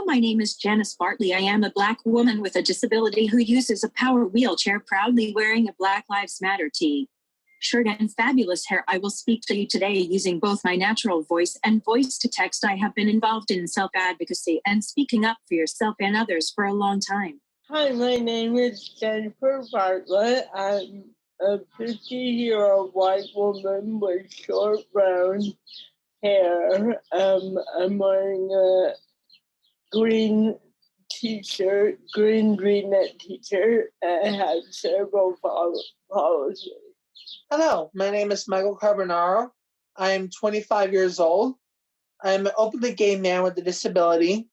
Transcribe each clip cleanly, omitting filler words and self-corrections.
Hello, my name is Janice Bartley. I am a Black woman with a disability who uses a power wheelchair, proudly wearing a Black Lives Matter shirt and fabulous hair. I will speak to you today using both my natural voice and voice to text. I have been involved in self-advocacy and speaking up for yourself and others for a long time. Hi, my name is Jennifer Bartlett. I'm a 50-year-old white woman with short brown hair. I'm wearing a green t-shirt, green V-neck t-shirt. I have cerebral palsy. Hello, my name is Michael Carbonaro. I am 25 years old. I'm an openly gay man with a disability.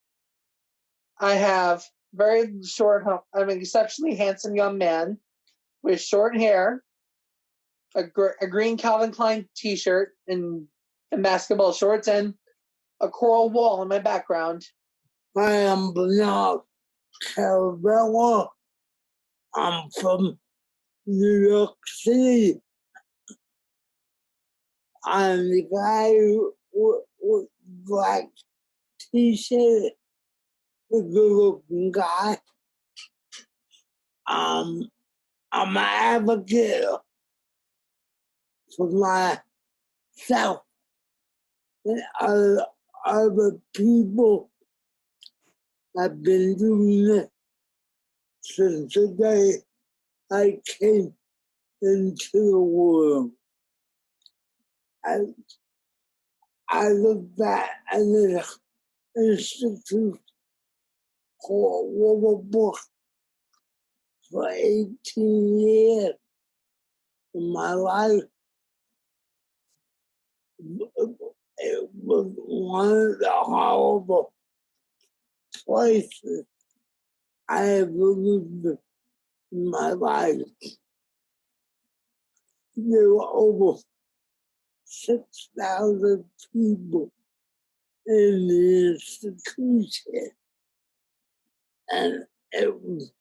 I have very short, I'm an exceptionally handsome young man with short hair, a green Calvin Klein t-shirt and basketball shorts, and a coral wall in my background. I am Bernard Carbonaro. I'm from New York City. I'm the guy with black t-shirt, the good-looking guy. I'm an advocate for myself and other people. I've been doing it since the day I came into the world. I looked at an institute called Wilbur for 18 years in my life. It was one of the horrible places I ever lived in my life. There were over 6,000 people in the institution, and it was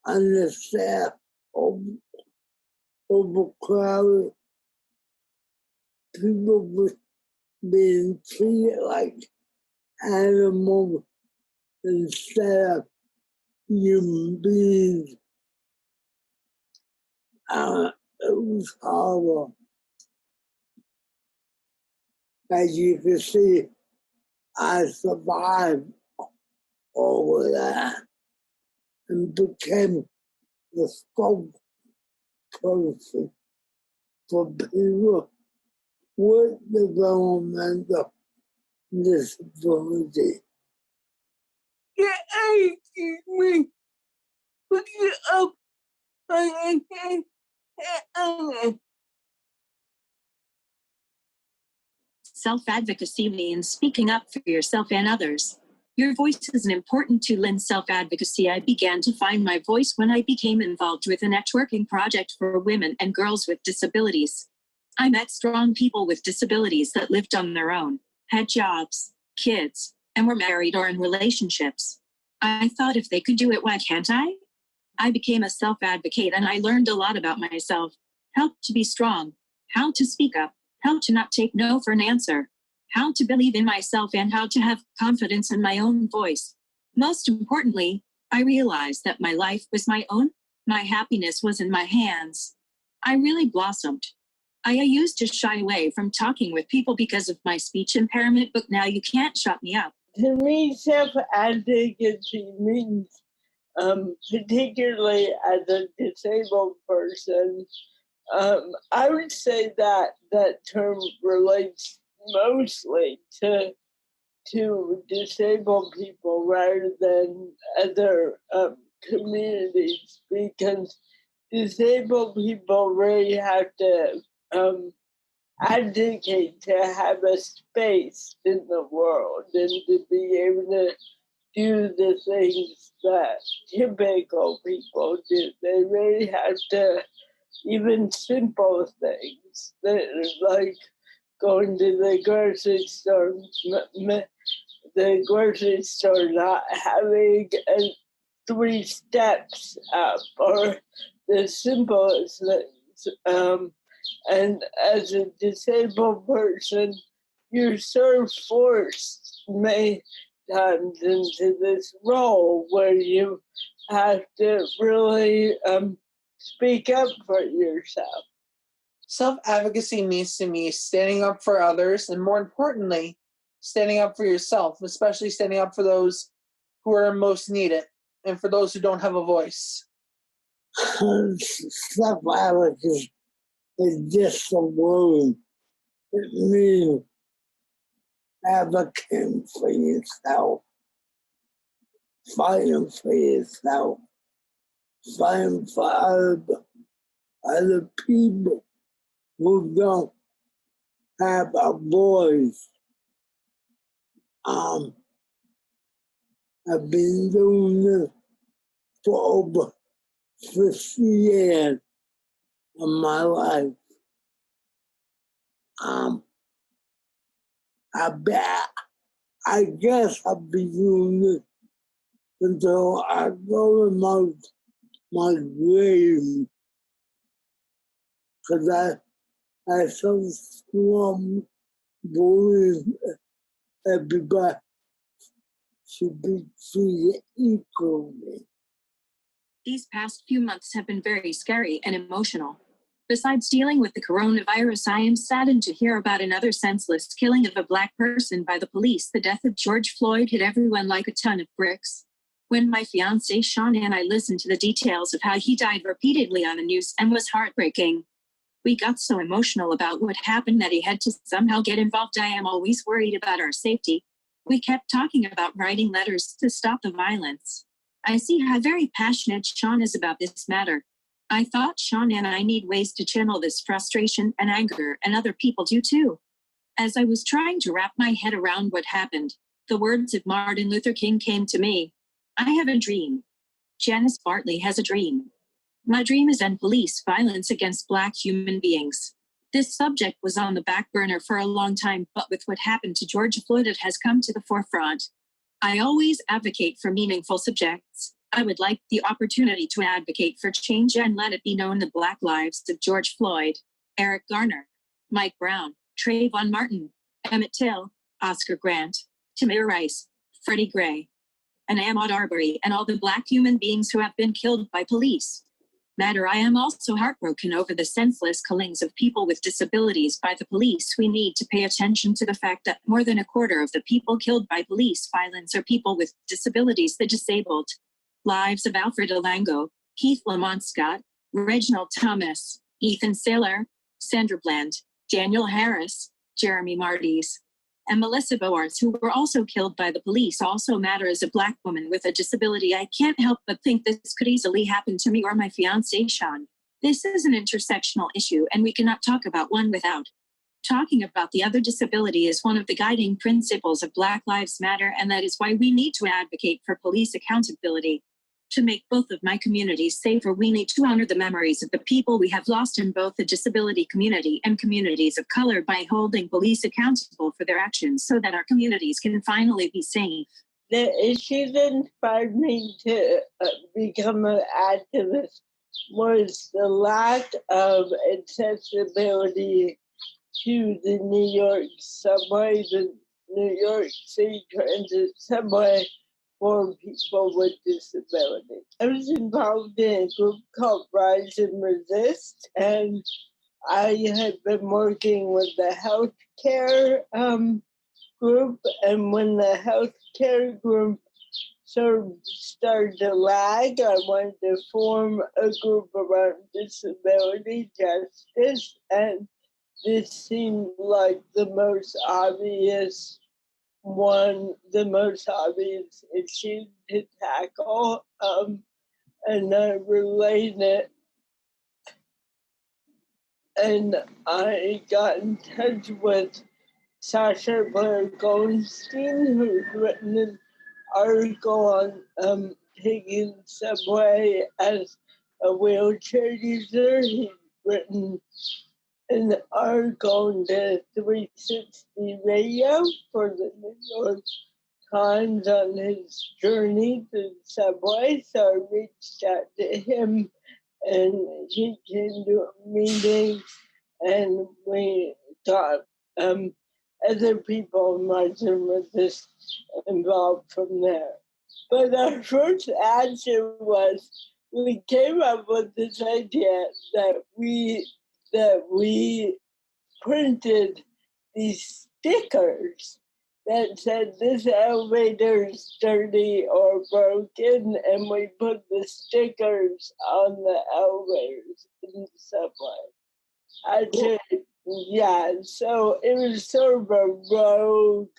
understaffed, overcrowded. People were being treated like animals instead of human beings. It was horrible. As you can see, I survived all of that and became the spokesperson for people with developmental disability. Yeah, excuse me. Put it up. Self-advocacy means speaking up for yourself and others. Your voice is an important tool in self-advocacy. I began to find my voice when I became involved with a networking project for women and girls with disabilities. I met strong people with disabilities that lived on their own, had jobs, kids, and were married or in relationships. I thought, if they could do it, why can't I? I became a self-advocate, and I learned a lot about myself: how to be strong, how to speak up, how to not take no for an answer, how to believe in myself, and how to have confidence in my own voice. Most importantly, I realized that my life was my own. My happiness was in my hands. I really blossomed. I used to shy away from talking with people because of my speech impairment, but now you can't shut me up. To me, self-advocacy means, particularly as a disabled person, I would say that that term relates mostly to disabled people rather than other communities, because disabled people really have to advocate to have a space in the world and to be able to do the things that typical people do. They really have to, even simple things, like going to the grocery store, not having 3 steps up, or the simplest things. And as a disabled person, you're sort of forced times into this role where you have to really speak up for yourself. Self-advocacy means to me standing up for others, and more importantly, standing up for yourself, especially standing up for those who are most needed and for those who don't have a voice. Self-advocacy is just a word. It means advocating for yourself, fighting for yourself, fighting for other people who don't have a voice. I've been doing this for over 50 years of my life. I guess I'll be doing this until I go to my grave, because I so strong believe everybody should be treated equally. These past few months have been very scary and emotional. Besides dealing with the coronavirus, I am saddened to hear about another senseless killing of a Black person by the police. The death of George Floyd hit everyone like a ton of bricks. When my fiancé Sean and I listened to the details of how he died repeatedly on the news and was heartbreaking, we got so emotional about what happened that he had to somehow get involved. I am always worried about our safety. We kept talking about writing letters to stop the violence. I see how very passionate Sean is about this matter. I thought Sean and I need ways to channel this frustration and anger, and other people do too. As I was trying to wrap my head around what happened, the words of Martin Luther King came to me. I have a dream. Janice Bartley has a dream. My dream is end police violence against Black human beings. This subject was on the back burner for a long time, but with what happened to George Floyd, it has come to the forefront. I always advocate for meaningful subjects. I would like the opportunity to advocate for change and let it be known the Black lives of George Floyd, Eric Garner, Mike Brown, Trayvon Martin, Emmett Till, Oscar Grant, Tamir Rice, Freddie Gray, and Ahmaud Arbery, and all the Black human beings who have been killed by police. I am also heartbroken over the senseless killings of people with disabilities by the police. We need to pay attention to the fact that more than a quarter of the people killed by police violence are people with disabilities. The disabled lives of Alfred Alango, Heath Lamont Scott, Reginald Thomas, Ethan Saylor, Sandra Bland, Daniel Harris, Jeremy Martis, and Melissa Bowers, who were also killed by the police, also matter. As a Black woman with a disability, I can't help but think this could easily happen to me or my fiancé, Sean. This is an intersectional issue, and we cannot talk about one without talking about the other. Disability is one of the guiding principles of Black Lives Matter, and that is why we need to advocate for police accountability. To make both of my communities safer, we need to honor the memories of the people we have lost in both the disability community and communities of color by holding police accountable for their actions so that our communities can finally be safe. The issue that inspired me to become an activist was the lack of accessibility to the New York subway, the New York City Transit subway, for people with disability. I was involved in a group called Rise and Resist, and I had been working with the healthcare group, and when the healthcare group sort of started to lag, I wanted to form a group around disability justice, and this seemed like the most obvious issue to tackle, and I relayed it, and I got in touch with Sasha Blair Goldstein, who's written an article on taking the subway as a wheelchair user. He's written an article on the 360 radio for the New York Times on his journey to the subway. So I reached out to him, and he came to a meeting, and we got other people emerging with this involved from there. But our first action was we came up with this idea that we printed these stickers that said this elevator is dirty or broken, and we put the stickers on the elevators in the subway. Yeah, so it was sort of a rogue,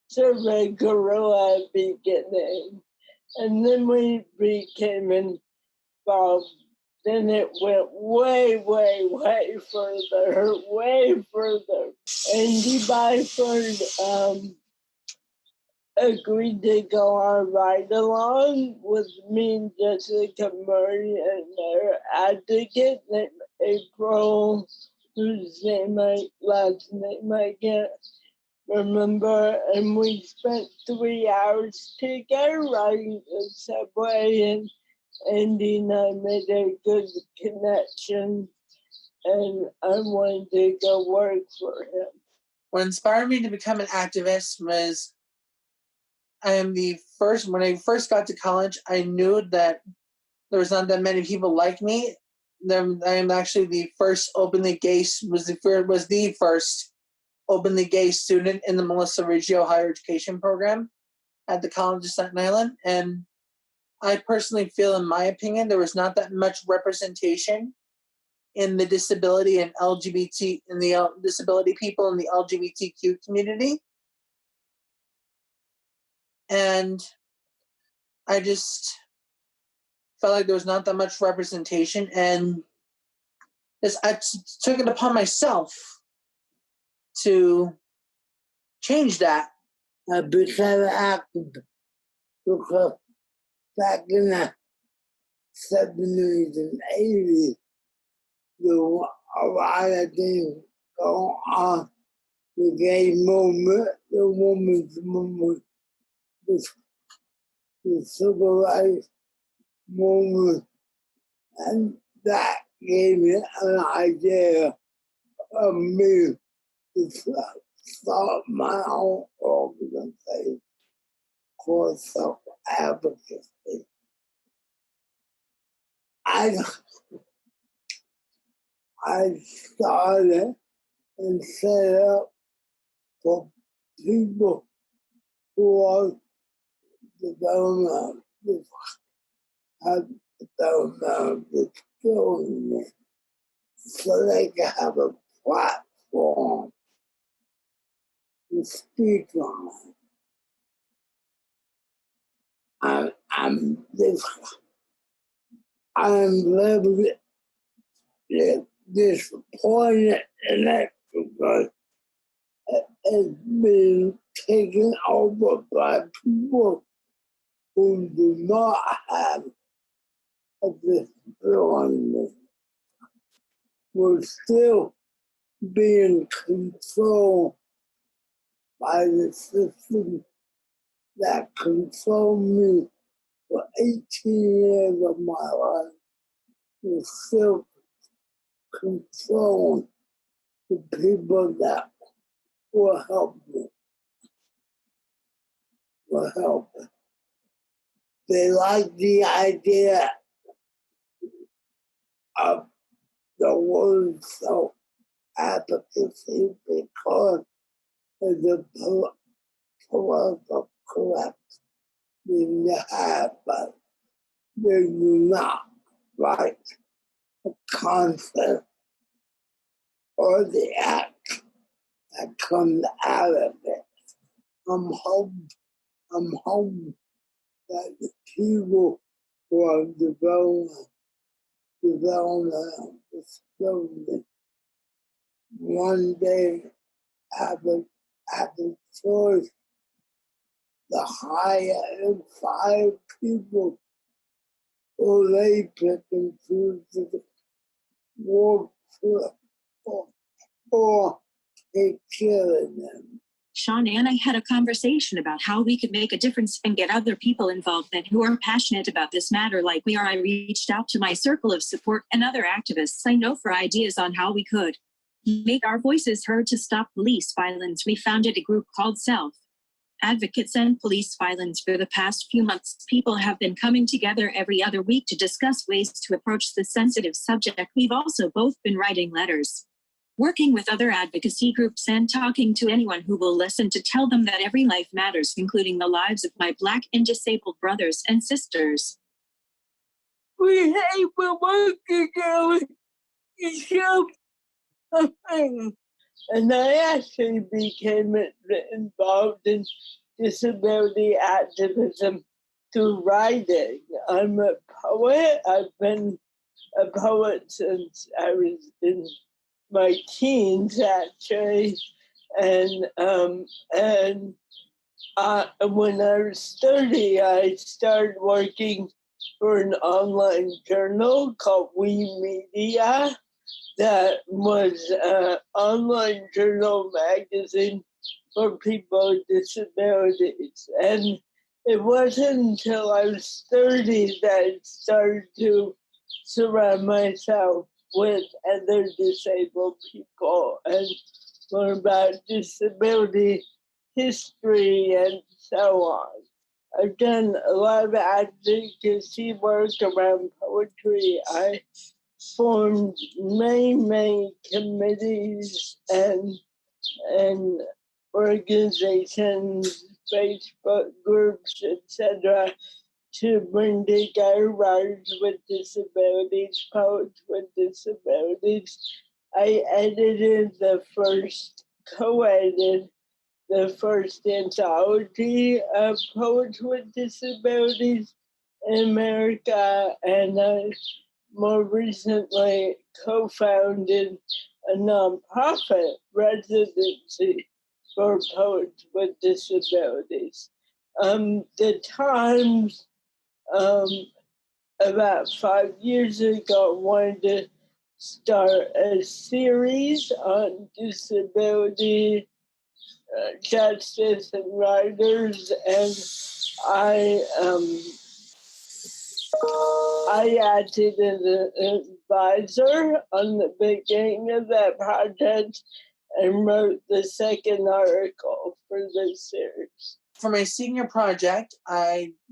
sort of a guerrilla beginning. And then we became involved. Then it went way, way, way further, way further. Andy Byford agreed to go on ride along with me and Jessica Murray and their advocate named April, whose last name I can't remember. And we spent 3 hours together riding the subway, and Andy and I made a good connection, and I wanted to go work for him. What inspired me to become an activist was when I first got to college, I knew that there was not that many people like me. I am actually the first openly gay student in the Melissa Riggio higher education program at the College of Staten Island. And I personally feel, in my opinion, there was not that much representation in the disability and disability people in the LGBTQ community. And I just felt like there was not that much representation, and I took it upon myself to change that. I became active because back in the 70s and 80s, there were a lot of things going on. The gay movement, the women's movement, the civil rights movement, and that gave me an idea of me to start my own organization called Advocacy. I started and set up for people who are development disability, so they can have a platform to speak on. I'm really disappointed in it because it's been taken over by people who do not have a disability. We're still being controlled by the system that controlled me for 18 years of my life. We're still controlling the people that will help me. They like the idea of the word self-advocacy because it's a political correct thing to have, but they do not like the concept or the act that comes out of it. I'm hoping that the people who are developing disability one day have a choice to hire and fire people who they pick and choose to work for or take care of them. Sean and I had a conversation about how we could make a difference and get other people involved and who are passionate about this matter like we are. I reached out to my circle of support and other activists I know for ideas on how we could. Make our voices heard to stop police violence. We founded a group called Self Advocates and Police Violence. For the past few months, people have been coming together every other week to discuss ways to approach the sensitive subject. We've also both been writing letters, working with other advocacy groups, and talking to anyone who will listen to tell them that every life matters, including the lives of my Black and disabled brothers and sisters. We hate for working together to something. And I actually became involved in disability activism through writing. I'm a poet. I've been a poet since I was in my teens, actually. And when I was 30, I started working for an online journal called We Media. That was an online journal magazine for people with disabilities. And it wasn't until I was 30 that I started to surround myself with other disabled people and learn about disability history and so on. I've done a lot of advocacy work around poetry. I formed many committees and organizations, Facebook groups, etc., to bring together writers with disabilities, poets with disabilities. I co-edited the first anthology of poets with disabilities in America, and I more recently co-founded a nonprofit residency for poets with disabilities. The Times, about 5 years ago, wanted to start a series on disability justice and writers, and I acted as an advisor on the beginning of that project and wrote the second article for this series. For my senior project,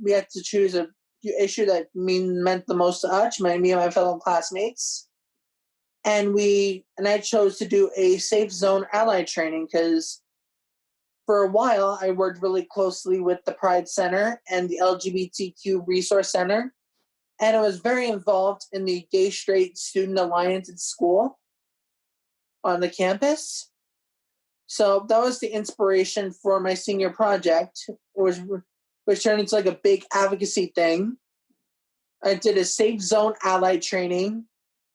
we had to choose a issue that meant the most to us, me and my fellow classmates. And I chose to do a safe zone ally training because for a while I worked really closely with the Pride Center and the LGBTQ Resource Center. And I was very involved in the Gay Straight Student Alliance at school on the campus. So that was the inspiration for my senior project, which turned into like a big advocacy thing. I did a safe zone ally training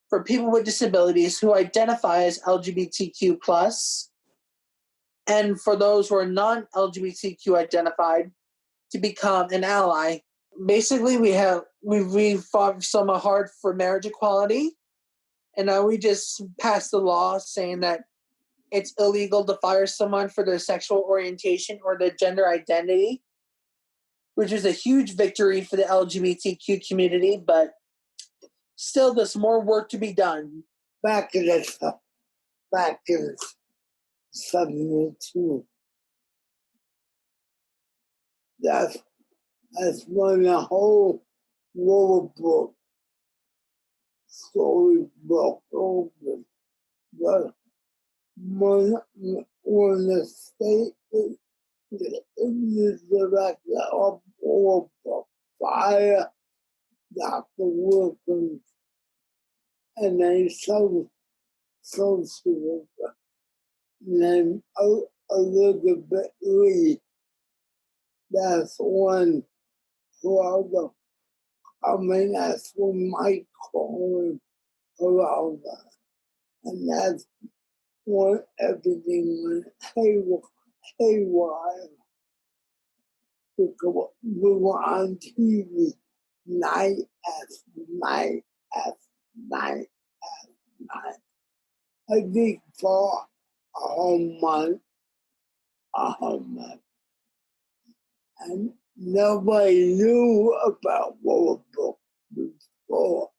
for people with disabilities who identify as LGBTQ+, and for those who are non-LGBTQ identified to become an ally. Basically, we fought so hard for marriage equality, and now we just passed a law saying that it's illegal to fire someone for their sexual orientation or their gender identity, which is a huge victory for the LGBTQ community, but still there's more work to be done. Back in 72. That's when the whole world book storybook open. But when the state is director of world book fire Dr. Wilkins and a social worker named Elizabeth Lee. That's one brother. That's when Mike calling around us. And that's when everything went haywire. Because we were on TV night after night after night after night. I think for a whole month. And nobody knew about World Book before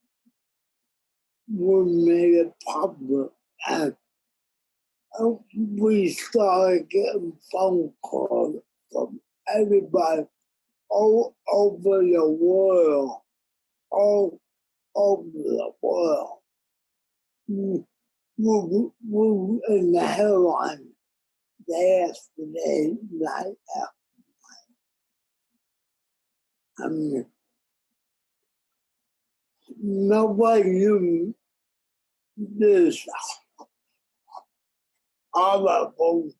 we made it public. And we started getting phone calls from everybody all over the world, all over the world. We in the headline yesterday night out. I mean, nobody knew this horrible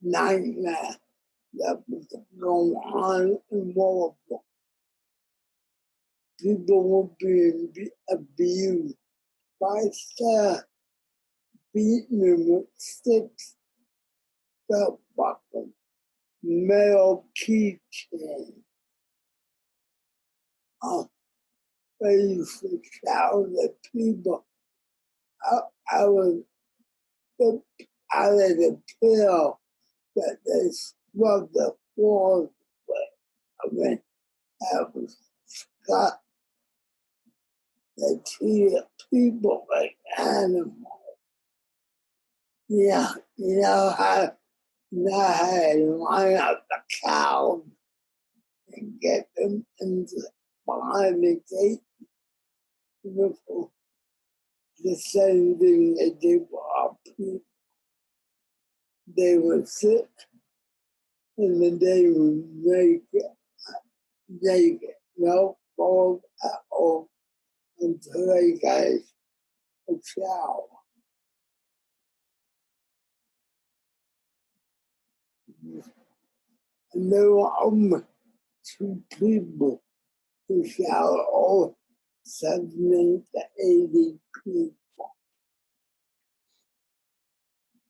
nightmare that was going on in Louisville. People were being abused by staff, beating them with sticks, belt buckles, metal keychains. They used to shout at people out of the pill that they scrubbed the floors with. I mean, that was Scott. They treated people like animals. Yeah, you know how they line up the cows and get them behind the gate. Beautiful. The same thing they did for our people. They would sit and then they would naked, no clothes at all, until they got a shower. And there were only 2 people who showered all 70 to 80 people.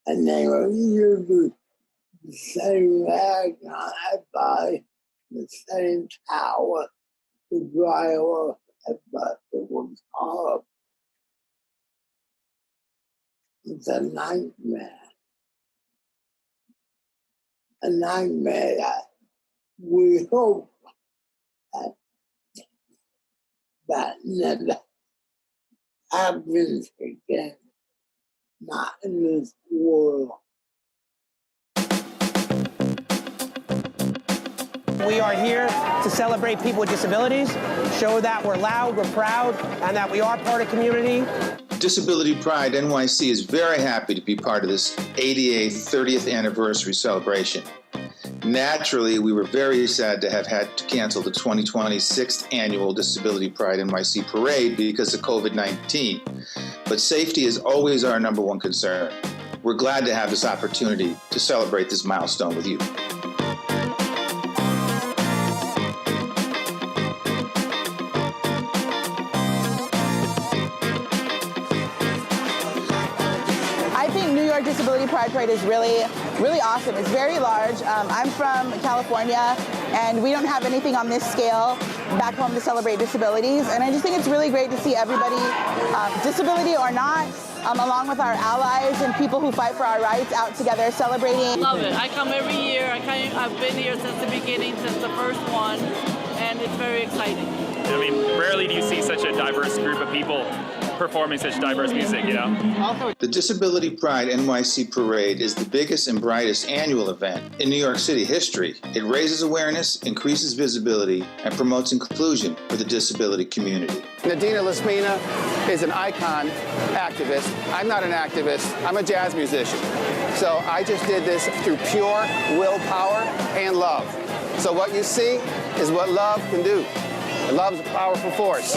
And they were using the same rag on their body, the same towel to dry off, but it was horrible. It's a nightmare. A nightmare that we hope that never happens again. Not in this world. We are here to celebrate people with disabilities, show that we're loud, we're proud, and that we are part of community. Disability Pride NYC is very happy to be part of this 88th 30th anniversary celebration. Naturally, we were very sad to have had to cancel the 2020 6th annual Disability Pride NYC parade because of COVID-19. But safety is always our #1 concern. We're glad to have this opportunity to celebrate this milestone with you. Disability Pride Parade is really awesome. It's very large. I'm from California, and we don't have anything on this scale back home to celebrate disabilities. And I just think it's really great to see everybody, disability or not, along with our allies and people who fight for our rights, out together celebrating. Love it. I come every year. I've been here since the beginning, since the first one, and it's very exciting. I mean, rarely do you see such a diverse group of people performing such diverse music, you know? The Disability Pride NYC Parade is the biggest and brightest annual event in New York City history. It raises awareness, increases visibility, and promotes inclusion for the disability community. Nadina Laspina is an icon activist. I'm not an activist, I'm a jazz musician. So I just did this through pure willpower and love. So what you see is what love can do. Love is a powerful force.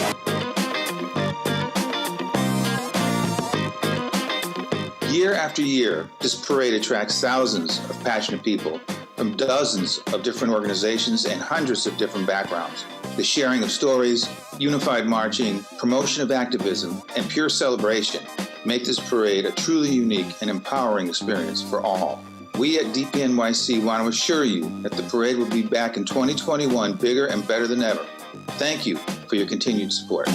Year after year, this parade attracts thousands of passionate people from dozens of different organizations and hundreds of different backgrounds. The sharing of stories, unified marching, promotion of activism, and pure celebration make this parade a truly unique and empowering experience for all. We at DPNYC want to assure you that the parade will be back in 2021 bigger and better than ever. Thank you for your continued support.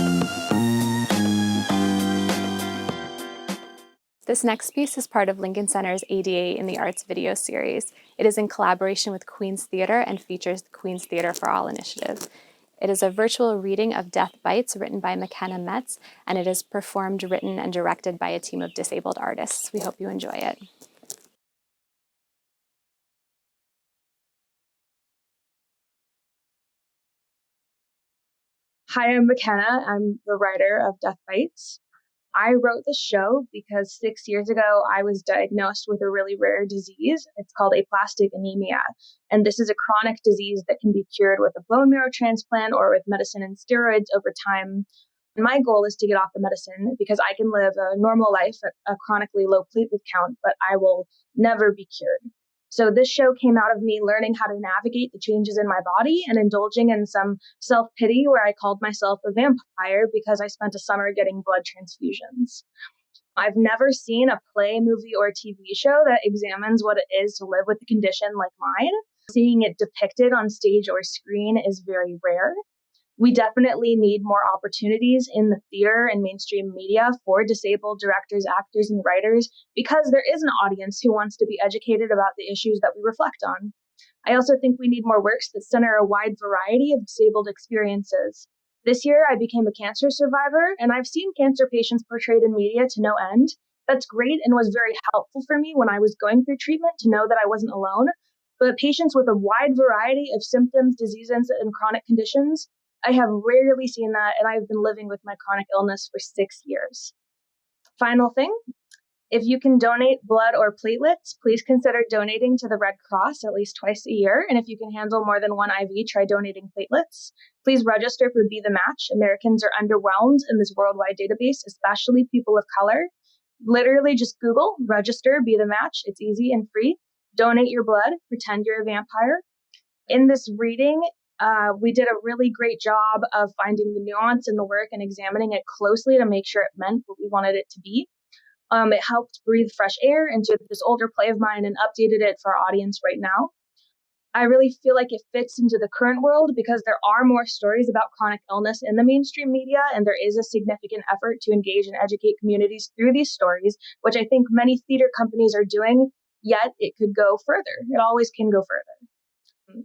This next piece is part of Lincoln Center's ADA in the Arts video series. It is in collaboration with Queen's Theatre and features the Queen's Theatre for All initiative. It is a virtual reading of Death Bites written by McKenna Metz, and it is performed, written, and directed by a team of disabled artists. We hope you enjoy it. Hi, I'm McKenna. I'm the writer of Death Bites. I wrote the show because 6 years ago, I was diagnosed with a really rare disease. It's called aplastic anemia. And this is a chronic disease that can be cured with a bone marrow transplant or with medicine and steroids over time. And my goal is to get off the medicine because I can live a normal life at a chronically low platelet count, but I will never be cured. So this show came out of me learning how to navigate the changes in my body and indulging in some self-pity where I called myself a vampire because I spent a summer getting blood transfusions. I've never seen a play, movie, or TV show that examines what it is to live with a condition like mine. Seeing it depicted on stage or screen is very rare. We definitely need more opportunities in the theater and mainstream media for disabled directors, actors, and writers because there is an audience who wants to be educated about the issues that we reflect on. I also think we need more works that center a wide variety of disabled experiences. This year, I became a cancer survivor, and I've seen cancer patients portrayed in media to no end. That's great and was very helpful for me when I was going through treatment to know that I wasn't alone. But patients with a wide variety of symptoms, diseases, and chronic conditions, I have rarely seen that, and I've been living with my chronic illness for 6 years. Final thing, if you can donate blood or platelets, please consider donating to the Red Cross at least twice a year. And if you can handle more than one IV, try donating platelets. Please register for Be the Match. Americans are underwhelmed in this worldwide database, especially people of color. Literally just Google, register, Be the Match. It's easy and free. Donate your blood, pretend you're a vampire. In this reading, we did a really great job of finding the nuance in the work and examining it closely to make sure it meant what we wanted it to be. It helped breathe fresh air into this older play of mine and updated it for our audience right now. I really feel like it fits into the current world because there are more stories about chronic illness in the mainstream media, and there is a significant effort to engage and educate communities through these stories, which I think many theater companies are doing, yet it could go further. It always can go further.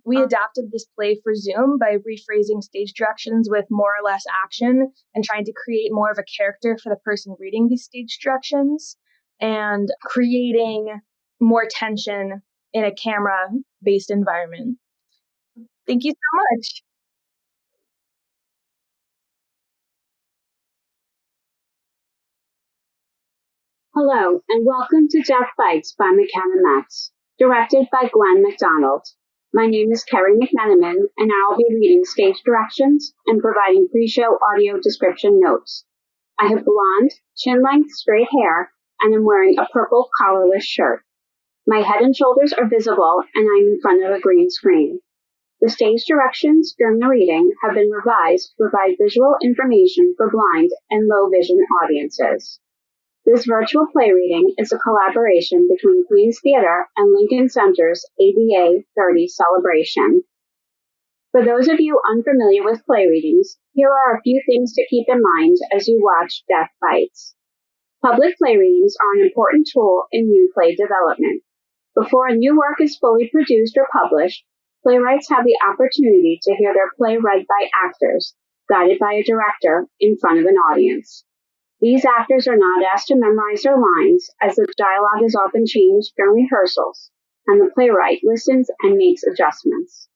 We adapted this play for Zoom by rephrasing stage directions with more or less action and trying to create more of a character for the person reading these stage directions and creating more tension in a camera-based environment. Thank you so much. Hello, and welcome to Death Bites by McKenna Metz, directed by Gwen McDonald. My name is Kerry McMenamin, and I'll be reading stage directions and providing pre-show audio description notes. I have blonde, chin-length straight hair, and am wearing a purple collarless shirt. My head and shoulders are visible, and I'm in front of a green screen. The stage directions during the reading have been revised to provide visual information for blind and low vision audiences. This virtual play reading is a collaboration between Queen's Theatre and Lincoln Center's ADA 30 celebration. For those of you unfamiliar with play readings, here are a few things to keep in mind as you watch Death Bites. Public play readings are an important tool in new play development. Before a new work is fully produced or published, playwrights have the opportunity to hear their play read by actors, guided by a director in front of an audience. These actors are not asked to memorize their lines, as the dialogue is often changed during rehearsals, and the playwright listens and makes adjustments.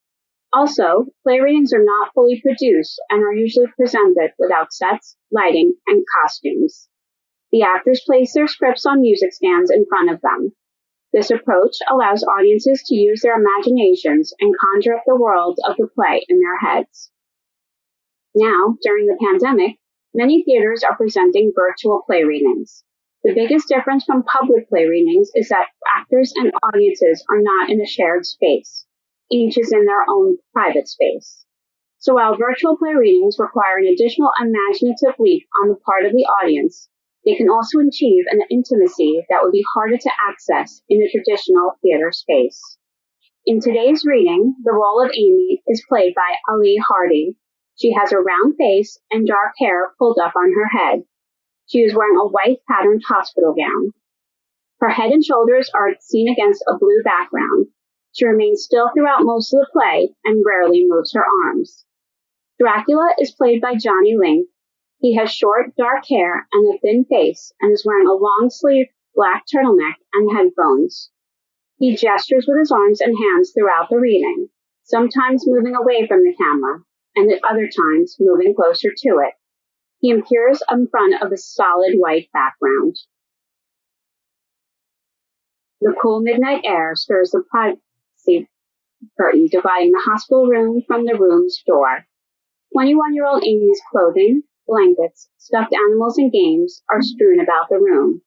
Also, play readings are not fully produced and are usually presented without sets, lighting, and costumes. The actors place their scripts on music stands in front of them. This approach allows audiences to use their imaginations and conjure up the world of the play in their heads. Now, during the pandemic, many theaters are presenting virtual play readings. The biggest difference from public play readings is that actors and audiences are not in a shared space. Each is in their own private space. So while virtual play readings require an additional imaginative leap on the part of the audience, they can also achieve an intimacy that would be harder to access in a traditional theater space. In today's reading, the role of Amy is played by Ali Hardy. She has a round face and dark hair pulled up on her head. She is wearing a white patterned hospital gown. Her head and shoulders are seen against a blue background. She remains still throughout most of the play and rarely moves her arms. Dracula is played by Johnny Link. He has short, dark hair and a thin face and is wearing a long-sleeved black turtleneck and headphones. He gestures with his arms and hands throughout the reading, sometimes moving away from the camera, and at other times moving closer to it. He appears in front of a solid white background. The cool midnight air stirs the privacy curtain dividing the hospital room from the room's door. 21-year-old Amy's clothing, blankets, stuffed animals, and games are strewn about the room.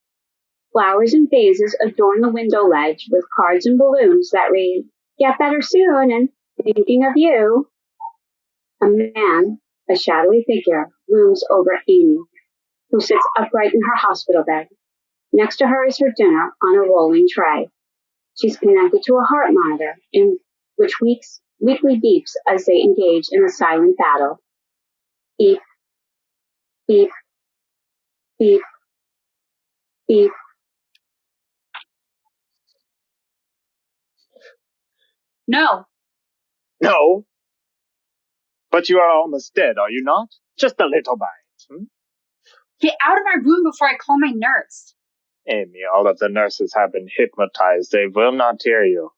Flowers and vases adorn the window ledge with cards and balloons that read, "Get better soon," and "Thinking of you." A man, a shadowy figure, looms over Amy, who sits upright in her hospital bed. Next to her is her dinner on a rolling tray. She's connected to a heart monitor, in which weekly beeps as they engage in a silent battle. Beep, beep, beep, beep. No. No. But you are almost dead, are you not? Just a little bite. Get out of my room before I call my nurse. Amy, all of the nurses have been hypnotized. They will not hear you.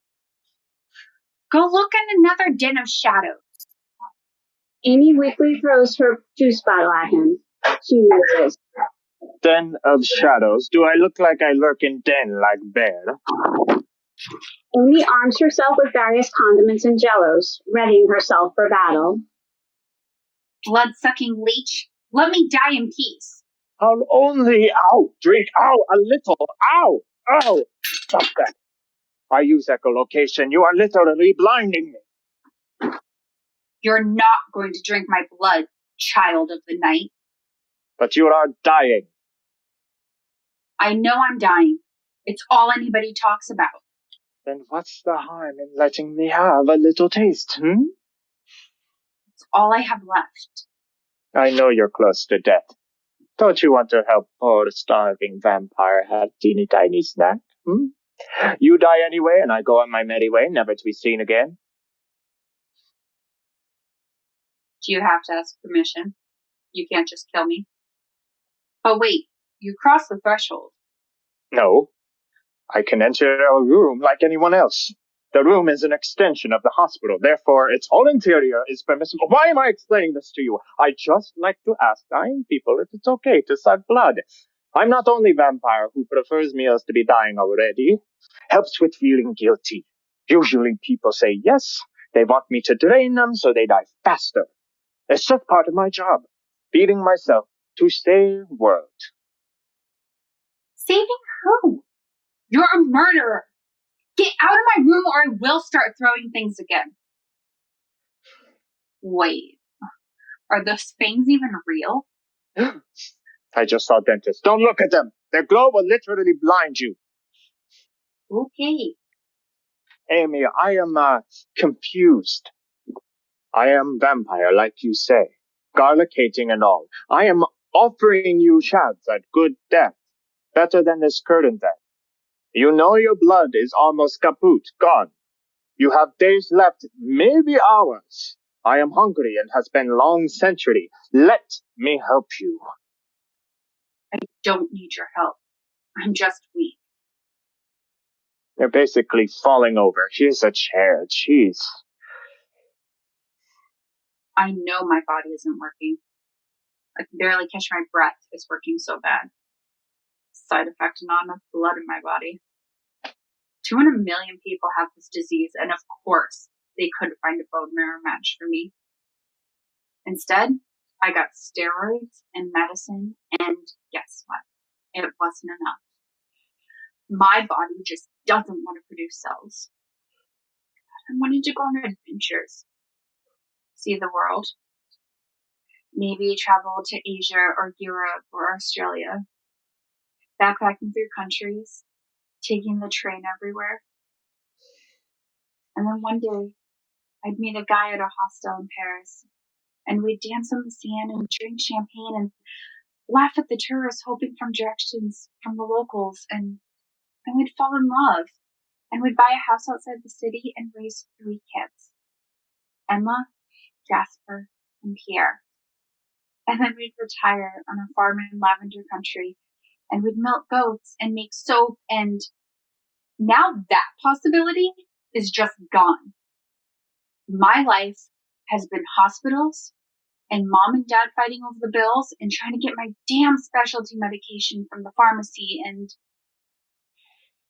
Go look in another den of shadows. Amy weakly throws her juice bottle at him. She misses. Den of shadows? Do I look like I lurk in den like bear? Amy arms herself with various condiments and jellos, readying herself for battle. Blood-sucking leech, let me die in peace. I'll only, drink, a little, ow. Stop that. I use echolocation. You are literally blinding me. You're not going to drink my blood, child of the night. But you are dying. I know I'm dying. It's all anybody talks about. Then what's the harm in letting me have a little taste, It's all I have left. I know you're close to death. Don't you want to help poor starving vampire have teeny tiny snack? You die anyway, and I go on my merry way, never to be seen again. Do you have to ask permission? You can't just kill me. Oh wait, you crossed the threshold. No. I can enter a room like anyone else. The room is an extension of the hospital, therefore its whole interior is permissible. Why am I explaining this to you? I just like to ask dying people if it's okay to suck blood. I'm not only vampire who prefers meals to be dying already. Helps with feeling guilty. Usually people say yes, they want me to drain them so they die faster. It's just part of my job. Feeding myself to save the world. Saving who? You're a murderer. Get out of my room or I will start throwing things again. Wait, are those fangs even real? I just saw dentists. Don't look at them. Their glow will literally blind you. Okay. Amy, I am confused. I am vampire, like you say. Garlic hating and all. I am offering you shots at good death. Better than this current death. You know your blood is almost kaput, gone. You have days left, maybe hours. I am hungry and has been long century. Let me help you. I don't need your help. I'm just weak. You're basically falling over. Here's a chair. Jeez. I know my body isn't working. I can barely catch my breath. It's working so bad. Side effect, not enough blood in my body. 200 million people have this disease, and of course, they couldn't find a bone marrow match for me. Instead, I got steroids and medicine, and guess what? It wasn't enough. My body just doesn't want to produce cells. I wanted to go on adventures. See the world. Maybe travel to Asia or Europe or Australia. Backpacking through countries. Taking the train everywhere. And then one day, I'd meet a guy at a hostel in Paris. And we'd dance on the sand and drink champagne and laugh at the tourists hoping for directions from the locals. And then we'd fall in love. And we'd buy a house outside the city and raise 3 kids. Emma, Jasper, and Pierre. And then we'd retire on a farm in lavender country, and we'd milk goats and make soap, and now that possibility is just gone. My life has been hospitals and mom and dad fighting over the bills and trying to get my damn specialty medication from the pharmacy, and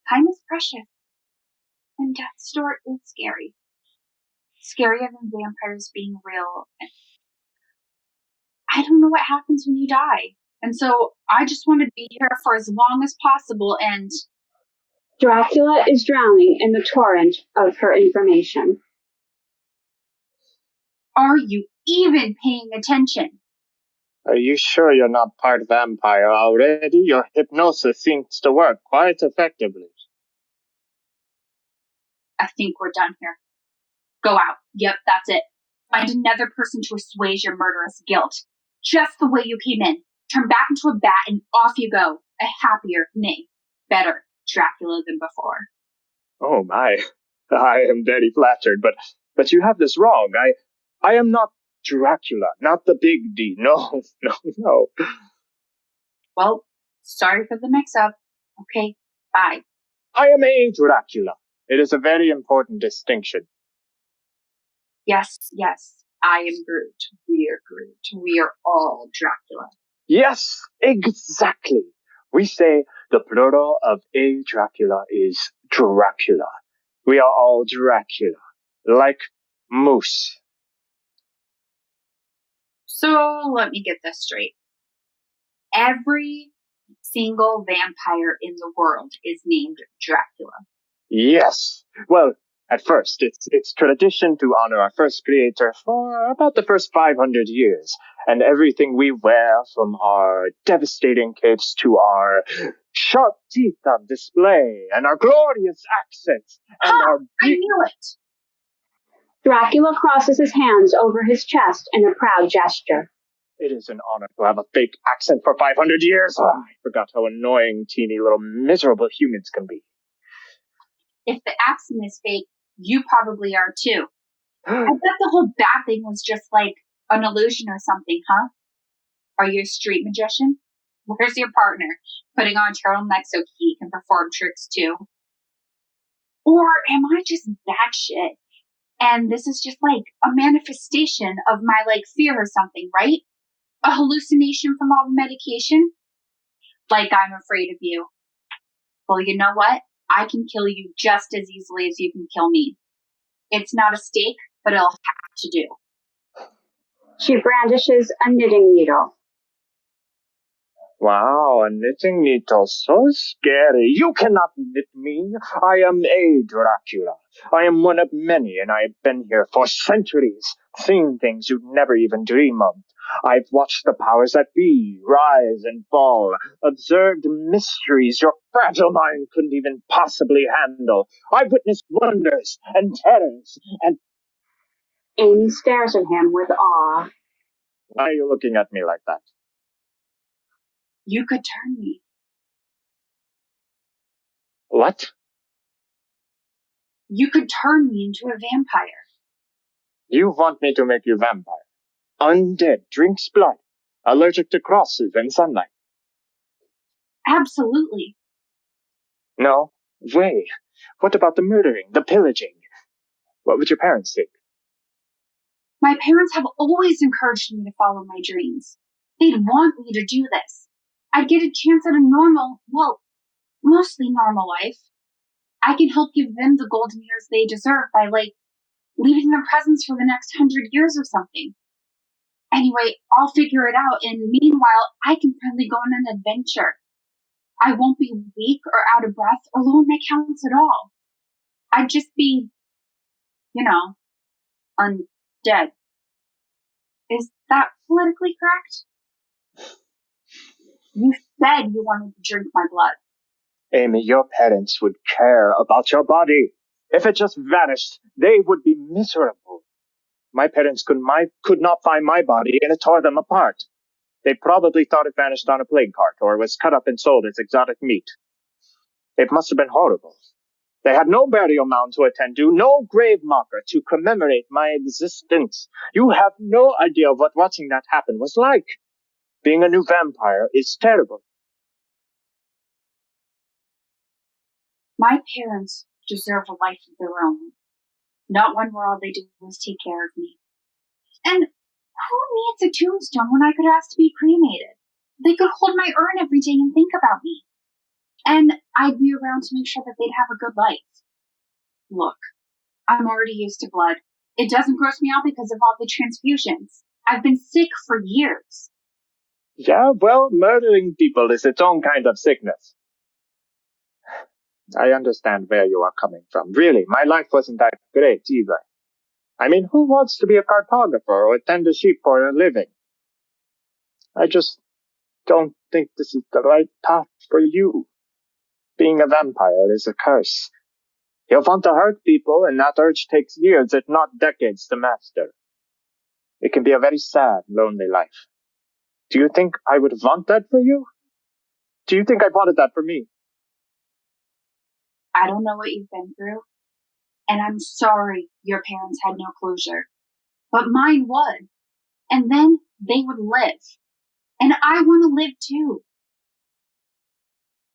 time is precious. And death's door is scary. Scarier than vampires being real. I don't know what happens when you die. And so I just want to be here for as long as possible, and Dracula is drowning in the torrent of her information. Are you even paying attention? Are you sure you're not part vampire already? Your hypnosis seems to work quite effectively. I think we're done here. Go out. Yep, that's it. Find another person to assuage your murderous guilt. Just the way you came in. Turn back into a bat and off you go. A happier, nay, better Dracula than before. Oh my, I am very flattered, but you have this wrong. I am not Dracula, not the big D. No, no, no. Well, sorry for the mix-up. Okay, bye. I am a Dracula. It is a very important distinction. Yes, I am Groot. We are Groot. We are all Dracula. Yes, exactly. We say the plural of a Dracula is Dracula. We are all Dracula, like moose. So let me get this straight. Every single vampire in the world is named Dracula. Yes. Well, at first, it's tradition to honor our first creator for about the first 500 years. And everything we wear, from our devastating capes to our sharp teeth on display, and our glorious accents, and I knew it! Dracula crosses his hands over his chest in a proud gesture. It is an honor to have a fake accent for 500 years. Oh, I forgot how annoying teeny little miserable humans can be. If the accent is fake, you probably are too. I bet the whole bat thing was just like an illusion or something, huh? Are you a street magician? Where's your partner? Putting on a turtleneck so he can perform tricks too? Or am I just bad shit? And this is just like a manifestation of my like fear or something, right? A hallucination from all the medication? Like I'm afraid of you. Well, you know what? I can kill you just as easily as you can kill me. It's not a stake, but it'll have to do. She brandishes a knitting needle. Wow, a knitting needle, so scary. You cannot knit me. I am a Dracula. I am one of many, and I have been here for centuries, seen things you'd never even dream of. I've watched the powers that be rise and fall, observed mysteries your fragile mind couldn't even possibly handle. I've witnessed wonders and terrors and... Amy stares at him with awe. Why are you looking at me like that? You could turn me. What? You could turn me into a vampire. You want me to make you vampire? Undead, drinks blood, allergic to crosses and sunlight. Absolutely. No way. What about the murdering, the pillaging? What would your parents think? My parents have always encouraged me to follow my dreams. They'd want me to do this. I'd get a chance at a normal, well, mostly normal life. I can help give them the golden years they deserve by, like, leaving them presents for the next 100 years or something. Anyway, I'll figure it out, and meanwhile, I can finally go on an adventure. I won't be weak or out of breath or low in my counts at all. I'd just be, undead. Is that politically correct? You said you wanted to drink my blood. Amy, your parents would care about your body. If it just vanished, they would be miserable. My parents could not find my body, and it tore them apart. They probably thought it vanished on a plague cart or was cut up and sold as exotic meat. It must have been horrible. They had no burial mound to attend to, no grave marker to commemorate my existence. You have no idea what watching that happen was like. Being a new vampire is terrible. My parents deserve a life of their own, not one where all they do is take care of me. And who needs a tombstone when I could ask to be cremated? They could hold my urn every day and think about me. And I'd be around to make sure that they'd have a good life. Look, I'm already used to blood. It doesn't gross me out because of all the transfusions. I've been sick for years. Yeah, well, murdering people is its own kind of sickness. I understand where you are coming from. Really, my life wasn't that great either. I mean, who wants to be a cartographer or tend a sheep for a living? I just don't think this is the right path for you. Being a vampire is a curse. You'll want to hurt people, and that urge takes years, if not decades, to master. It can be a very sad, lonely life. Do you think I would want that for you? Do you think I wanted that for me? I don't know what you've been through, and I'm sorry your parents had no closure. But mine would. And then they would live. And I want to live too.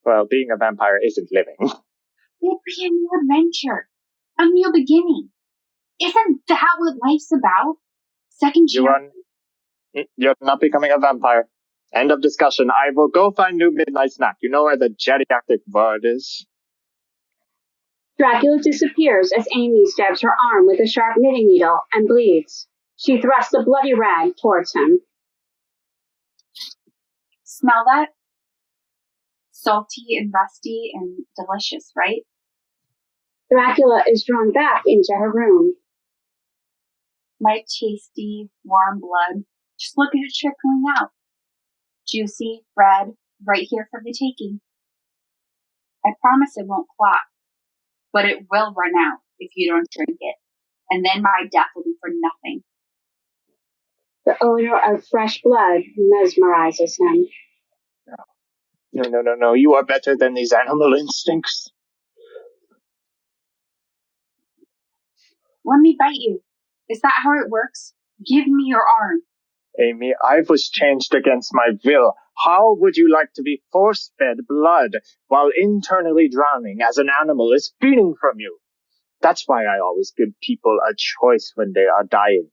Well, being a vampire isn't living. It'd be a new adventure. A new beginning. Isn't that what life's about? Second chance. You're not becoming a vampire. End of discussion. I will go find new midnight snack. You know where the geriatric ward is? Dracula disappears as Amy stabs her arm with a sharp knitting needle and bleeds. She thrusts a bloody rag towards him. Smell that? Salty and rusty and delicious, right? Dracula is drawn back into her room. My tasty, warm blood. Just look at it trickling out. Juicy, red, right here for the taking. I promise it won't clot, but it will run out if you don't drink it. And then my death will be for nothing. The odor of fresh blood mesmerizes him. No. You are better than these animal instincts. Let me bite you. Is that how it works? Give me your arm. Amy, I was changed against my will. How would you like to be force-fed blood while internally drowning as an animal is feeding from you? That's why I always give people a choice when they are dying.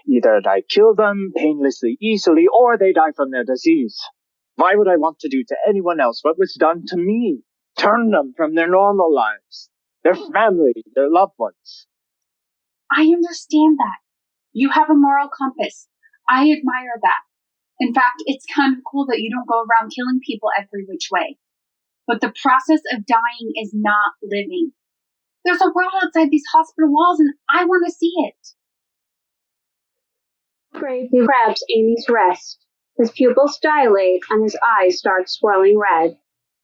Either I kill them painlessly, easily, or they die from their disease. Why would I want to do to anyone else what was done to me? Turn them from their normal lives, their family, their loved ones. I understand that. You have a moral compass. I admire that. In fact, it's kind of cool that you don't go around killing people every which way. But the process of dying is not living. There's a world outside these hospital walls, and I want to see it. He grabs Amy's wrist. His pupils dilate and his eyes start swirling red.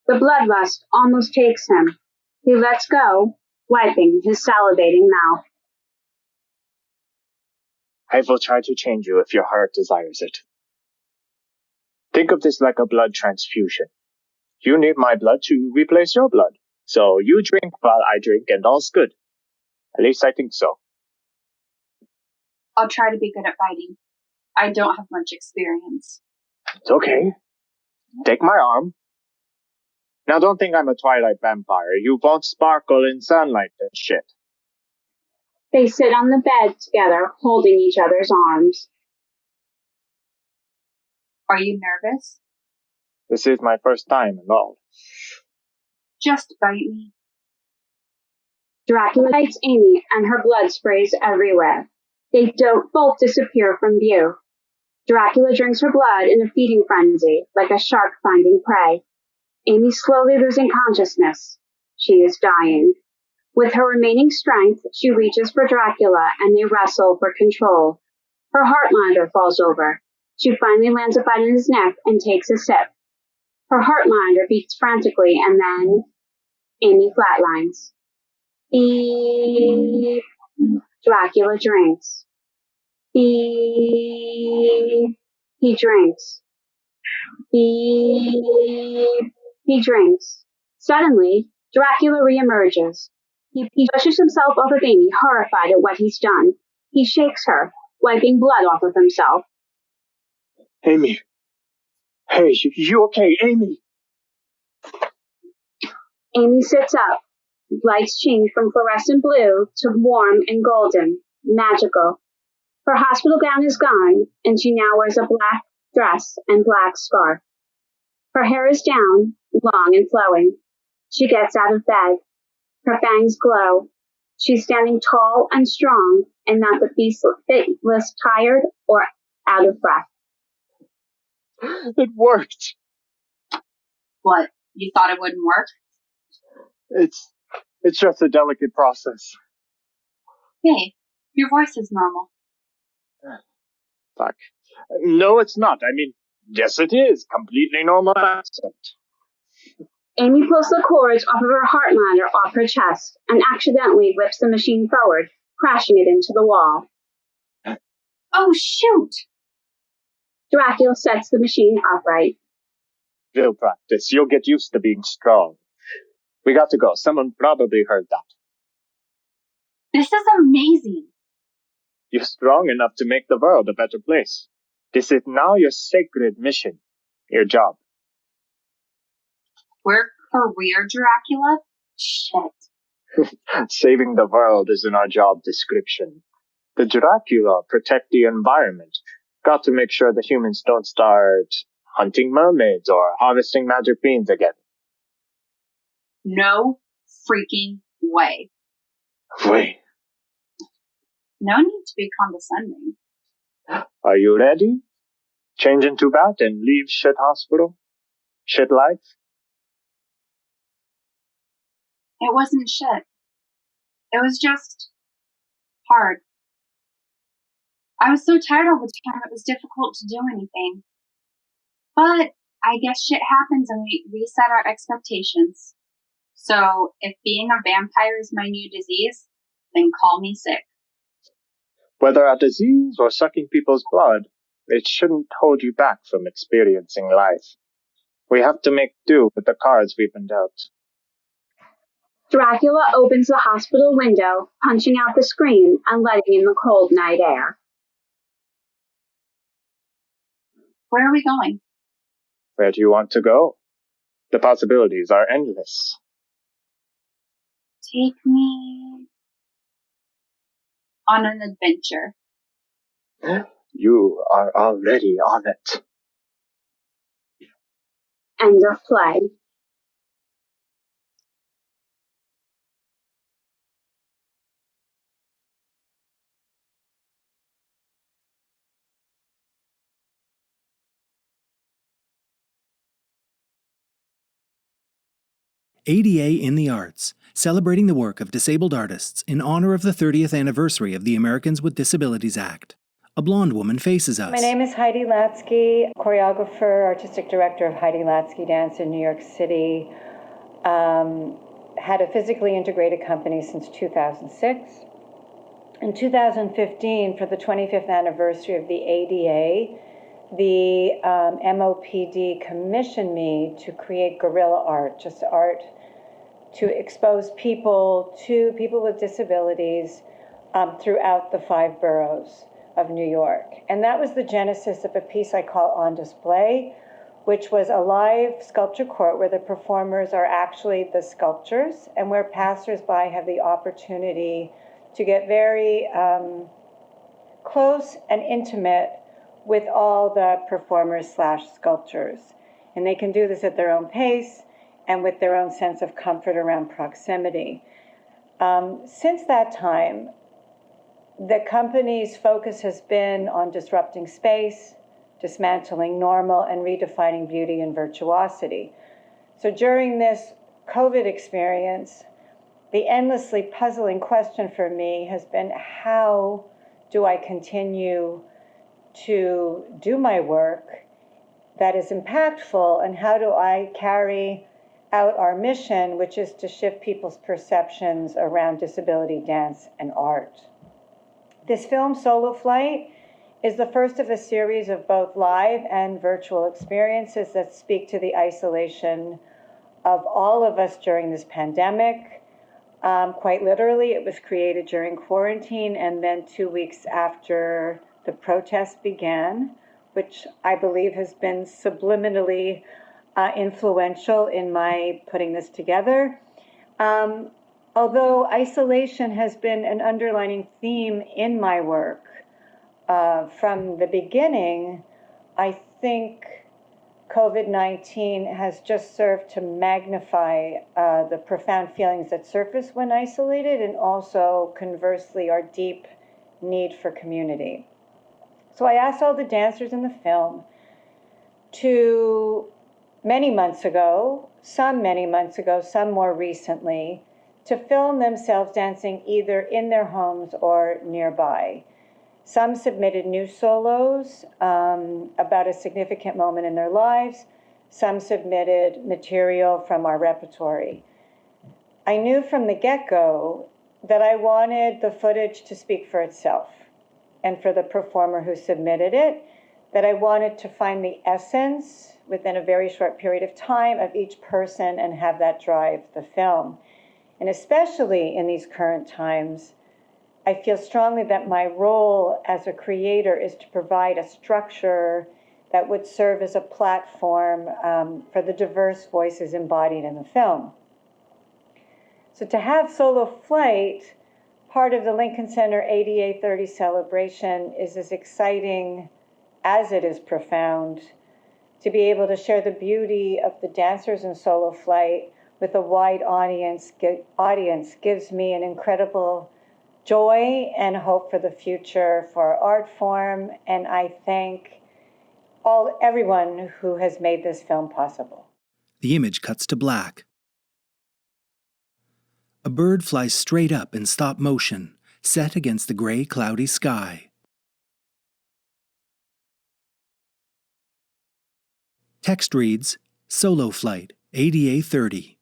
The bloodlust almost takes him. He lets go, wiping his salivating mouth. I will try to change you if your heart desires it. Think of this like a blood transfusion. You need my blood to replace your blood. So you drink while I drink and all's good. At least I think so. I'll try to be good at fighting. I don't have much experience. It's okay. Take my arm. Now don't think I'm a Twilight vampire. You won't sparkle in sunlight and shit. They sit on the bed together, holding each other's arms. Are you nervous? This is my first time and all. Just bite me. Dracula bites Amy and her blood sprays everywhere. They both disappear from view. Dracula drinks her blood in a feeding frenzy, like a shark finding prey. Amy slowly losing consciousness. She is dying. With her remaining strength, she reaches for Dracula and they wrestle for control. Her heart monitor falls over. She finally lands a bite in his neck and takes a sip. Her heart monitor beats frantically and then Amy flatlines. Beep. Dracula drinks. Beep. He drinks. Beep. He drinks. Suddenly, Dracula reemerges. He brushes himself off of Amy, horrified at what he's done. He shakes her, wiping blood off of himself. Amy. Hey, you okay, Amy? Amy sits up. Lights change from fluorescent blue to warm and golden, magical. Her hospital gown is gone, and she now wears a black dress and black scarf. Her hair is down, long and flowing. She gets out of bed. Her fangs glow. She's standing tall and strong, and not the faceless, tired, or out of breath. It worked. What? You thought it wouldn't work? It's just a delicate process. Hey, your voice is normal. Fuck. No, it's not. I mean, yes, it is. Completely normal accent. Amy pulls the cords off of her heart monitor off her chest and accidentally whips the machine forward, crashing it into the wall. Oh, shoot! Dracula sets the machine upright. Drill practice. You'll get used to being strong. We got to go. Someone probably heard that. This is amazing. You're strong enough to make the world a better place. This is now your sacred mission. Your job. We're career Dracula? Shit. Saving the world is in our job description. The Dracula protect the environment. Got to make sure the humans don't start hunting mermaids or harvesting magic beans again. No freaking way. Wait. No need to be condescending. Are you ready? Change into bat and leave shit hospital? Shit life? It wasn't shit. It was just hard. I was so tired all the time, it was difficult to do anything. But I guess shit happens and we reset our expectations. So if being a vampire is my new disease, then call me sick. Whether a disease or sucking people's blood, it shouldn't hold you back from experiencing life. We have to make do with the cards we've been dealt. Dracula opens the hospital window, punching out the screen and letting in the cold night air. Where are we going? Where do you want to go? The possibilities are endless. Take me on an adventure. You are already on it. End of play. ADA in the Arts, celebrating the work of disabled artists in honor of the 30th anniversary of the Americans with Disabilities Act. A blonde woman faces us. My name is Heidi Latsky, choreographer, artistic director of Heidi Latsky Dance in New York City. Had a physically integrated company since 2006. In 2015, for the 25th anniversary of the ADA, the MOPD commissioned me to create guerrilla art, just art to expose people to people with disabilities throughout the 5 boroughs of New York. And that was the genesis of a piece I call On Display, which was a live sculpture court where the performers are actually the sculptures and where passersby have the opportunity to get very close and intimate with all the performers/sculptures. And they can do this at their own pace and with their own sense of comfort around proximity. Since that time, the company's focus has been on disrupting space, dismantling normal, and redefining beauty and virtuosity. So during this COVID experience, the endlessly puzzling question for me has been, how do I continue to do my work that is impactful, and how do I carry out our mission, which is to shift people's perceptions around disability dance and art. This film, Solo Flight, is the first of a series of both live and virtual experiences that speak to the isolation of all of us during this pandemic, Quite literally, it was created during quarantine and then 2 weeks after the protest began, which I believe has been subliminally influential in my putting this together. Although isolation has been an underlining theme in my work from the beginning, I think COVID-19 has just served to magnify the profound feelings that surface when isolated, and also, conversely, our deep need for community. So I asked all the dancers in the film to, many months ago, some more recently, to film themselves dancing either in their homes or nearby. Some submitted new solos about a significant moment in their lives. Some submitted material from our repertory. I knew from the get-go that I wanted the footage to speak for itself, and for the performer who submitted it, that I wanted to find the essence within a very short period of time of each person and have that drive the film. And especially in these current times, I feel strongly that my role as a creator is to provide a structure that would serve as a platform for the diverse voices embodied in the film. So to have Solo Flight, part of the Lincoln Center ADA 30 celebration, is as exciting as it is profound. To be able to share the beauty of the dancers in Solo Flight with a wide audience gives me an incredible joy and hope for the future for our art form, and I thank everyone who has made this film possible. The image cuts to black. A bird flies straight up in stop motion, set against the gray, cloudy sky. Text reads, Solo Flight, ADA 30.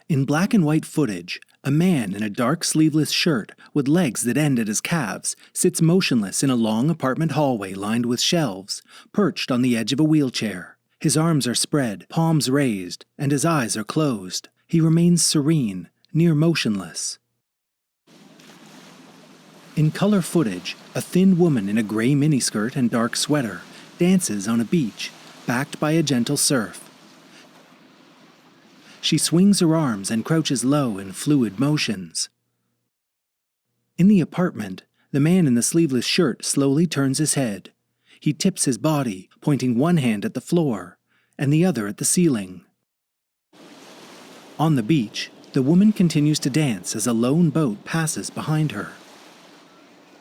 In black and white footage, a man in a dark sleeveless shirt with legs that end at his calves sits motionless in a long apartment hallway lined with shelves, perched on the edge of a wheelchair. His arms are spread, palms raised, and his eyes are closed. He remains serene, near motionless. In color footage, a thin woman in a gray miniskirt and dark sweater dances on a beach, backed by a gentle surf. She swings her arms and crouches low in fluid motions. In the apartment, the man in the sleeveless shirt slowly turns his head. He tips his body, pointing one hand at the floor and the other at the ceiling. On the beach, the woman continues to dance as a lone boat passes behind her.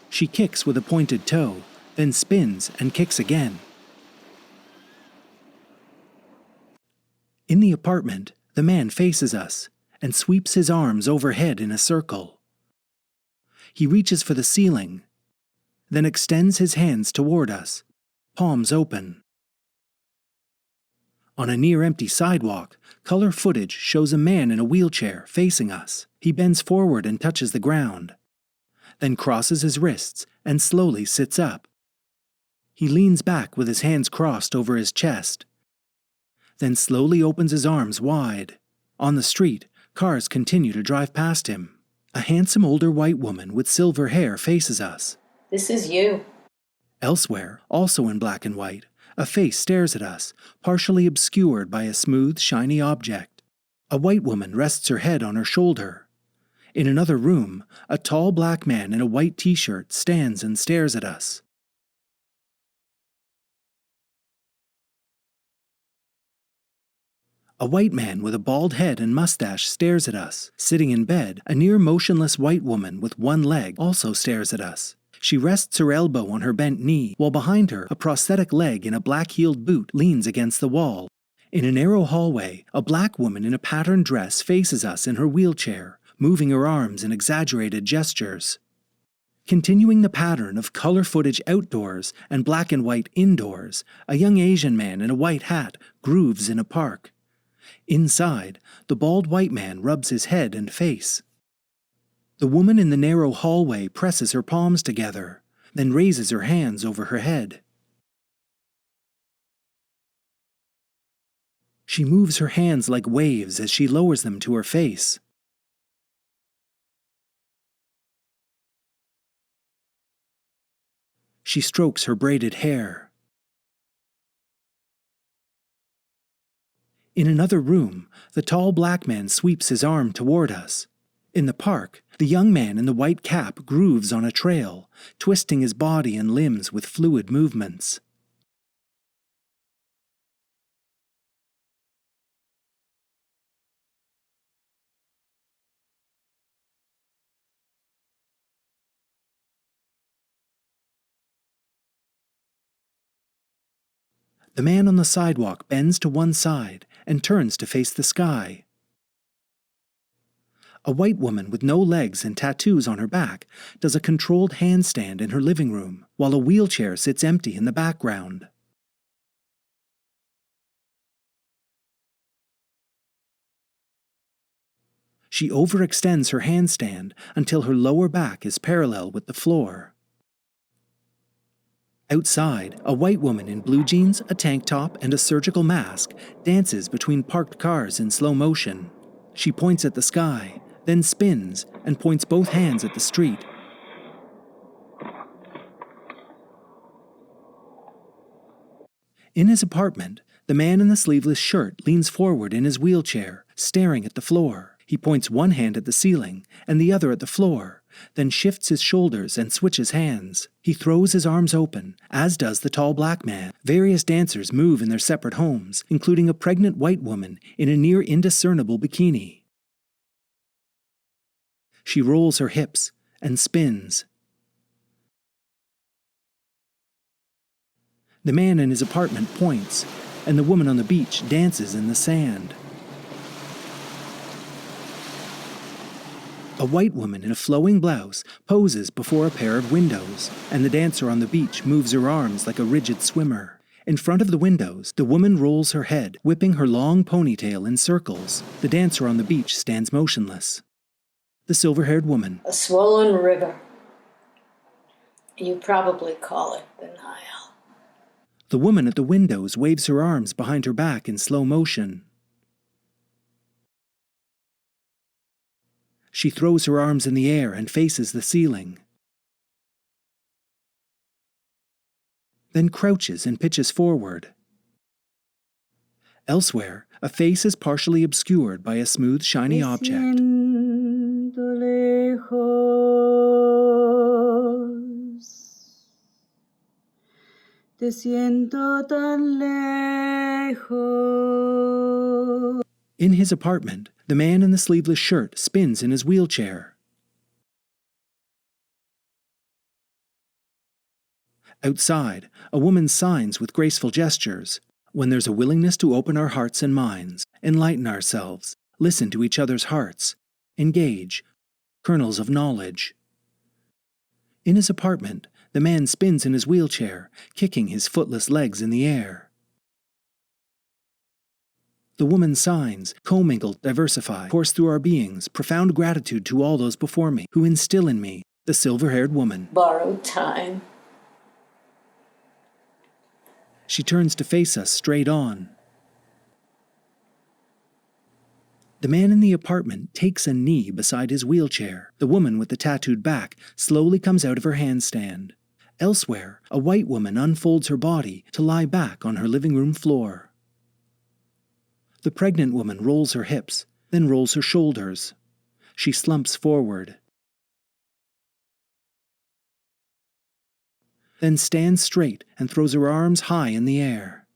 She kicks with a pointed toe, then spins and kicks again. In the apartment, the man faces us and sweeps his arms overhead in a circle. He reaches for the ceiling, then extends his hands toward us, palms open. On a near-empty sidewalk, color footage shows a man in a wheelchair facing us. He bends forward and touches the ground, then crosses his wrists and slowly sits up. He leans back with his hands crossed over his chest, then slowly opens his arms wide. On the street, cars continue to drive past him. A handsome older white woman with silver hair faces us. This is you. Elsewhere, also in black and white, a face stares at us, partially obscured by a smooth, shiny object. A white woman rests her head on her shoulder. In another room, a tall black man in a white t-shirt stands and stares at us. A white man with a bald head and mustache stares at us. Sitting in bed, a near-motionless white woman with one leg also stares at us. She rests her elbow on her bent knee, while behind her, a prosthetic leg in a black-heeled boot leans against the wall. In a narrow hallway, a black woman in a patterned dress faces us in her wheelchair, moving her arms in exaggerated gestures. Continuing the pattern of color footage outdoors and black and white indoors, a young Asian man in a white hat grooves in a park. Inside, the bald white man rubs his head and face. The woman in the narrow hallway presses her palms together, then raises her hands over her head. She moves her hands like waves as she lowers them to her face. She strokes her braided hair. In another room, the tall black man sweeps his arm toward us. In the park, the young man in the white cap grooves on a trail, twisting his body and limbs with fluid movements. The man on the sidewalk bends to one side and turns to face the sky. A white woman with no legs and tattoos on her back does a controlled handstand in her living room, while a wheelchair sits empty in the background. She overextends her handstand until her lower back is parallel with the floor. Outside, a white woman in blue jeans, a tank top, and a surgical mask dances between parked cars in slow motion. She points at the sky, then spins and points both hands at the street. In his apartment, the man in the sleeveless shirt leans forward in his wheelchair, staring at the floor. He points one hand at the ceiling and the other at the floor, then shifts his shoulders and switches hands. He throws his arms open, as does the tall black man. Various dancers move in their separate homes, including a pregnant white woman in a near indiscernible bikini. She rolls her hips and spins. The man in his apartment points, and the woman on the beach dances in the sand. A white woman in a flowing blouse poses before a pair of windows, and the dancer on the beach moves her arms like a rigid swimmer. In front of the windows, the woman rolls her head, whipping her long ponytail in circles. The dancer on the beach stands motionless. The silver-haired woman. A swollen river. You probably call it the Nile. The woman at the windows waves her arms behind her back in slow motion. She throws her arms in the air and faces the ceiling. Then crouches and pitches forward. Elsewhere, a face is partially obscured by a smooth, shiny object. Te siento tan lejos. In his apartment, the man in the sleeveless shirt spins in his wheelchair. Outside, a woman signs with graceful gestures. When there's a willingness to open our hearts and minds, enlighten ourselves, listen to each other's hearts, engage, kernels of knowledge. In his apartment, the man spins in his wheelchair, kicking his footless legs in the air. The woman signs, commingled, diversify, course through our beings, profound gratitude to all those before me, who instill in me, the silver-haired woman. Borrowed time. She turns to face us straight on. The man in the apartment takes a knee beside his wheelchair. The woman with the tattooed back slowly comes out of her handstand. Elsewhere, a white woman unfolds her body to lie back on her living room floor. The pregnant woman rolls her hips, then rolls her shoulders. She slumps forward. Then stands straight and throws her arms high in the air.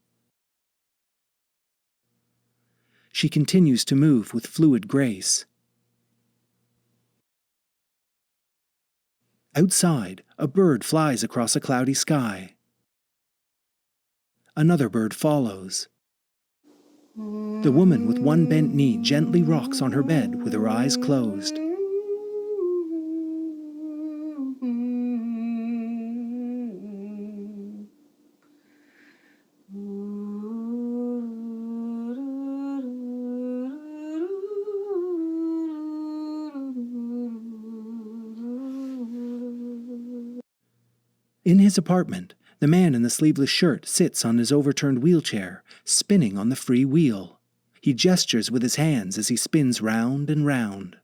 She continues to move with fluid grace. Outside, a bird flies across a cloudy sky. Another bird follows. The woman with one bent knee gently rocks on her bed with her eyes closed. In his apartment, the man in the sleeveless shirt sits on his overturned wheelchair, spinning on the free wheel. He gestures with his hands as he spins round and round.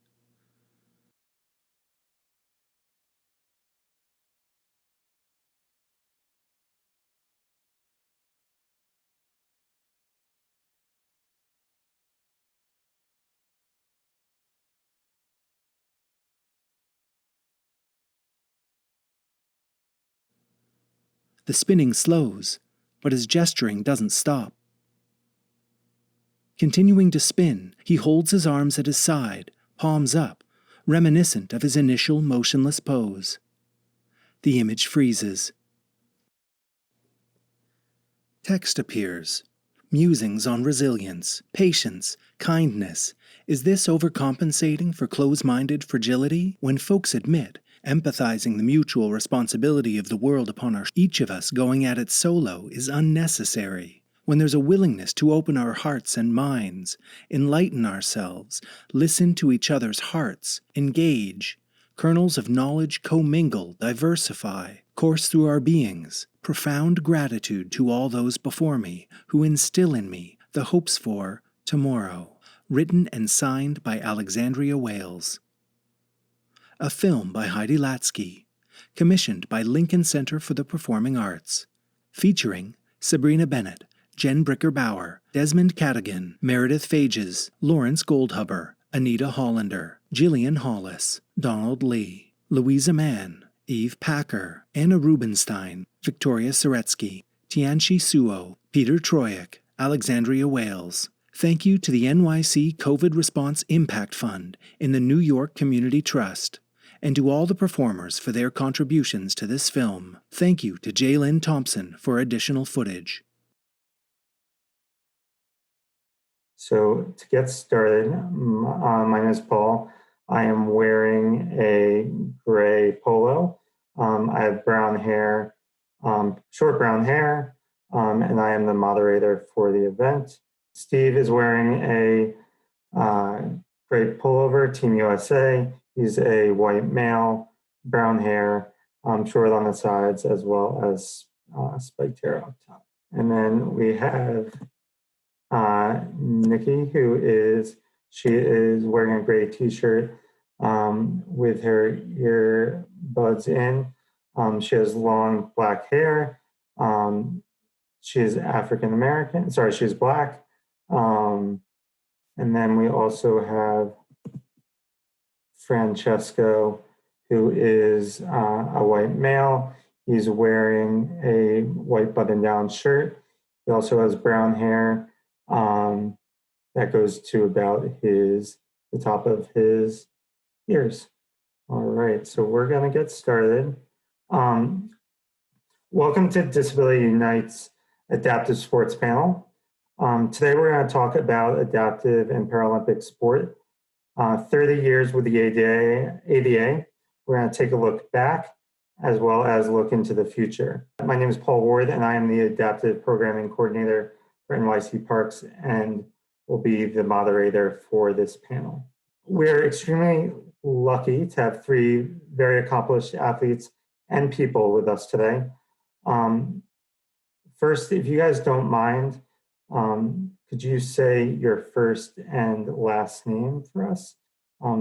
The spinning slows, but his gesturing doesn't stop. Continuing to spin, he holds his arms at his side, palms up, reminiscent of his initial motionless pose. The image freezes. Text appears. Musings on resilience, patience, kindness. Is this overcompensating for close-minded fragility? When folks admit, empathizing the mutual responsibility of the world upon each of us going at it solo is unnecessary. When there's a willingness to open our hearts and minds, enlighten ourselves, listen to each other's hearts, engage, kernels of knowledge commingle, diversify, course through our beings, profound gratitude to all those before me who instill in me the hopes for tomorrow. Written and signed by Alexandria Wales. A film by Heidi Latsky, commissioned by Lincoln Center for the Performing Arts, featuring Sabrina Bennett, Jen Bricker-Bauer, Desmond Cadigan, Meredith Phages, Lawrence Goldhuber, Anita Hollander, Gillian Hollis, Donald Lee, Louisa Mann, Eve Packer, Anna Rubenstein, Victoria Soretsky, Tianchi Suo, Peter Troyek, Alexandria Wales. Thank you to the NYC COVID Response Impact Fund in the New York Community Trust, and to all the performers for their contributions to this film. Thank you to Jaylyn Thompson for additional footage. So to get started, my name is Paul. I am wearing a gray polo. I have brown hair, short brown hair, and I am the moderator for the event. Steve is wearing a gray pullover, Team USA. He's a white male, brown hair, short on the sides, as well as spiked hair up top. And then we have Nicki, she is wearing a gray t-shirt with her earbuds in. She has long black hair. She's African-American, she's black. And then we also have Francesco, who is a white male. He's wearing a white button-down shirt. He also has brown hair that goes to about the top of his ears. All right, so we're going to get started. Welcome to Disability Unite's Adaptive Sports Panel. Today we're going to talk about adaptive and Paralympic sport. 30 years with the ADA. We're going to take a look back as well as look into the future. My name is Paul Ward, and I am the Adaptive Programming Coordinator for NYC Parks and will be the moderator for this panel. We're extremely lucky to have three very accomplished athletes and people with us today. First, if you guys don't mind, could you say your first and last name for us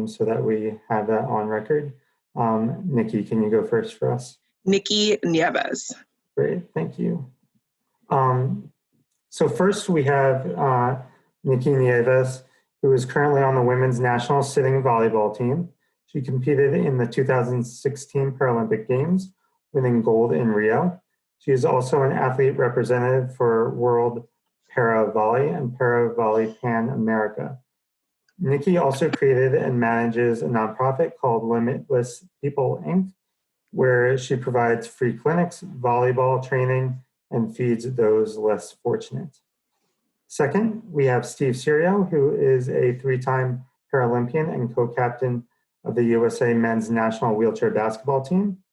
so that we have that on record? Nicki, can you go first for us? Nicki Nieves. Great, thank you. So first we have Nicki Nieves, who is currently on the women's national sitting volleyball team. She competed in the 2016 Paralympic Games, winning gold in Rio. She is also an athlete representative for World Para Volley and Para Volley Pan America. Nicki also created and manages a nonprofit called Limitless People, Inc., where she provides free clinics, volleyball training, and feeds those less fortunate. Second, we have Steve Serio, who is a three-time Paralympian and co-captain of the USA men's national wheelchair basketball team.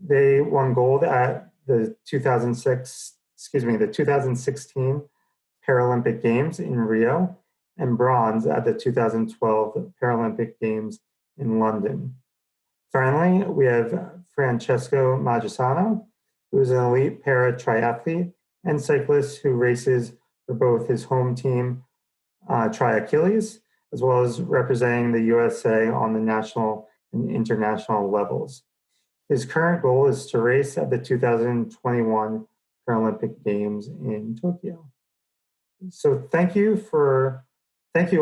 They won gold at the 2016 Paralympic Games in Rio and bronze at the 2012 Paralympic Games in London. Finally, we have Francesco Magisano, who is an elite para triathlete and cyclist who races for both his home team, triachiles, as well as representing the USA on the national and international levels. His current goal is to race at the 2021 Paralympic Games in Tokyo. So thank you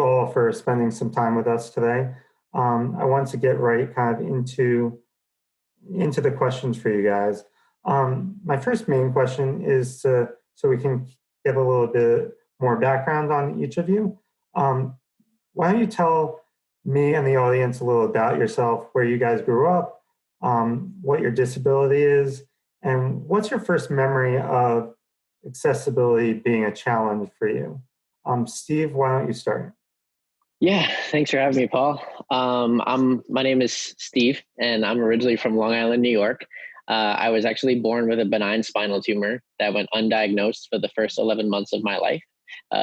all for spending some time with us today. I want to get right kind of into the questions for you guys. My first main question is so we can get a little bit more background on each of you. Why don't you tell me and the audience a little about yourself, where you guys grew up, what your disability is, and what's your first memory of accessibility being a challenge for you? Steve, why don't you start? Yeah, thanks for having me, Paul. My name is Steve, and I'm originally from Long Island, New York. I was actually born with a benign spinal tumor that went undiagnosed for the first 11 months of my life.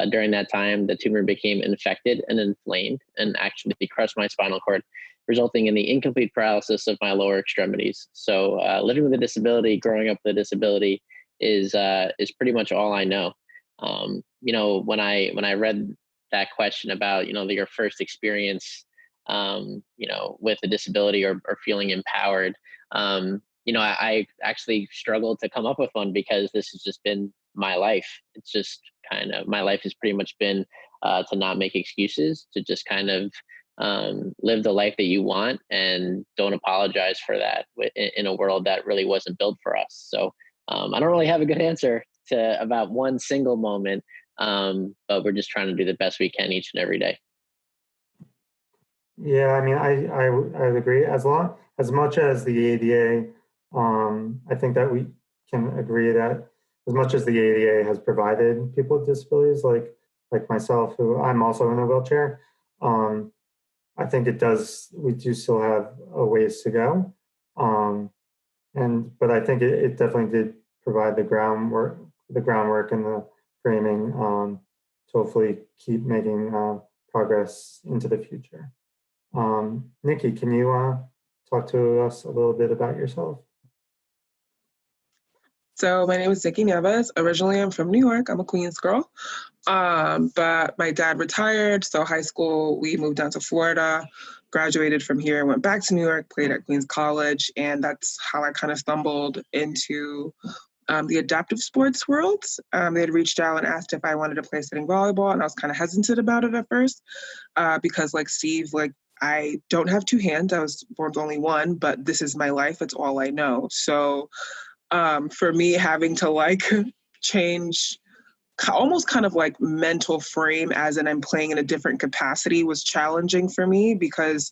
During that time, the tumor became infected and inflamed and actually crushed my spinal cord, resulting in the incomplete paralysis of my lower extremities. So living with a disability, growing up with a disability is pretty much all I know. When I read that question about, your first experience, with a disability or feeling empowered, I actually struggled to come up with one because this has just been my life. It's just kind of, my life has pretty much been to not make excuses, to just kind of live the life that you want and don't apologize for that in a world that really wasn't built for us. So I don't really have a good answer to about one single moment, but we're just trying to do the best we can each and every day. Yeah, I mean, I would agree. As much as the ADA, I think that we can agree that as much as the ADA has provided people with disabilities, like myself, who I'm also in a wheelchair, I think we do still have a ways to go. But I think it definitely did provide the groundwork and the framing to hopefully keep making progress into the future. Nicki, can you talk to us a little bit about yourself? So my name is Nicki Nieves. Originally, I'm from New York. I'm a Queens girl. But my dad retired, so high school, we moved down to Florida, graduated from here, went back to New York, played at Queens College, and that's how I kind of stumbled into the adaptive sports world. They had reached out and asked if I wanted to play sitting volleyball, and I was kind of hesitant about it at first because, like Steve, I don't have two hands. I was born with only one, but this is my life. It's all I know. So for me, having to change almost kind of mental frame, as in I'm playing in a different capacity, was challenging for me because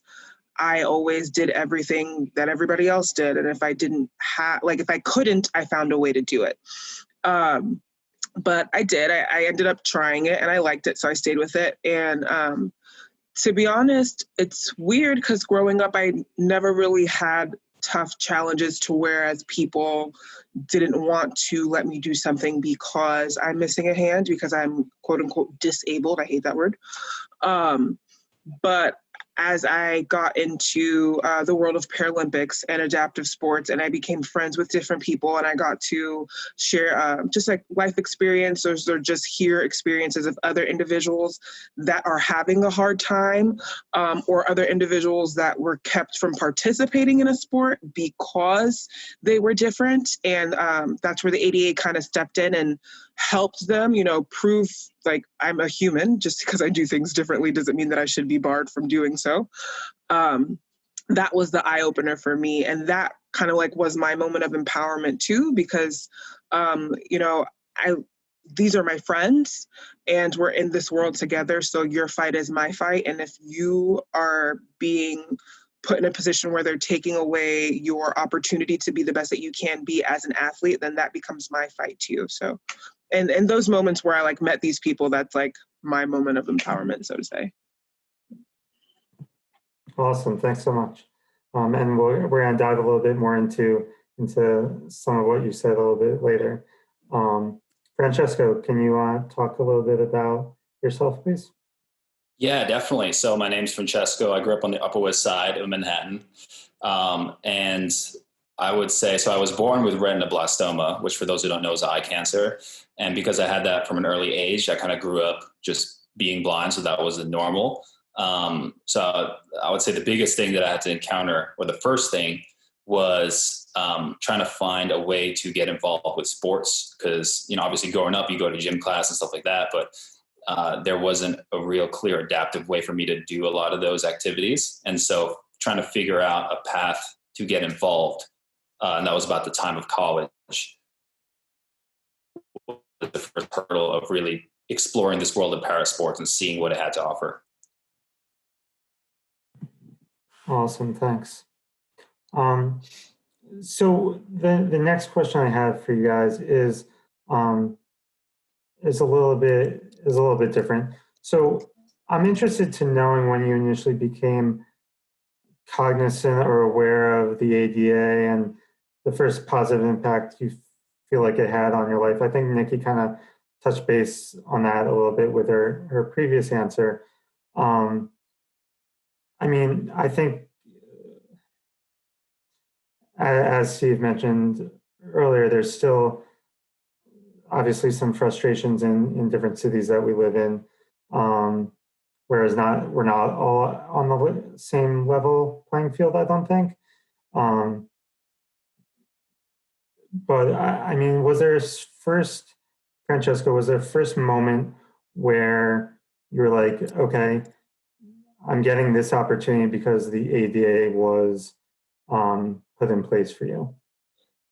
I always did everything that everybody else did. And if I didn't have, if I couldn't, I found a way to do it. But I did. I ended up trying it and I liked it, so I stayed with it. And to be honest, it's weird because growing up, I never really had tough challenges to whereas people didn't want to let me do something because I'm missing a hand, because I'm quote unquote disabled. I hate that word. But as I got into the world of Paralympics and adaptive sports, and I became friends with different people, and I got to share just life experiences or just hear experiences of other individuals that are having a hard time, or other individuals that were kept from participating in a sport because they were different. And that's where the ADA kind of stepped in and helped them, prove I'm a human. Just because I do things differently doesn't mean that I should be barred from doing so. That was the eye opener for me. And that kind of was my moment of empowerment too, because, these are my friends and we're in this world together. So your fight is my fight. And if you are being put in a position where they're taking away your opportunity to be the best that you can be as an athlete, then that becomes my fight too. So, and those moments where I met these people, that's my moment of empowerment, so to say. Awesome, thanks so much. And we're going to dive a little bit more into some of what you said a little bit later. Francesco, can you talk a little bit about yourself, please? Yeah, definitely. So my name's Francesco. I grew up on the Upper West Side of Manhattan. And I would say, so I was born with retinoblastoma, which for those who don't know is eye cancer. And because I had that from an early age, I kind of grew up just being blind, so that was the normal. So I would say the biggest thing that I had to encounter, or the first thing, was trying to find a way to get involved with sports, because, you know, obviously growing up, you go to gym class and stuff like that, but there wasn't a real clear adaptive way for me to do a lot of those activities. And so trying to figure out a path to get involved, and that was about the time of college, the first hurdle of really exploring this world of parasports and seeing what it had to offer. Awesome, thanks. So the next question I have for you guys is a little bit different. So I'm interested to knowing when you initially became cognizant or aware of the ADA and the first positive impact you feel like it had on your life. I think Nicki kind of touched base on that a little bit with her previous answer. I mean, I think, as Steve mentioned earlier, there's still obviously some frustrations in different cities that we live in, whereas we're not all on the same level playing field, I don't think. But I mean, was there first, Francesco, was there a first moment where you were like, okay, I'm getting this opportunity because the ADA was put in place for you?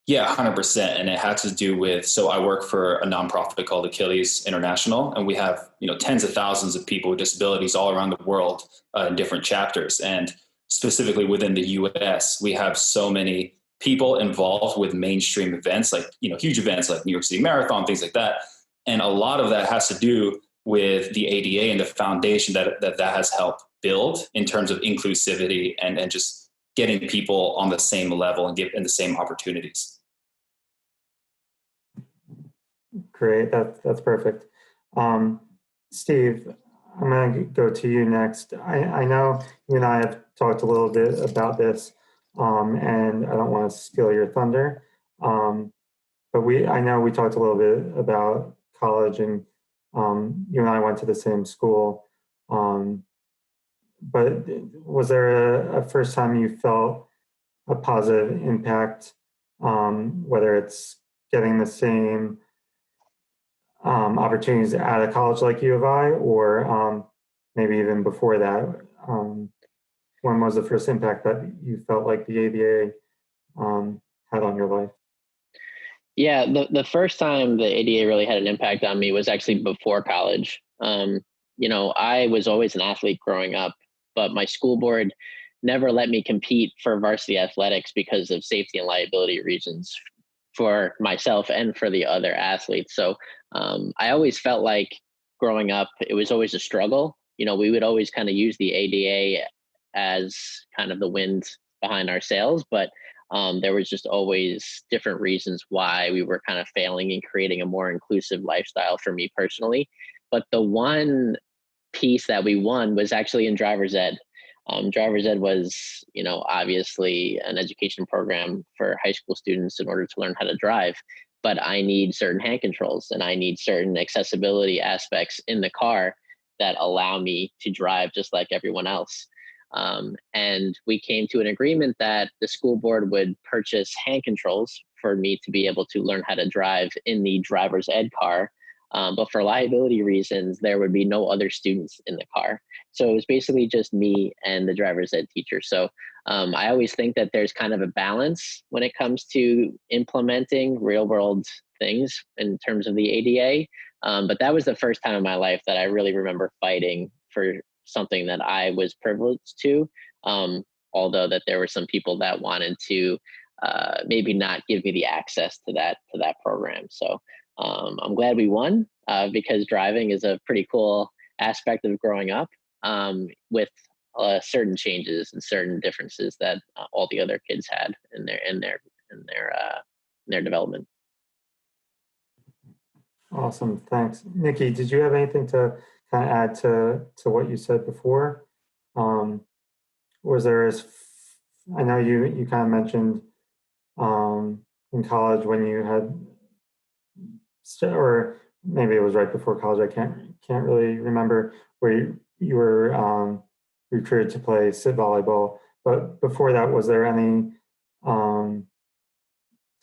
Yeah, 100%. And it had to do with, so I work for a nonprofit called Achilles International, and we have, you know, tens of thousands of people with disabilities all around the world in different chapters. And specifically within the US, we have so many people involved with mainstream events, like, you know, huge events like New York City Marathon, things like that. And a lot of that has to do with the ADA and the foundation that has helped build in terms of inclusivity and just getting people on the same level and the same opportunities. Great, that's perfect. Steve, I'm going to go to you next. I know you and I have talked a little bit about this, and I don't want to steal your thunder, but I know we talked a little bit about college, and you and I went to the same school. But was there a first time you felt a positive impact, whether it's getting the same opportunities out of college like U of I, or maybe even before that? When was the first impact that you felt like the ADA had on your life? Yeah, the first time the ADA really had an impact on me was actually before college. You know, I was always an athlete growing up, but my school board never let me compete for varsity athletics because of safety and liability reasons for myself and for the other athletes. So I always felt like growing up, it was always a struggle. You know, we would always kind of use the ADA as kind of the wind behind our sails, but there was just always different reasons why we were kind of failing in creating a more inclusive lifestyle for me personally. But the one piece that we won was actually in driver's ed. Driver's ed was, you know, obviously an education program for high school students in order to learn how to drive. But I need certain hand controls and I need certain accessibility aspects in the car that allow me to drive just like everyone else. And we came to an agreement that the school board would purchase hand controls for me to be able to learn how to drive in the driver's ed car. But for liability reasons, there would be no other students in the car. So it was basically just me and the driver's ed teacher. So I always think that there's kind of a balance when it comes to implementing real world things in terms of the ADA. But that was the first time in my life that I really remember fighting for something that I was privileged to, although that there were some people that wanted to maybe not give me the access to that program. So I'm glad we won because driving is a pretty cool aspect of growing up with certain changes and certain differences that all the other kids had in their development. Awesome, thanks. Nicki, did you have anything to kind of add to what you said before? Was there, I know you kind of mentioned in college when you had, or maybe it was right before college. I can't really remember where you were recruited to play sit volleyball. But before that, was there any?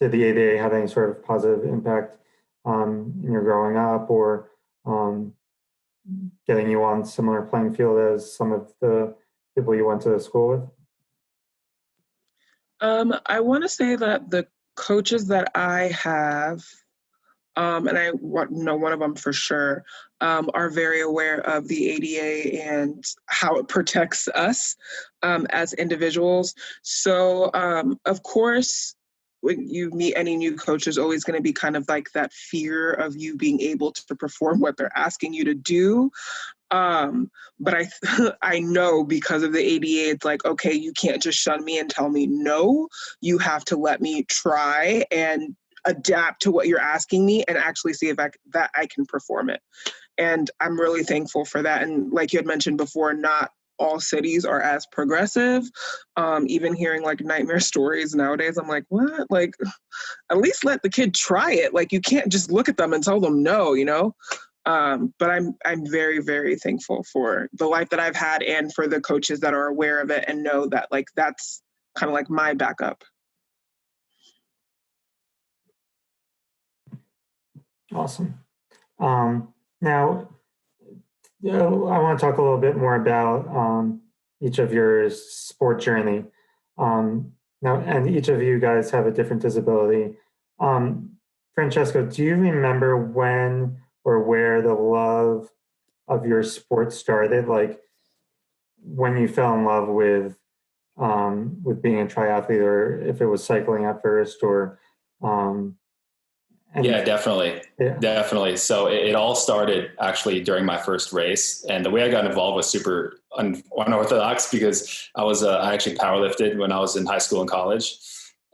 Did the ADA have any sort of positive impact in your growing up, or getting you on similar playing field as some of the people you went to school with? I want to say that the coaches that I have, and I know one of them for sure, are very aware of the ADA and how it protects us as individuals. So, of course, when you meet any new coach, there's always going to be kind of like that fear of you being able to perform what they're asking you to do. But I know because of the ADA, it's like, okay, you can't just shun me and tell me no. You have to let me try and adapt to what you're asking me and actually see if I can perform it. And I'm really thankful for that. And like you had mentioned before, not all cities are as progressive. Even hearing like nightmare stories nowadays, I'm like, what? Like, at least let the kid try it. Like, you can't just look at them and tell them no, you know? But I'm very, very thankful for the life that I've had and for the coaches that are aware of it and know that like that's kind of like my backup. Awesome. Now, I want to talk a little bit more about each of your sport journey. Now, and each of you guys have a different disability. Francesco, do you remember when or where the love of your sport started? Like when you fell in love with being a triathlete, or if it was cycling at first, or yeah, definitely. Yeah. Definitely. So it all started actually during my first race. And the way I got involved was super unorthodox because I actually powerlifted when I was in high school and college.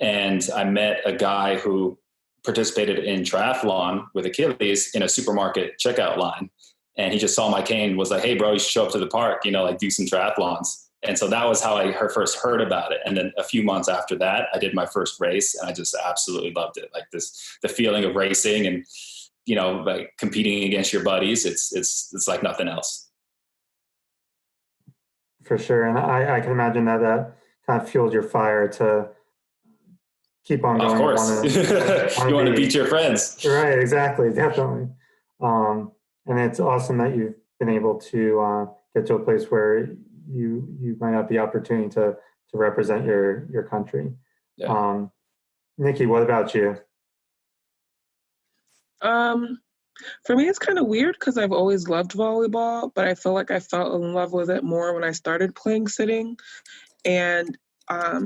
And I met a guy who participated in triathlon with Achilles in a supermarket checkout line. And he just saw my cane, was like, hey bro, you should show up to the park, like do some triathlons. And so that was how I first heard about it. And then a few months after that, I did my first race and I just absolutely loved it. Like the feeling of racing and, like competing against your buddies, it's like nothing else. For sure. And I can imagine that kind of fueled your fire to keep on going. Of course. You want to beat your friends. Right. Exactly. Definitely. And it's awesome that you've been able to get to a place where you might have the opportunity to represent your country. Yeah. Nicki, what about you? For me, it's kind of weird because I've always loved volleyball, but I feel like I fell in love with it more when I started playing sitting. And I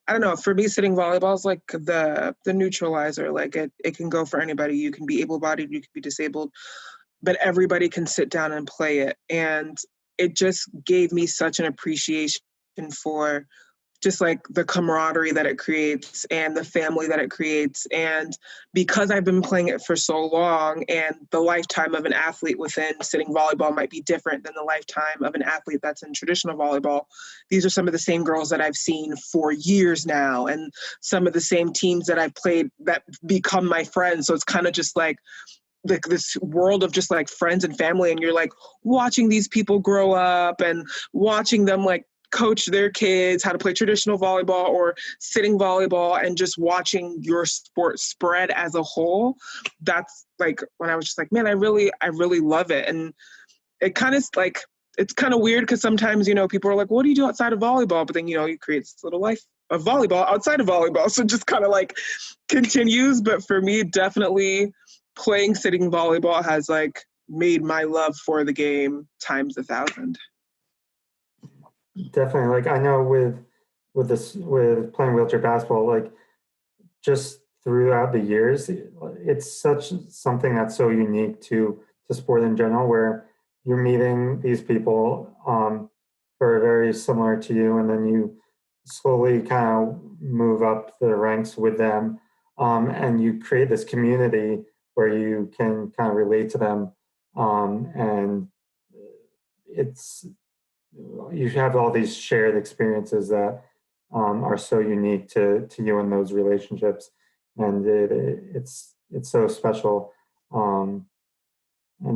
don't know, for me, sitting volleyball is like the neutralizer. Like it can go for anybody. You can be able-bodied, you can be disabled, but everybody can sit down and play it. And it just gave me such an appreciation for just like the camaraderie that it creates and the family that it creates. And because I've been playing it for so long, and the lifetime of an athlete within sitting volleyball might be different than the lifetime of an athlete that's in traditional volleyball, these are some of the same girls that I've seen for years now, and some of the same teams that I've played that become my friends. So it's kind of just like this world of just like friends and family, and you're like watching these people grow up and watching them like coach their kids how to play traditional volleyball or sitting volleyball, and just watching your sport spread as a whole. That's like when I was just like, man, I really love it. And it kind of like, it's kind of weird because sometimes, people are like, what do you do outside of volleyball? But then, you create this little life of volleyball outside of volleyball. So it just kind of like continues. But for me, definitely playing sitting volleyball has like made my love for the game times 1,000. Definitely. Like I know with playing wheelchair basketball, like just throughout the years, it's such something that's so unique to sport in general, where you're meeting these people who are very similar to you, and then you slowly kind of move up the ranks with them, and you create this community where you can kind of relate to them, and you have all these shared experiences that are so unique to you in those relationships, and it's so special. And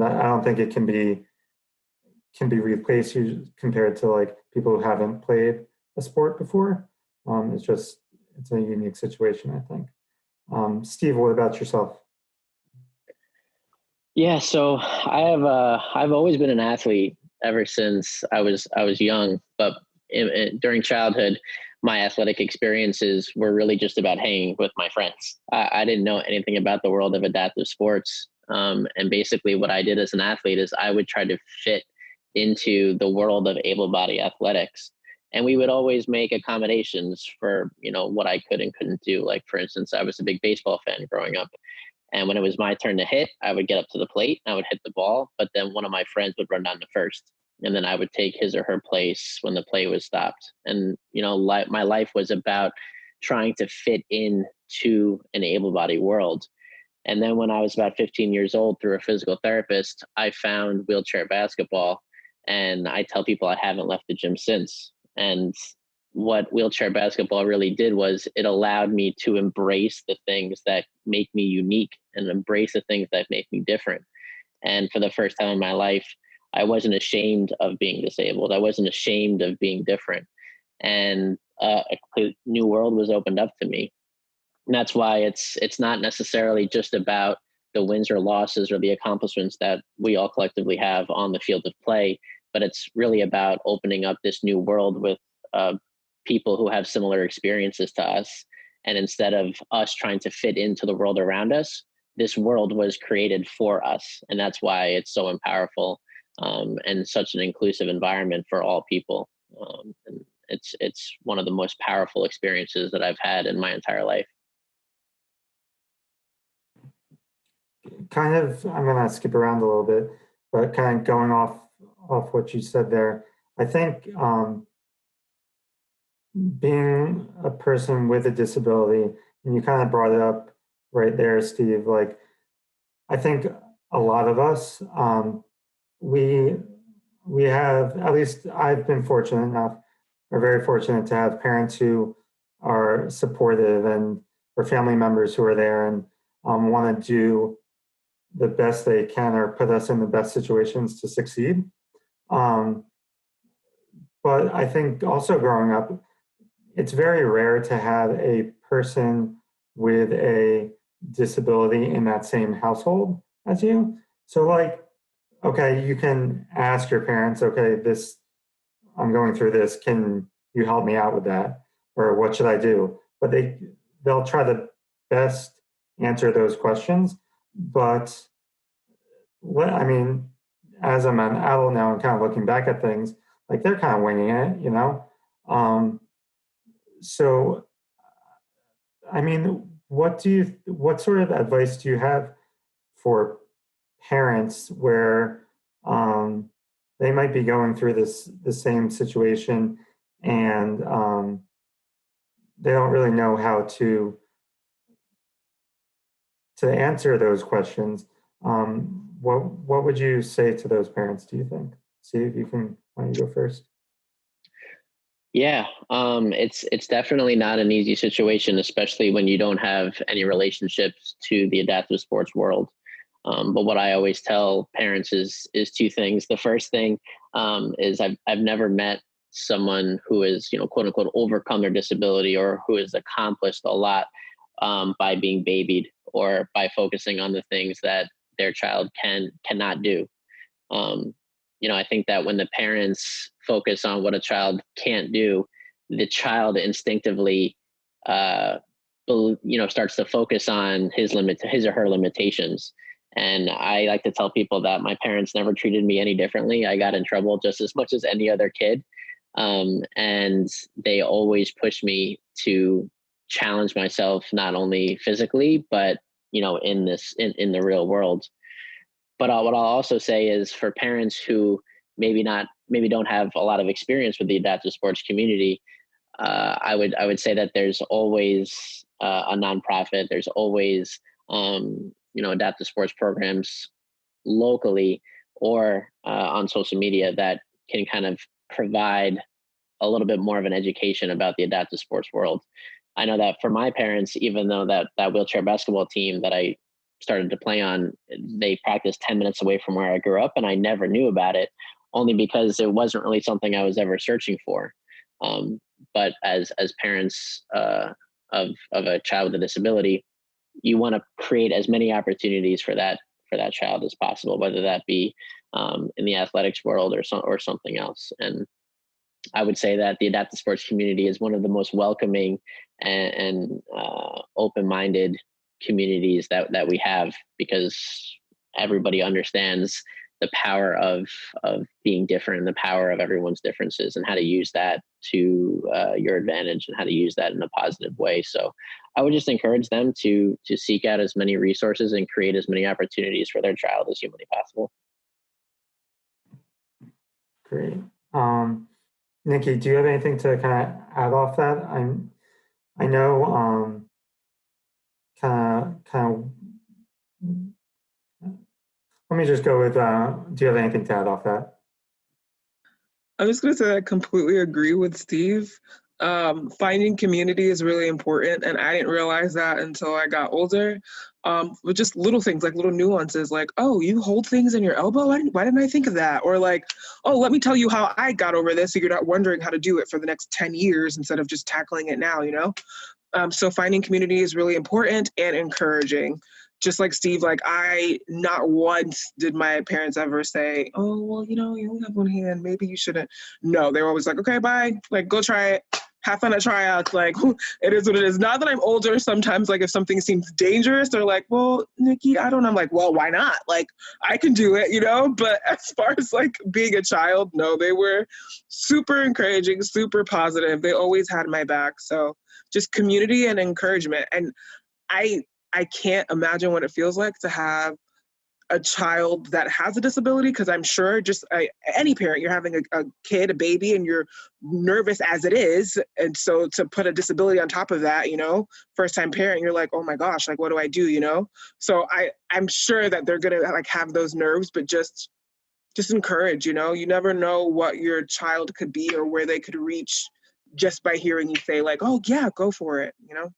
I don't think it can be replaced compared to like people who haven't played a sport before. It's a unique situation, I think. Steve, what about yourself? Yeah, so I've always been an athlete ever since I was young, but during childhood, my athletic experiences were really just about hanging with my friends. I didn't know anything about the world of adaptive sports. And basically what I did as an athlete is I would try to fit into the world of able-bodied athletics. And we would always make accommodations for, what I could and couldn't do. Like, for instance, I was a big baseball fan growing up. And when it was my turn to hit, I would get up to the plate, I would hit the ball, but then one of my friends would run down to first. And then I would take his or her place when the play was stopped. And, my life was about trying to fit in to an able-bodied world. And then when I was about 15 years old, through a physical therapist, I found wheelchair basketball. And I tell people I haven't left the gym since. And what wheelchair basketball really did was it allowed me to embrace the things that make me unique and embrace the things that make me different. And for the first time in my life, I wasn't ashamed of being disabled. I wasn't ashamed of being different. And a complete new world was opened up to me. And that's why it's not necessarily just about the wins or losses or the accomplishments that we all collectively have on the field of play, but it's really about opening up this new world with people who have similar experiences to us. And instead of us trying to fit into the world around us, this world was created for us. And that's why it's so powerful and such an inclusive environment for all people. And it's one of the most powerful experiences that I've had in my entire life. Kind of, I'm going to skip around a little bit, but kind of going off what you said there, I think being a person with a disability, and you kind of brought it up right there, Steve, like, I think a lot of us, we have, at least I've been fortunate enough, or very fortunate to have parents who are supportive and or family members who are there and want to do the best they can or put us in the best situations to succeed. But I think also growing up, it's very rare to have a person with a disability in that same household as you. So like, okay, you can ask your parents, okay, I'm going through this, can you help me out with that? Or what should I do? But they'll try to best answer those questions. But as I'm an adult now and kind of looking back at things, like they're kind of winging it, So, what sort of advice do you have for parents where they might be going through the same situation and they don't really know how to answer those questions? What would you say to those parents, do you think? Steve, why don't you go first? Yeah, it's definitely not an easy situation, especially when you don't have any relationships to the adaptive sports world. But what I always tell parents is two things. The first thing is I've never met someone who is, quote unquote, overcome their disability or who has accomplished a lot by being babied or by focusing on the things that their child cannot do. I think that when the parents focus on what a child can't do, the child instinctively, starts to focus on his or her limitations. And I like to tell people that my parents never treated me any differently. I got in trouble just as much as any other kid. And they always pushed me to challenge myself, not only physically, but, in the real world. But what I'll also say is for parents who maybe don't have a lot of experience with the adaptive sports community, I would say that there's always a nonprofit. There's always adaptive sports programs locally or on social media that can kind of provide a little bit more of an education about the adaptive sports world. I know that for my parents, even though that wheelchair basketball team that I started to play on, they practiced 10 minutes away from where I grew up, and I never knew about it, only because it wasn't really something I was ever searching for. But as parents of a child with a disability, you want to create as many opportunities for that child as possible, whether that be in the athletics world or something else. And I would say that the adaptive sports community is one of the most welcoming and open-minded communities that we have, because everybody understands the power of being different and the power of everyone's differences, and how to use that to your advantage and how to use that in a positive way. So I would just encourage them to seek out as many resources and create as many opportunities for their child as humanly possible. Great. Nicki, do you have anything to kind of add off that? I know kind of let me just go with, do you have anything to add off that? I'm just going to say I completely agree with Steve. Finding community is really important, and I didn't realize that until I got older. But just little things, like little nuances, like, oh, you hold things in your elbow? Why didn't I think of that? Or like, oh, let me tell you how I got over this, so you're not wondering how to do it for the next 10 years instead of just tackling it now, you know? So finding community is really important and encouraging. Just like Steve, like not once did my parents ever say, oh, well, you know, you only have one hand, maybe you shouldn't. No, they were always like, okay, bye, like go try it. Have fun at tryouts. Like, it is what it is. Now that I'm older, sometimes, like, if something seems dangerous, they're like, well, Nicki, I don't know. I'm like, well, why not? Like, I can do it, you know? But as far as, like, being a child, no, they were super encouraging, super positive. They always had my back. So just community and encouragement. And I can't imagine what it feels like to have a child that has a disability, because I'm sure just any parent, you're having a kid, a baby, and you're nervous as it is. And so to put a disability on top of that, you know, first time parent, you're like, oh my gosh, like, what do I do, you know? So I'm sure that they're going to like have those nerves, but just encourage, you know, you never know what your child could be or where they could reach just by hearing you say like, oh yeah, go for it, you know?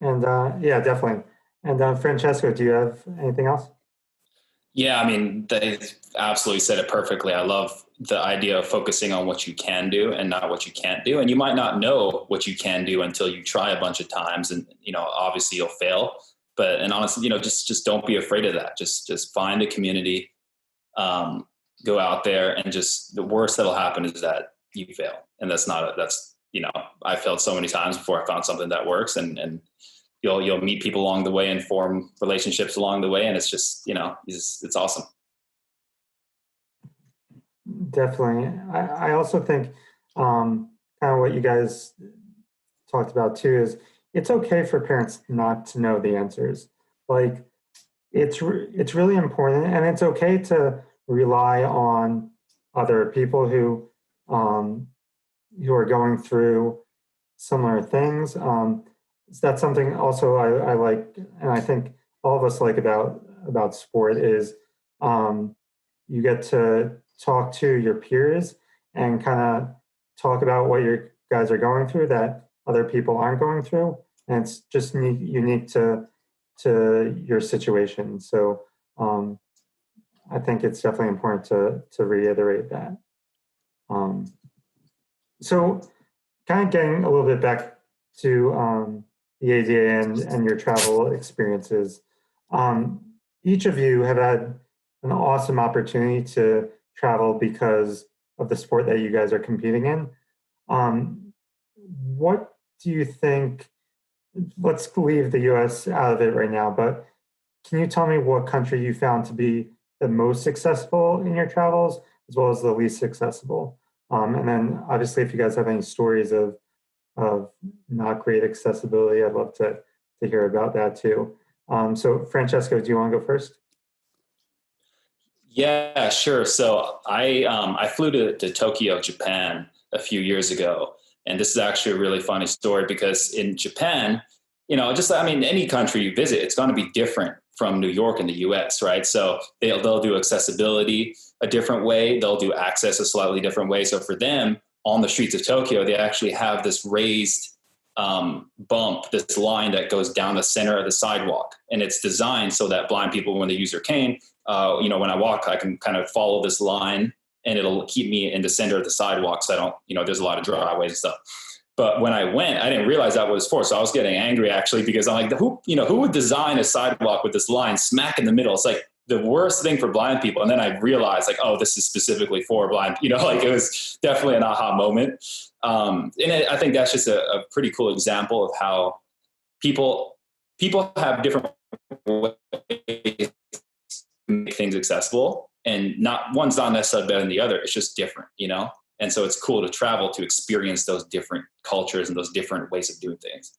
And yeah, definitely. And Francesco, do you have anything else? Yeah, I mean, they absolutely said it perfectly. I love the idea of focusing on what you can do and not what you can't do. And you might not know what you can do until you try a bunch of times, and, you know, obviously you'll fail. And honestly, you know, just don't be afraid of that. Just find a community, go out there, and just the worst that'll happen is that you fail. And that's, you know, I failed so many times before I found something that works, and you'll meet people along the way and form relationships along the way. And it's just, you know, it's awesome. Definitely. I also think kind of what you guys talked about too is it's okay for parents not to know the answers. Like it's really important, and it's okay to rely on other people who are going through similar things. That's something also I like, and I think all of us like about sport is you get to talk to your peers and kind of talk about what your guys are going through that other people aren't going through, and it's just unique to your situation. So I think it's definitely important to reiterate that. So kind of getting a little bit back to the ADA and your travel experiences. Each of you have had an awesome opportunity to travel because of the sport that you guys are competing in. What do you think, let's leave the US out of it right now, but can you tell me what country you found to be the most successful in your travels, as well as the least accessible? And then obviously if you guys have any stories of not great accessibility, I'd love to hear about that too. So Francesco, do you want to go first? Yeah, sure. So I flew to Tokyo, Japan a few years ago. And this is actually a really funny story, because in Japan, you know, any country you visit, it's going to be different from New York and the US, right? So they'll do accessibility a different way. They'll do access a slightly different way. So for them, on the streets of Tokyo, they actually have this raised bump, this line that goes down the center of the sidewalk. And it's designed so that blind people, when they use their cane, when I walk, I can kind of follow this line and it'll keep me in the center of the sidewalk. So I don't, there's a lot of driveways and stuff. But when I went, I didn't realize that was for. So I was getting angry actually, because I'm like, who would design a sidewalk with this line smack in the middle? It's like the worst thing for blind people. And then I realized like, oh, this is specifically for blind, it was definitely an aha moment. I think that's just a pretty cool example of how people have different ways to make things accessible, and one's not necessarily better than the other. It's just different, And so it's cool to travel to experience those different cultures and those different ways of doing things.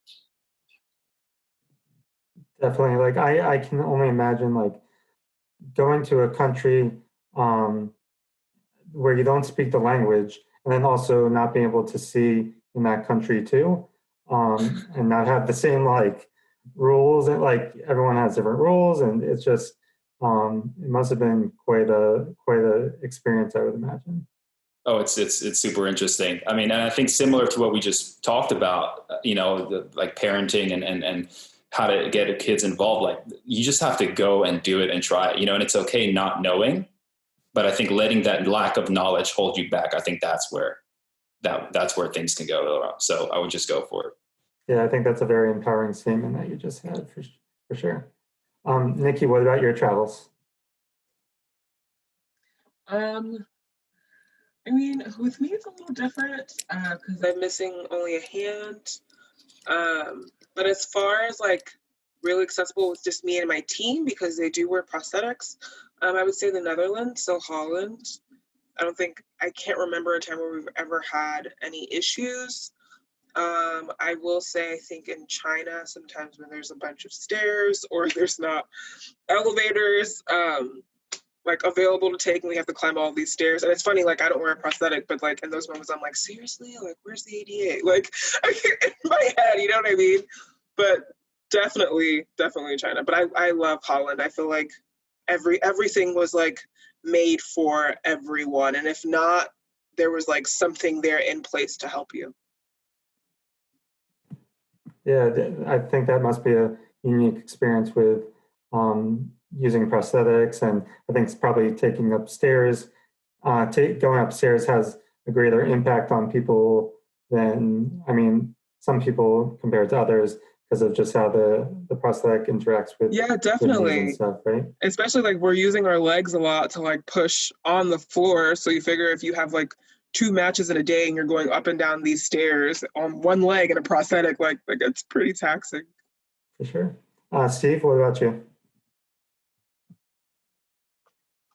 Definitely. Like I can only imagine like going to a country where you don't speak the language, and then also not being able to see in that country too, and not have the same like rules, and like everyone has different rules, and it's just it must have been quite a experience, I would imagine. Oh, it's super interesting. I mean, and I think similar to what we just talked about, like parenting and how to get kids involved. Like you just have to go and do it and try it, and it's okay not knowing. But I think letting that lack of knowledge hold you back, I think that's where things can go. So I would just go for it. Yeah, I think that's a very empowering statement that you just had for sure. Nicki, what about your travels? I mean, with me it's a little different because I'm missing only a hand. But as far as like really accessible with just me and my team, because they do wear prosthetics, I would say the Netherlands, so Holland. I can't remember a time where we've ever had any issues. I will say, I think in China, sometimes when there's a bunch of stairs or there's not elevators, like available to take, and we have to climb all these stairs. And it's funny, like I don't wear a prosthetic, but like in those moments I'm like, seriously, like where's the ADA? Like in my head, you know what I mean? But definitely China. But I love Holland. I feel like everything was like made for everyone, and if not, there was like something there in place to help you. Yeah, I think that must be a unique experience with using prosthetics, and I think it's probably taking upstairs. Going upstairs has a greater impact on people than, some people compared to others, because of just how the prosthetic interacts with definitely and stuff, right? Especially like we're using our legs a lot to like push on the floor. So you figure if you have like 2 matches in a day and you're going up and down these stairs on one leg and a prosthetic, like it's pretty taxing. For sure. Steve, what about you?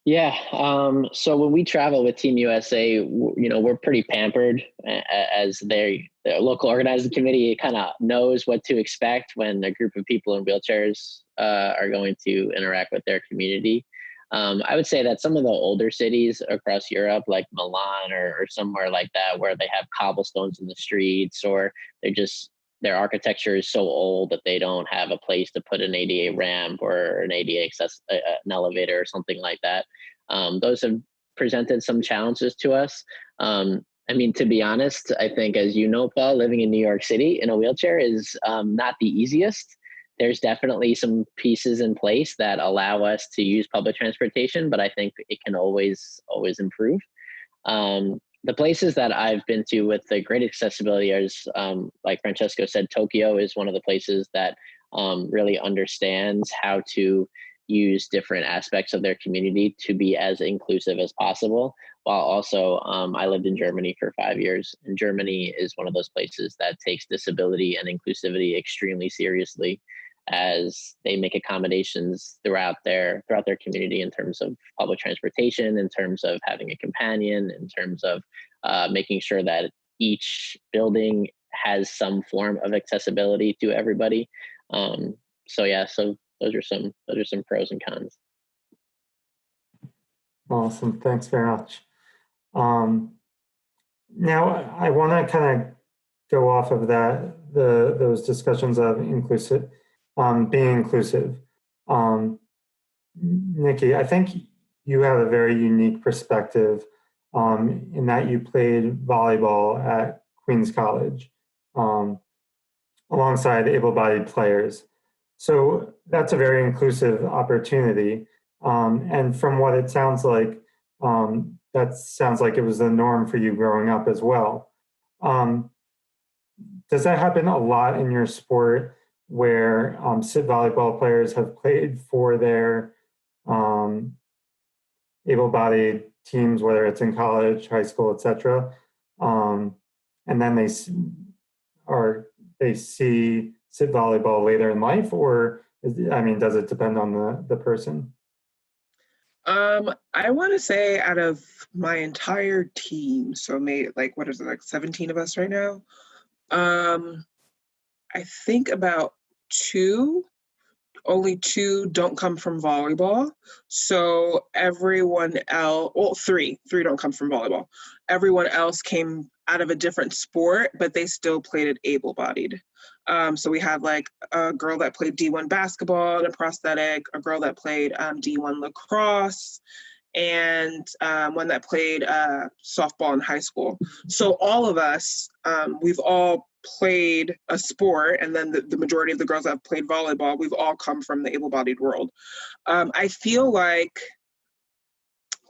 Yeah. So when we travel with Team USA, we're pretty pampered, as their local organizing committee kind of knows what to expect when a group of people in wheelchairs are going to interact with their community. I would say that some of the older cities across Europe, like Milan or somewhere like that, where they have cobblestones in the streets, or their architecture is so old that they don't have a place to put an ADA ramp or an ADA an elevator or something like that. Those have presented some challenges to us. To be honest, I think, as you know, Paul, living in New York City in a wheelchair is not the easiest. There's definitely some pieces in place that allow us to use public transportation, but I think it can always improve. The places that I've been to with the great accessibility is, like Francesco said, Tokyo is one of the places that really understands how to use different aspects of their community to be as inclusive as possible. While also, I lived in Germany for 5 years, and Germany is one of those places that takes disability and inclusivity extremely seriously, as they make accommodations throughout their community in terms of public transportation, in terms of having a companion, in terms of making sure that each building has some form of accessibility to everybody. So those are some pros and cons. Awesome, thanks very much. Now I want to kind of go off of those discussions of being inclusive. Nicki, I think you have a very unique perspective in that you played volleyball at Queens College. alongside able-bodied players. So that's a very inclusive opportunity. And from what it sounds like, that sounds like it was the norm for you growing up as well. Does that happen a lot in your sport where sit volleyball players have played for their able-bodied teams, whether it's in college, high school, etc., and then they see sit volleyball later in life, or does it depend on the person? I want to say out of my entire team, so maybe what is it, 17 of us right now? I think about only two don't come from volleyball. So everyone else, three don't come from volleyball. Everyone else came out of a different sport, but they still played it able-bodied. So we had a girl that played D1 basketball in a prosthetic, a girl that played D1 lacrosse, and one that played softball in high school. So all of us, we've all played a sport, and then the majority of the girls that have played volleyball, we've all come from the able-bodied world. I feel like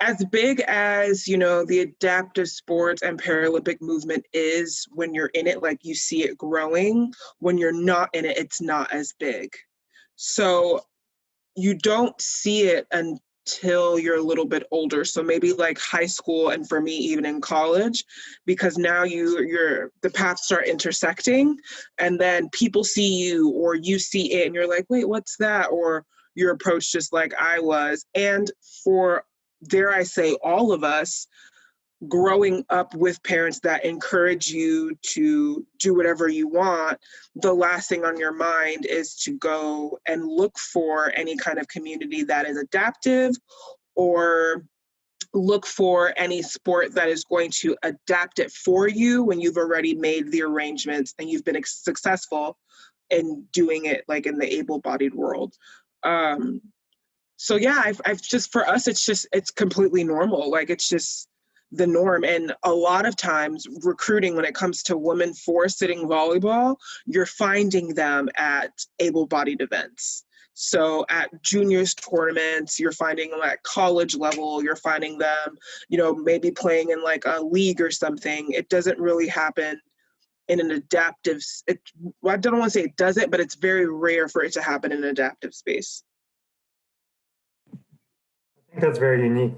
as big as, the adaptive sports and Paralympic movement is, when you're in it, you see it growing. When you're not in it, it's not as big. So you don't see it until you're a little bit older. So maybe high school, and for me, even in college, because now the paths start intersecting, and then people see you, or you see it, and you're like, wait, what's that? Or you're approached just like I was. And for, dare I say, all of us, growing up with parents that encourage you to do whatever you want, the last thing on your mind is to go and look for any kind of community that is adaptive, or look for any sport that is going to adapt it for you when you've already made the arrangements and you've been successful in doing it, in the able-bodied world. So yeah, I've just, for us, it's completely normal. It's just the norm. And a lot of times recruiting, when it comes to women for sitting volleyball, you're finding them at able-bodied events. So at juniors tournaments, you're finding them at college level, you're finding them, maybe playing in a league or something. It doesn't really happen in an adaptive, I don't want to say it doesn't, but it's very rare for it to happen in an adaptive space. I think that's very unique.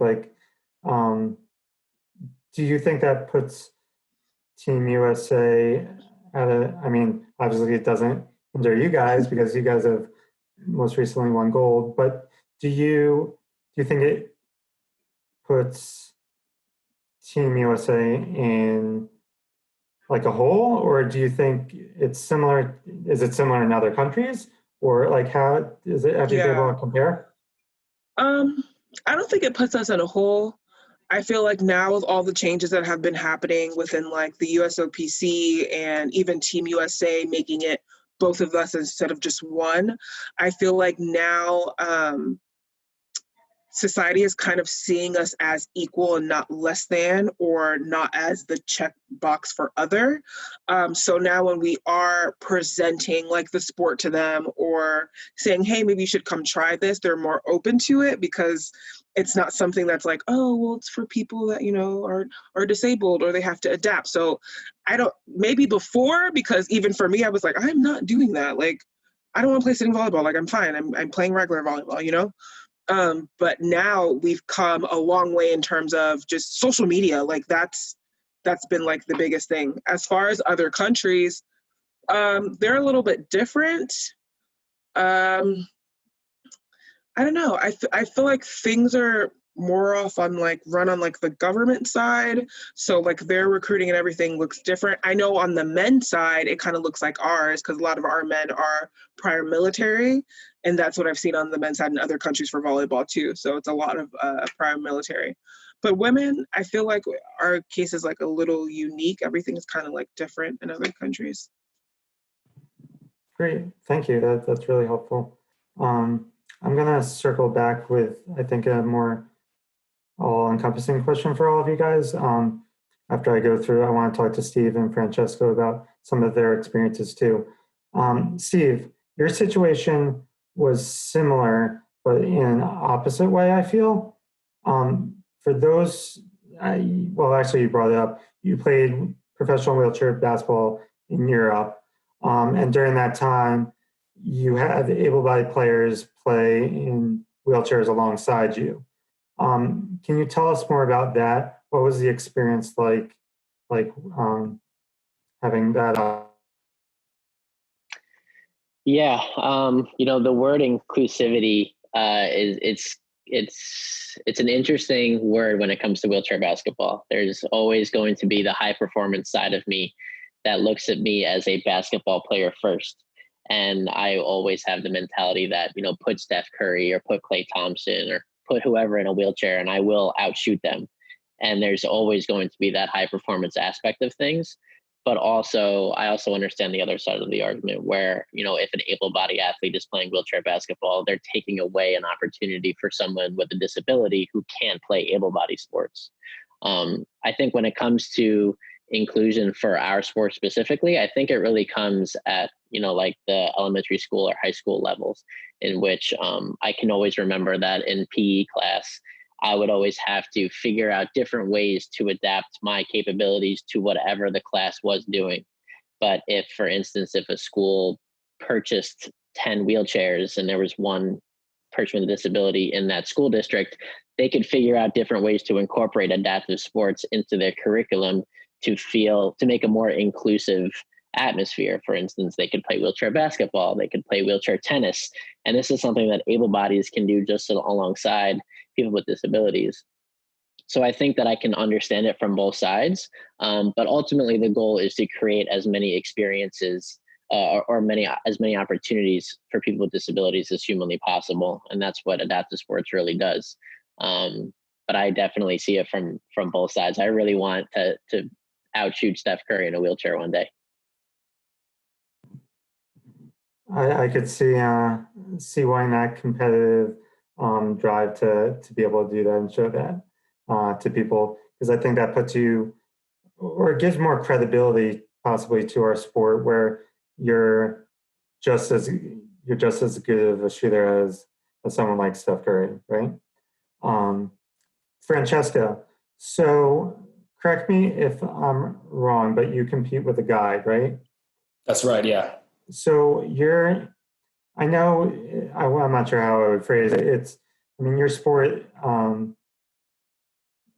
Do you think that puts Team USA at obviously it doesn't hinder you guys because you guys have most recently won gold, but do you think it puts Team USA in a hole, or do you think it's similar? Is it similar in other countries, or how is it? Have you been able to compare? I don't think it puts us in a hole. I feel like now, with all the changes that have been happening within the USOPC and even Team USA making it both of us instead of just one, I feel like now society is kind of seeing us as equal and not less than, or not as the check box for other. So now when we are presenting the sport to them, or saying, hey, maybe you should come try this, they're more open to it, because it's not something that's oh, well, it's for people that, are disabled, or they have to adapt. So maybe before, because even for me, I was I'm not doing that. I don't want to play sitting volleyball. I'm fine. I'm playing regular volleyball, But now we've come a long way in terms of just social media. That's been the biggest thing. As far as other countries, they're a little bit different. I don't know. I feel like things are more off on run on the government side. So their recruiting and everything looks different. I know on the men's side, it kind of looks like ours, because a lot of our men are prior military. And that's what I've seen on the men's side in other countries for volleyball too. So it's a lot of prior military. But women, I feel like our case is a little unique. Everything is kind of different in other countries. Great, thank you. That's really helpful. I'm going to circle back with, I think, a more all-encompassing question for all of you guys. After I go through, I want to talk to Steve and Francesco about some of their experiences too. Steve, your situation was similar, but in an opposite way, I feel. For those, actually, you brought it up. You played professional wheelchair basketball in Europe, and during that time, you had able-bodied players play in wheelchairs alongside you. Can you tell us more about that? What was the experience like having that? Yeah, the word inclusivity it's an interesting word when it comes to wheelchair basketball. There's always going to be the high performance side of me that looks at me as a basketball player first. And I always have the mentality that, put Steph Curry or put Klay Thompson or put whoever in a wheelchair and I will outshoot them. And there's always going to be that high performance aspect of things. But I also understand the other side of the argument where, if an able-bodied athlete is playing wheelchair basketball, they're taking away an opportunity for someone with a disability who can't play able-bodied sports. I think when it comes to inclusion for our sport specifically, I think it really comes at, like the elementary school or high school levels, in which I can always remember that in PE class, I would always have to figure out different ways to adapt my capabilities to whatever the class was doing. But if, for instance, if a school purchased 10 wheelchairs and there was one person with a disability in that school district, they could figure out different ways to incorporate adaptive sports into their curriculum to make a more inclusive atmosphere. For instance, they could play wheelchair basketball, they could play wheelchair tennis. And this is something that able bodies can do just alongside people with disabilities. So I think that I can understand it from both sides. But ultimately the goal is to create as many experiences as many opportunities for people with disabilities as humanly possible. And that's what adaptive sports really does. But I definitely see it from both sides. I really want to outshoot Steph Curry in a wheelchair one day. I could see why that competitive drive to be able to do that and show that to people, because I think that puts you, or it gives more credibility possibly to our sport, where you're just as good of a shooter as someone like Steph Curry, right? Francesca, so correct me if I'm wrong, but you compete with a guide, right? That's right, yeah. So I'm not sure how I would phrase it. Your sport,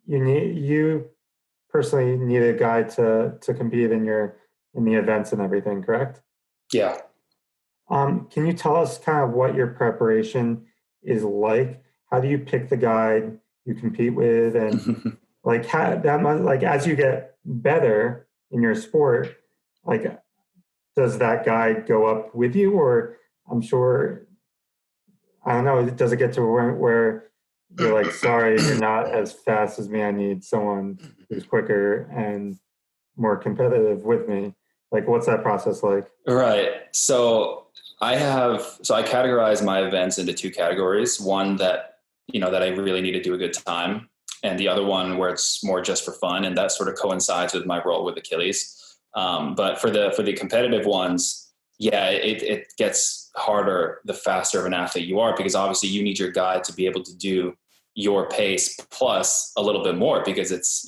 you personally need a guide to compete in the events and everything, correct? Yeah. Can you tell us kind of what your preparation is like? How do you pick the guide you compete with, and as you get better in your sport, does that guide go up with you, or I'm sure, I don't know, does it get to where you're like, sorry, you're not as fast as me, I need someone who's quicker and more competitive with me? What's that process like? Right. So I categorize my events into two categories. One that I really need to do a good time, and the other one where it's more just for fun, and that sort of coincides with my role with Achilles. But for the competitive ones, it gets harder the faster of an athlete you are, because obviously you need your guide to be able to do your pace plus a little bit more, because it's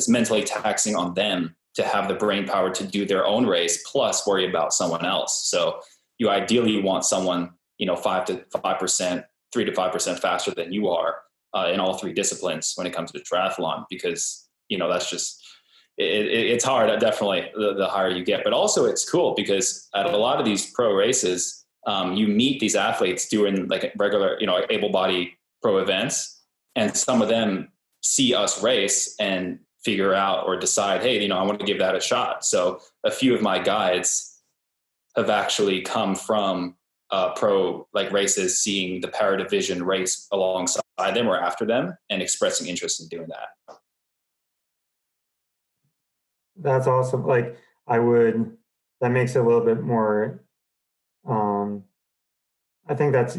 mentally taxing on them to have the brain power to do their own race plus worry about someone else. So you ideally want someone 3 to 5% faster than you are in all three disciplines when it comes to triathlon, because that's just it's hard, definitely, the higher you get. But also it's cool because at a lot of these pro races, you meet these athletes doing regular, able-bodied pro events, and some of them see us race and figure out or decide, hey, I want to give that a shot. So a few of my guides have actually come from pro races, seeing the Paradivision race alongside them or after them, and expressing interest in doing that. That's awesome. That makes it a little bit more, I think that's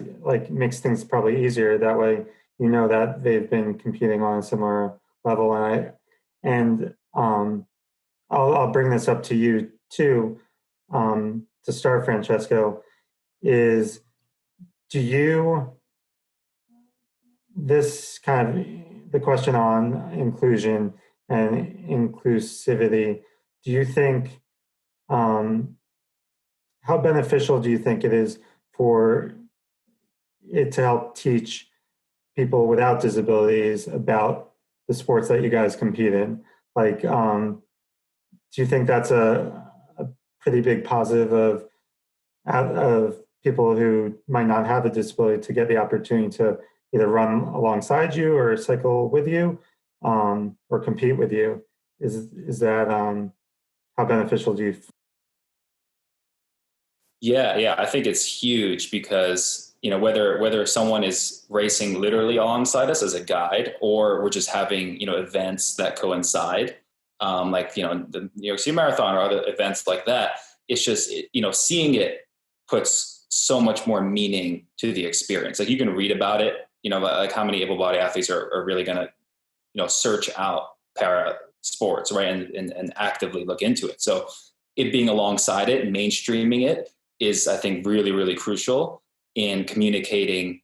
makes things probably easier. That way, that they've been competing on a similar level. And I'll bring this up to you too, to start, Francesco, is this kind of the question on inclusion and inclusivity, do you think, how beneficial do you think it is for it to help teach people without disabilities about the sports that you guys compete in? Like, do you think that's a pretty big positive of people who might not have a disability to get the opportunity to either run alongside you or cycle with you, or compete with you? Is that how beneficial do you? Yeah, I think it's huge because, you know, whether someone is racing literally alongside us as a guide, or we're just having, you know, events that coincide, like, you know, the New York City Marathon or other events like that. It's just, you know, seeing it puts so much more meaning to the experience. Like, you can read about it, you know, like how many able-bodied athletes are really going to, you know, search out para sports, right, and actively look into it. So it being alongside it and mainstreaming it is, I think, really, really crucial in communicating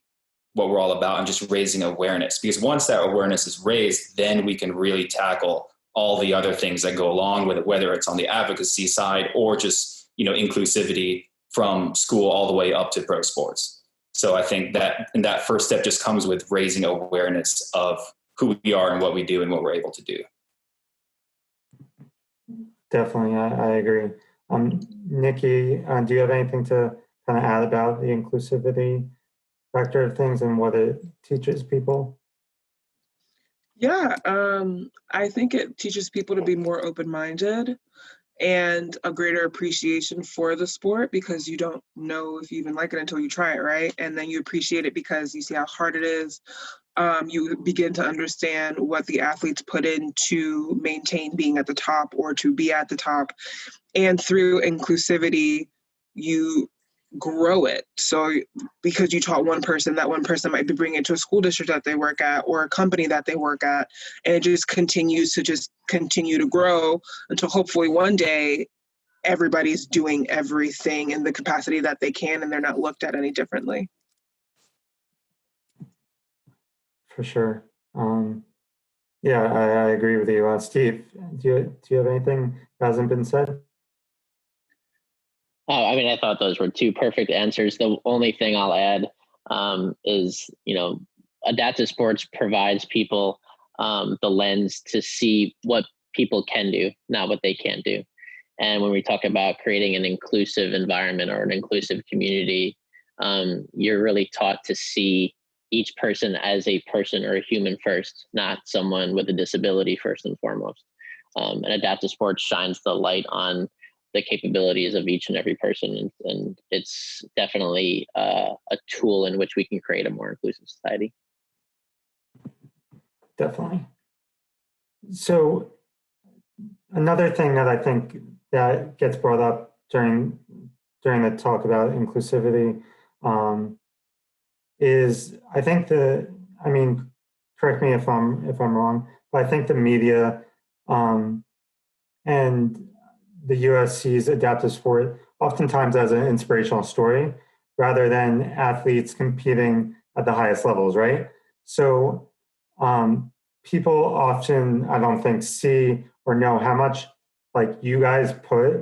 what we're all about and just raising awareness. Because once that awareness is raised, then we can really tackle all the other things that go along with it, whether it's on the advocacy side or just, you know, inclusivity from school all the way up to pro sports. So I think that first step just comes with raising awareness of who we are and what we do and what we're able to do. Definitely, I agree. Nicki, do you have anything to kind of add about the inclusivity factor of things and what it teaches people? Yeah, I think it teaches people to be more open-minded and a greater appreciation for the sport, because you don't know if you even like it until you try it, right? And then you appreciate it because you see how hard it is. You begin to understand what the athletes put in to maintain being at the top or to be at the top. And through inclusivity, you grow it. So because you taught one person, that one person might be bringing it to a school district that they work at or a company that they work at. And it just continues to grow until hopefully one day everybody's doing everything in the capacity that they can and they're not looked at any differently. For sure. Yeah, I agree with you. Steve, do you have anything that hasn't been said? I mean, I thought those were two perfect answers. The only thing I'll add is, you know, adaptive sports provides people the lens to see what people can do, not what they can't do. And when we talk about creating an inclusive environment or an inclusive community, you're really taught to see each person as a person or a human first, not someone with a disability first and foremost. And adaptive sports shines the light on the capabilities of each and every person. And it's definitely a tool in which we can create a more inclusive society. Definitely. So another thing that I think that gets brought up during the talk about inclusivity is, I think correct me if I'm wrong, but I think the media and the US sees adaptive sport oftentimes as an inspirational story rather than athletes competing at the highest levels, right? So people often, I don't think, see or know how much like you guys put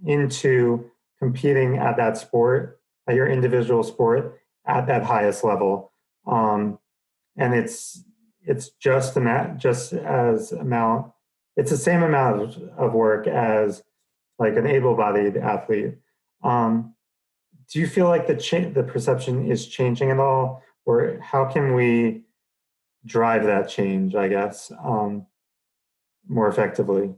into competing at that sport, at your individual sport, at that highest level. And it's just it's the same amount of work as like an able-bodied athlete. Do you feel like the perception is changing at all, or how can we drive that change, I guess, more effectively?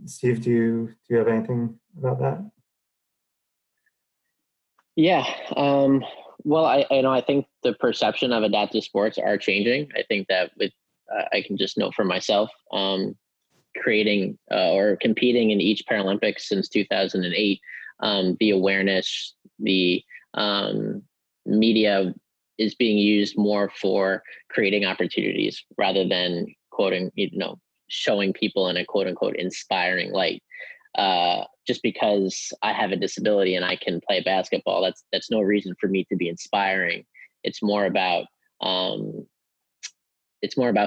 Steve, do you have anything about that? Yeah. Well, I think the perception of adaptive sports are changing. I think that I can just know for myself, creating or competing in each Paralympics since 2008, the awareness, the media is being used more for creating opportunities rather than showing people in a quote unquote inspiring light. just because I have a disability and I can play basketball, that's no reason for me to be inspiring. It's more about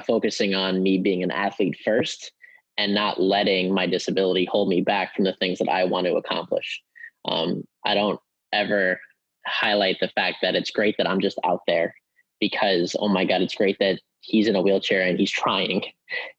focusing on me being an athlete first and not letting my disability hold me back from the things that I want to accomplish. I don't ever highlight the fact that it's great that I'm just out there because, oh my God, it's great that he's in a wheelchair and he's trying.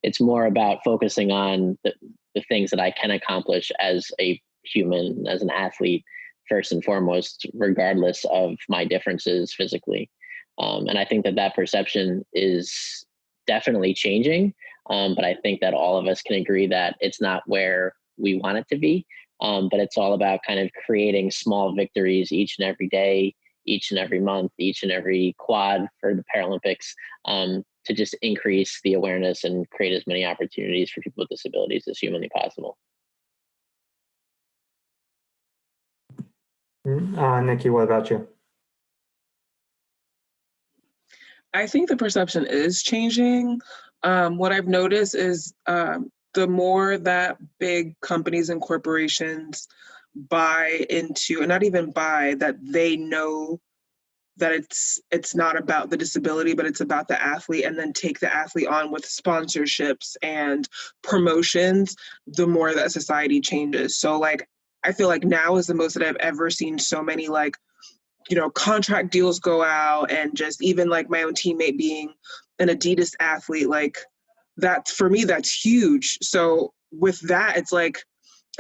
It's more about focusing on the things that I can accomplish as a human, as an athlete, first and foremost, regardless of my differences physically. And I think that perception is definitely changing. But I think that all of us can agree that it's not where we want it to be. But it's all about kind of creating small victories each and every day, each and every month, each and every quad for the Paralympics, to just increase the awareness and create as many opportunities for people with disabilities as humanly possible. Nicki, what about you? I think the perception is changing. What I've noticed is the more that big companies and corporations buy into, and not even buy, that they know that it's not about the disability, but it's about the athlete, and then take the athlete on with sponsorships and promotions, the more that society changes. So like, I feel like now is the most that I've ever seen so many like, you know, contract deals go out, and just even like my own teammate being an Adidas athlete, like that for me, that's huge. So with that, it's like,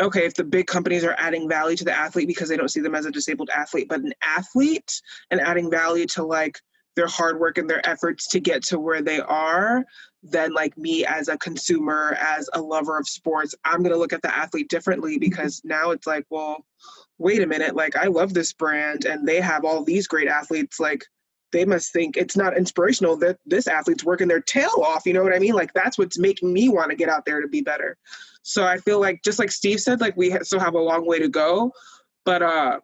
okay, if the big companies are adding value to the athlete because they don't see them as a disabled athlete, but an athlete, and adding value to like their hard work and their efforts to get to where they are, then like me as a consumer, as a lover of sports, I'm going to look at the athlete differently, because now it's like, well, wait a minute, like I love this brand and they have all these great athletes, like they must think it's not inspirational that this athlete's working their tail off, you know what I mean? Like that's what's making me want to get out there to be better. So I feel like, just like Steve said, like we still have a long way to go, but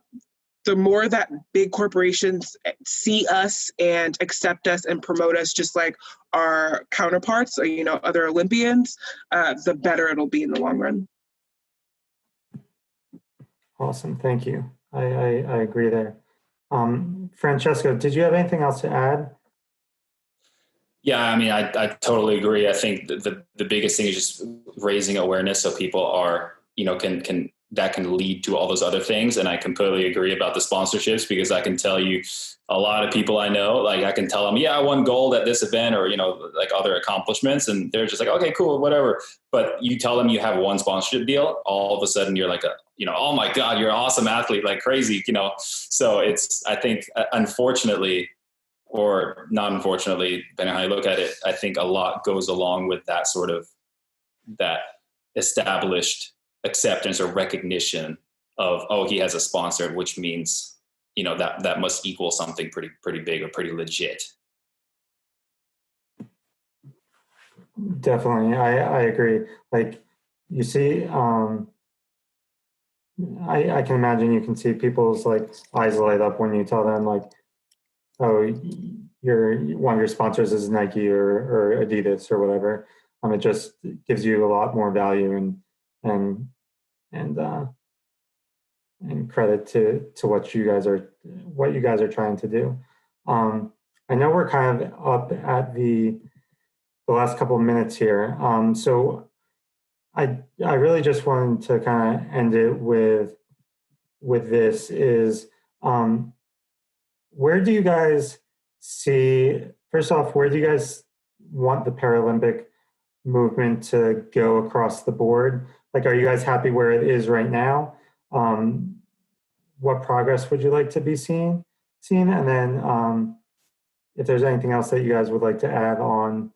the more that big corporations see us and accept us and promote us just like our counterparts, you know, other Olympians, the better it'll be in the long run. Awesome, thank you. I agree there. Francesco, did you have anything else to add? Yeah, I mean, I totally agree. I think the biggest thing is just raising awareness so people are, you know, can that can lead to all those other things. And I completely agree about the sponsorships, because I can tell you a lot of people I know, like I can tell them, yeah, I won gold at this event, or, you know, like other accomplishments. And they're just like, okay, cool, whatever. But you tell them you have one sponsorship deal, all of a sudden you're like, you know, oh my God, you're an awesome athlete, like crazy, you know? So I think unfortunately, or not unfortunately, depending on how you look at it, I think a lot goes along with that sort of that established acceptance or recognition of, oh, he has a sponsor, which means, you know, that must equal something pretty big or pretty legit. Definitely, I agree. Like you see, I can imagine you can see people's like eyes light up when you tell them like, oh, one of your sponsors is Nike or Adidas or whatever. It just gives you a lot more value and credit to what you guys are trying to do. I know we're kind of up at the last couple of minutes here. So I really just wanted to kind of end it with this is, where do you guys see, first off, where do you guys want the Paralympic movement to go across the board? Like, are you guys happy where it is right now? What progress would you like to be seen? And then if there's anything else that you guys would like to add on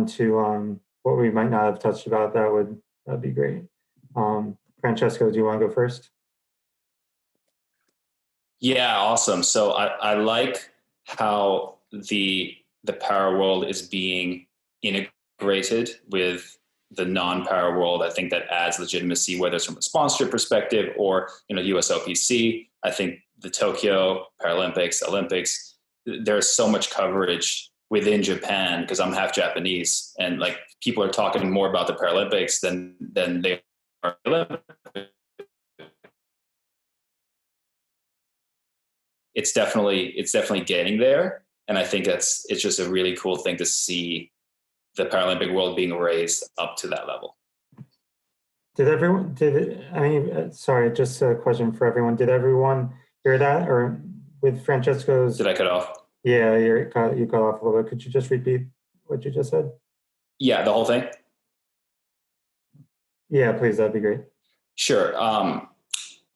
to what we might not have touched about, that'd be great. Francesco, do you want to go first? Yeah, awesome. So I like how the para world is being integrated with the non-para world. I think that adds legitimacy, whether it's from a sponsorship perspective or, you know, USOPC. I think the Tokyo Paralympics, Olympics, there's so much coverage within Japan, because I'm half Japanese, and like people are talking more about the Paralympics than they it's definitely getting there. And I think it's just a really cool thing to see the Paralympic world being raised up to that level. Sorry, just a question for everyone. Did everyone hear that? Or with Francesco's... Did I cut off? Yeah, you cut off a little bit. Could you just repeat what you just said? Yeah, the whole thing? Yeah, please, that'd be great. Sure.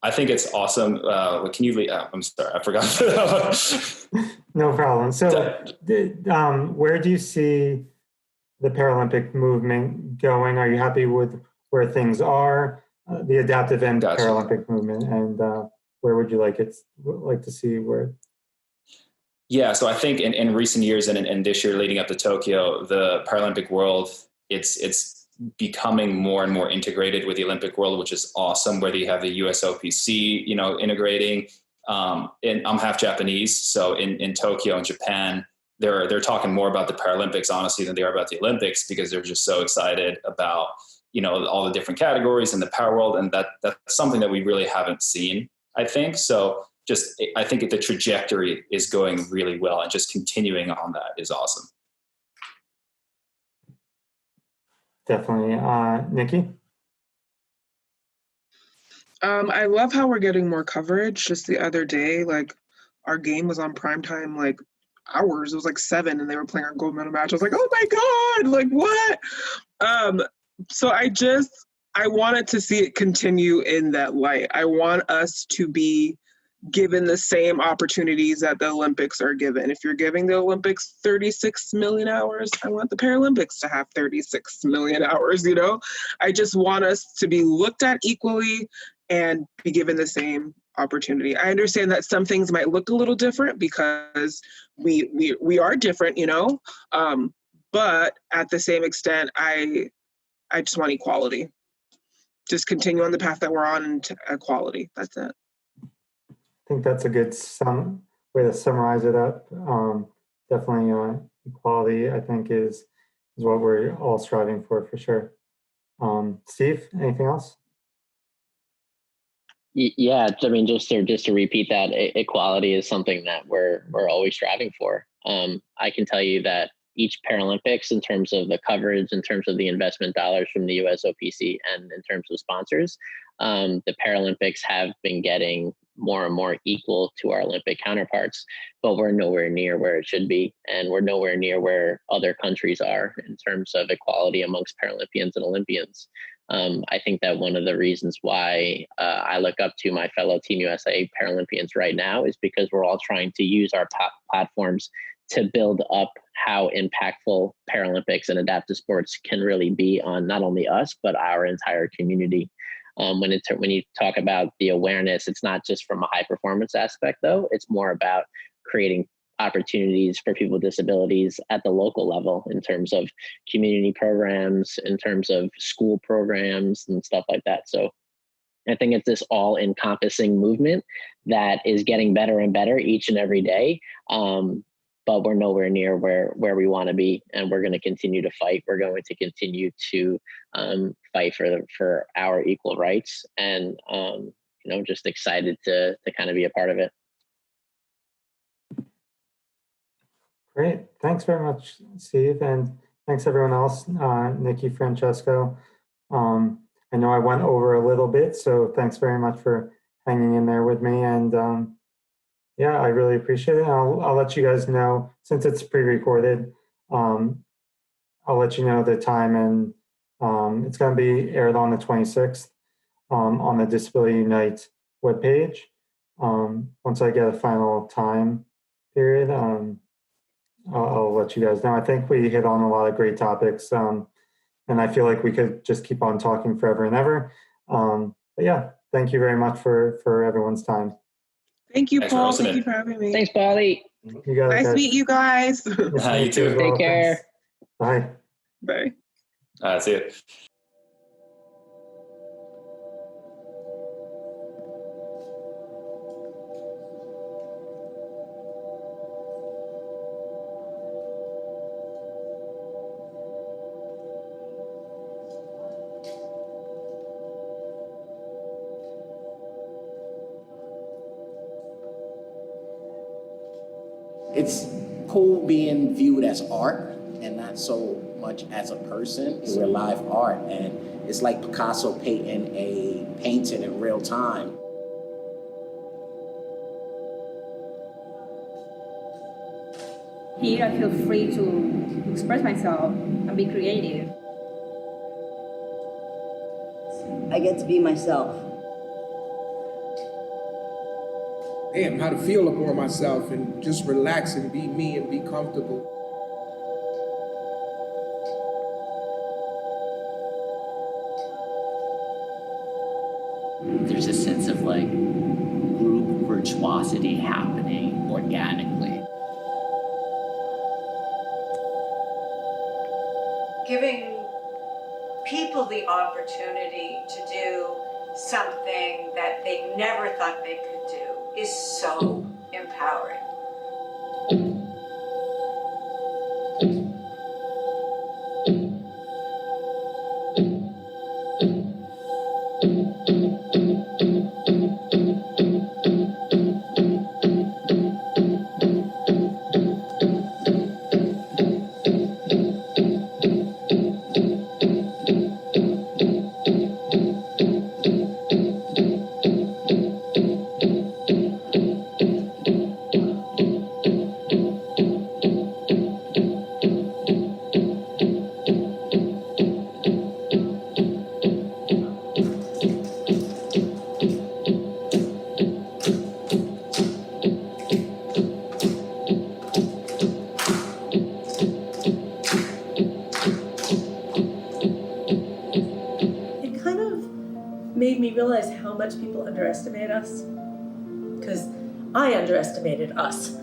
I think it's awesome. Can you leave? I'm sorry, I forgot. No problem. So where do you see the Paralympic movement going? Are you happy with where things are, the adaptive and Paralympic movement, and where would you like to see where? Yeah, so I think in recent years and this year leading up to Tokyo, the Paralympic world, it's becoming more and more integrated with the Olympic world, which is awesome. Whether you have the USOPC, integrating, and I'm half Japanese, so in Tokyo and Japan, they're talking more about the Paralympics honestly than they are about the Olympics, because they're just so excited about all the different categories in the power world, and that's something that we really haven't seen, I think. So I think the trajectory is going really well, and just continuing on that is awesome. Definitely. Nicki? I love how we're getting more coverage. Just the other day, our game was on primetime, hours. It was 7, and they were playing our gold medal match. I was like, oh my God, what? So I wanted to see it continue in that light. I want us to be given the same opportunities that the Olympics are given. If you're giving the Olympics 36 million hours, I want the Paralympics to have 36 million hours, I just want us to be looked at equally and be given the same opportunity. I understand that some things might look a little different because we are different, but at the same extent, I just want equality. Just continue on the path that we're on into equality. That's it. I think that's a good way to summarize it up. Definitely equality, I think, is what we're all striving for sure. Steve, anything else? Yeah, I mean, just to repeat that, equality is something that we're always striving for. I can tell you that each Paralympics, in terms of the coverage, in terms of the investment dollars from the USOPC, and in terms of sponsors, the Paralympics have been getting more and more equal to our Olympic counterparts, but we're nowhere near where it should be, and we're nowhere near where other countries are in terms of equality amongst Paralympians and Olympians. I think that one of the reasons why I look up to my fellow Team USA Paralympians right now is because we're all trying to use our platforms to build up how impactful Paralympics and adaptive sports can really be on not only us, but our entire community. When you talk about the awareness, it's not just from a high performance aspect, though. It's more about creating opportunities for people with disabilities at the local level in terms of community programs, in terms of school programs and stuff like that. So I think it's this all encompassing movement that is getting better and better each and every day. But we're nowhere near where we want to be, and we're going to continue to fight. We're going to continue to fight for our equal rights, and just excited to kind of be a part of it. Great, thanks very much, Steve, and thanks everyone else, Nicki, Francesco. I know I went over a little bit, so thanks very much for hanging in there with me, and yeah, I really appreciate it. I'll let you guys know, since it's pre-recorded, I'll let you know the time, and it's going to be aired on the 26th on the Disability Unite webpage. Once I get a final time period, I'll let you guys know. I think we hit on a lot of great topics, and I feel like we could just keep on talking forever and ever. But yeah, thank you very much for everyone's time. Thank you, Paul. Thank you for having me. Thanks, Polly. Nice to meet you guys. You too. Take care. Bye. Bye. See you. It's cool being viewed as art and not so much as a person. We're live art, and it's like Picasso painting a painting in real time. Here I feel free to express myself and be creative. I get to be myself. Damn, how to feel upon myself and just relax and be me and be comfortable. There's a sense of like group virtuosity happening organically. Giving people the opportunity to do something that they never thought they could do is so empowering. Made me realize how much people underestimate us, because I underestimated us.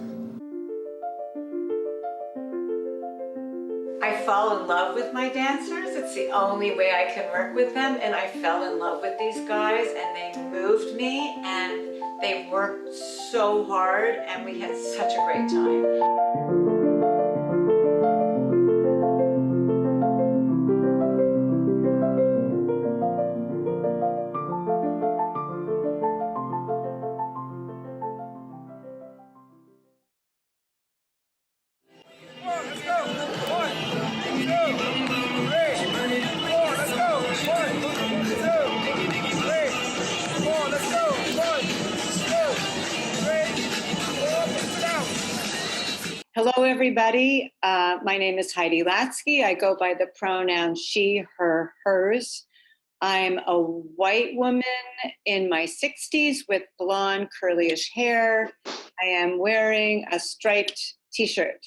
I fall in love with my dancers. It's the only way I can work with them, and I fell in love with these guys, and they moved me, and they worked so hard, and we had such a great time. Hello, everybody. My name is Heidi Latsky. I go by the pronoun she, her, hers. I'm a white woman in my 60s with blonde, curlyish hair. I am wearing a striped t-shirt.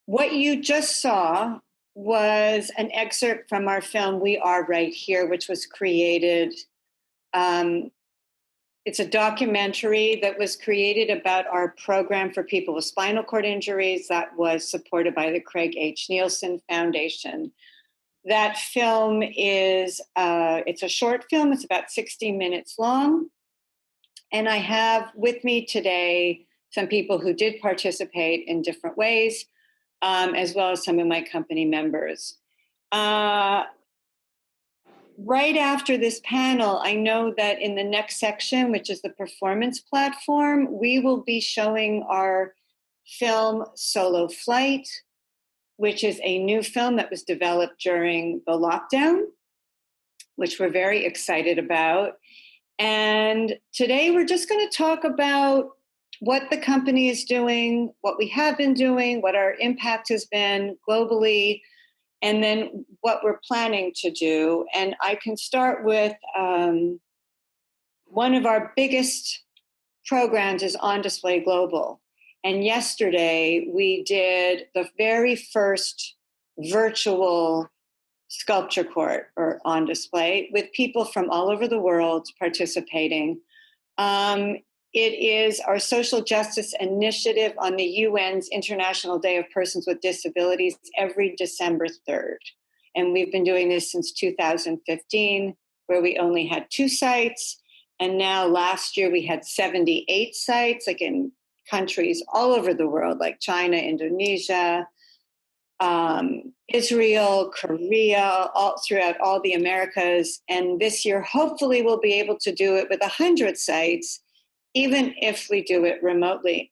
What you just saw was an excerpt from our film, We Are Right Here, which was created. It's a documentary that was created about our program for people with spinal cord injuries that was supported by the Craig H. Nielsen Foundation. That film is, it's a short film. It's about 60 minutes long. And I have with me today some people who did participate in different ways, as well as some of my company members. Right after this panel, I know that in the next section, which is the performance platform, we will be showing our film Solo Flight, which is a new film that was developed during the lockdown, which we're very excited about. And today we're just going to talk about what the company is doing, what we have been doing, what our impact has been globally, and then what we're planning to do. And I can start with one of our biggest programs is On Display Global. And yesterday we did the very first virtual sculpture court or on display with people from all over the world participating. It is our social justice initiative on the UN's International Day of Persons with Disabilities every December 3rd. And we've been doing this since 2015, where we only had 2 sites. And now last year we had 78 sites, like in countries all over the world, like China, Indonesia, Israel, Korea, all throughout all the Americas. And this year, hopefully we'll be able to do it with 100 sites even if we do it remotely.